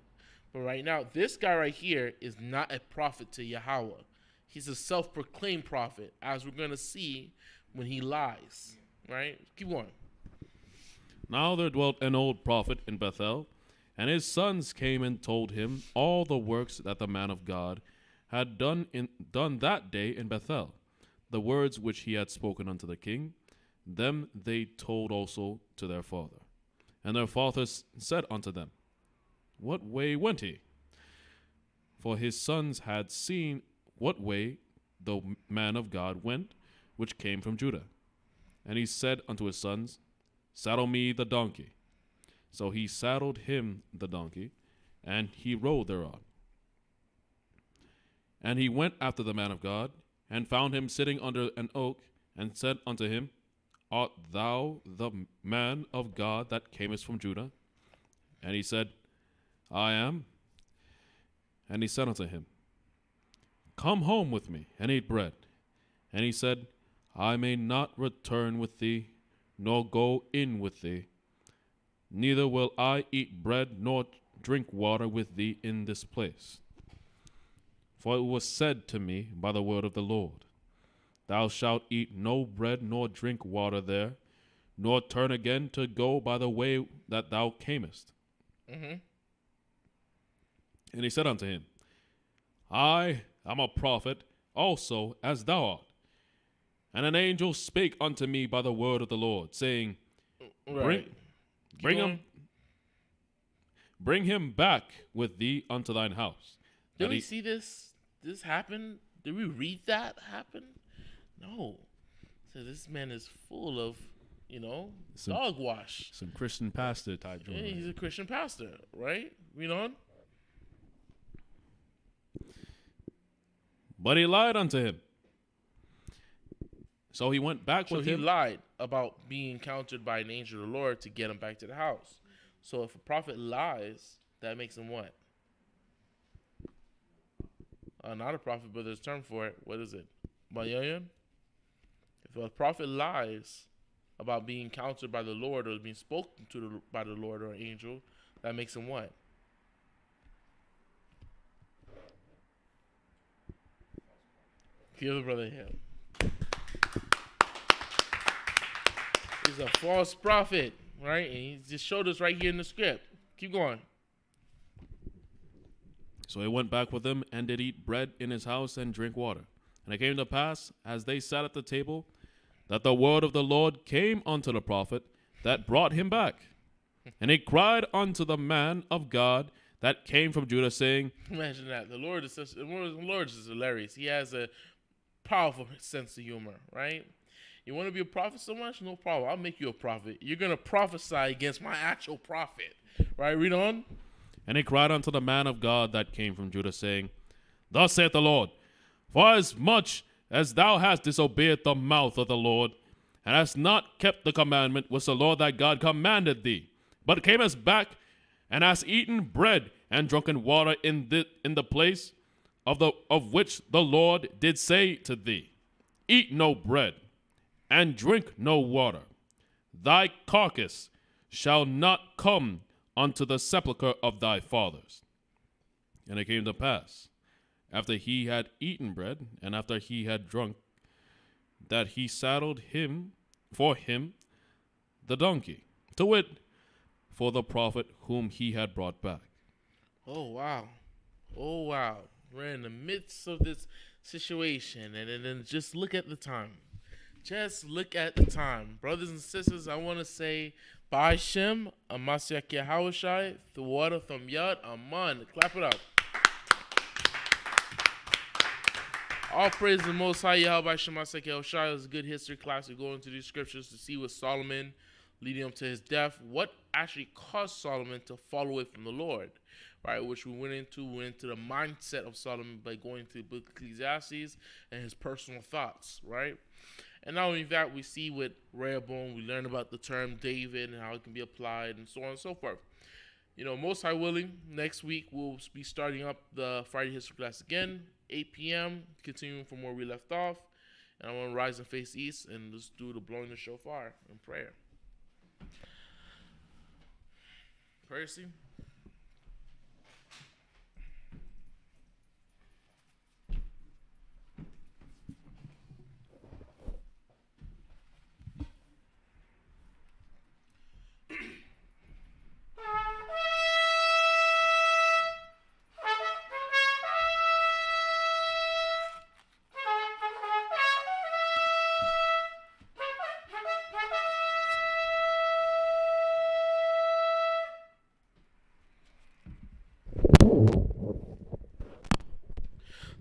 But right now, this guy right here is not a prophet to Yahweh. He's a self-proclaimed prophet, as we're going to see when he lies, right? Keep going. Now there dwelt an old prophet in Bethel, and his sons came and told him all the works that the man of God had done that day in Bethel, the words which he had spoken unto the king. Them they told also to their father. And their father said unto them, What way went he? For his sons had seen what way the man of God went, which came from Judah. And he said unto his sons, Saddle me the donkey. So he saddled him the donkey, and he rode thereon. And he went after the man of God, and found him sitting under an oak, and said unto him, Art thou the man of God that camest from Judah? And he said, I am. And he said unto him, Come home with me, and eat bread. And he said, I may not return with thee, nor go in with thee. Neither will I eat bread nor drink water with thee in this place. For it was said to me by the word of the Lord, Thou shalt eat no bread nor drink water there, nor turn again to go by the way that thou camest. Mm-hmm. And he said unto him, I am a prophet also as thou art. And an angel spake unto me by the word of the Lord, saying, Bring him back with thee unto thine house. Did we see this happen? Did we read that happen? No. So this man is full of, dog wash. Some Christian pastor type joint. Yeah, he's a Christian pastor, right? Read on. But he lied unto him. So he went back with him. So he lied about being encountered by an angel of the Lord to get him back to the house. So if a prophet lies, that makes him what? Not a prophet, but there's a term for it. What is it? Bayayan? If a prophet lies about being encountered by the Lord or being spoken to by the Lord or an angel, that makes him what? Give the brother him. He's a false prophet, right? And he just showed us right here in the script. Keep going. So he went back with him and did eat bread in his house and drink water. And it came to pass, as they sat at the table, that the word of the Lord came unto the prophet that brought him back. And he cried unto the man of God that came from Judah, saying, Imagine that. The Lord is hilarious. He has a powerful sense of humor, right? You want to be a prophet so much? No problem. I'll make you a prophet. You're going to prophesy against my actual prophet. Right? Read on. And he cried unto the man of God that came from Judah, saying, Thus saith the Lord, For as much as thou hast disobeyed the mouth of the Lord, and hast not kept the commandment which the Lord thy God commanded thee, but camest back, and hast eaten bread and drunken water in the place of which the Lord did say to thee, Eat no bread, and drink no water. Thy carcass shall not come unto the sepulchre of thy fathers. And it came to pass, after he had eaten bread, and after he had drunk, that he saddled for him the donkey, to wit, for the prophet whom he had brought back. Oh, wow. Oh, wow. We're in the midst of this situation, and then just look at the time. Just look at the time. Brothers and sisters, I want to say, Ba'ashem, Amasyak Yahawashai, the water from Yad, Aman. Clap it up. All praise the Most High Yahweh Shemasyak Yahushai. It was a good history class. We go into these scriptures to see what Solomon, leading up to his death, what actually caused Solomon to fall away from the Lord, right? Which we went into the mindset of Solomon by going to the book of Ecclesiastes and his personal thoughts, right? And not only that, we see with Rehoboam, we learn about the term David and how it can be applied and so on and so forth. Most High willing, next week we'll be starting up the Friday history class again, 8 p.m., continuing from where we left off. And I want to rise and face east and just do the blowing the shofar and prayer. Prayer scene.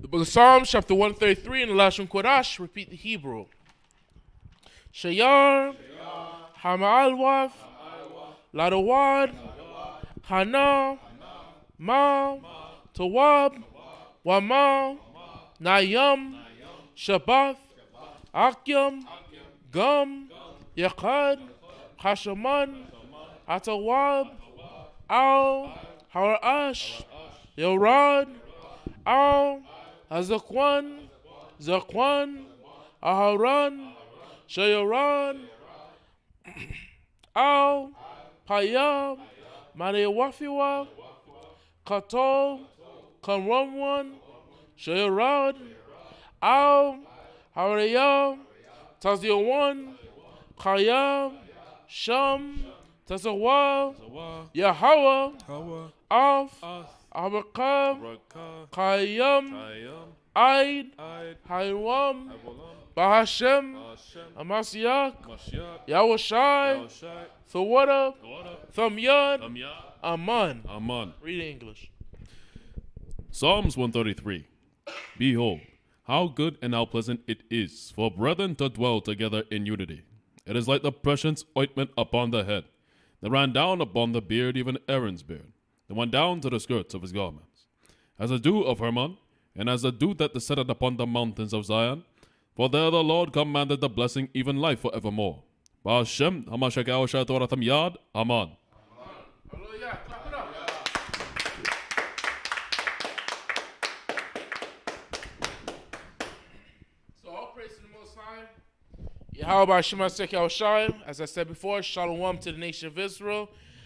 The book of Psalms, chapter 133, in the Lashon Kodash, repeat the Hebrew. Shayar, Hama'alwaf, Ladawad, Hana, Ma, Tawab, Wama, Nayam, Shabbath, Akyam, Gum, Yaqad, Hashaman, Atawab, Al, Harash, Yorad, Al, Hazakwan, Zakwan, Aharon, Shayaron, Al, Payam, Manewafiwa, Katol, Kanwanwan, Shayarad, Al, Harayam, Taziawan, Kayam, Sham, Tazawa, Zawa, Yahweh, Hawa, Af, Ath, Abakam, Raka, Kayam, Ayam, Aid, Aid, Hayram, Avolam, Bahashem, Hashem, Amasiak, Mashiach, Yahushai, Yahushai, Thawada, Gawada, Thamyad, Amyah, Aman. Aman. Read English. Psalms 133. Behold, how good and how pleasant it is for brethren to dwell together in unity. It is like the precious ointment upon the head, that ran down upon the beard, even Aaron's beard, that went down to the skirts of his garments, as the dew of Hermon, and as the dew that descended upon the mountains of Zion. For there the Lord commanded the blessing, even life forevermore. Ba'ashem, Hamashak Yahushua Toratham Yad, Aman. Hallelujah. Clap it up. So all praise to the Most High. Yahweh Shema Sek Yahushai. As I said before, Shalom to the nation of Israel.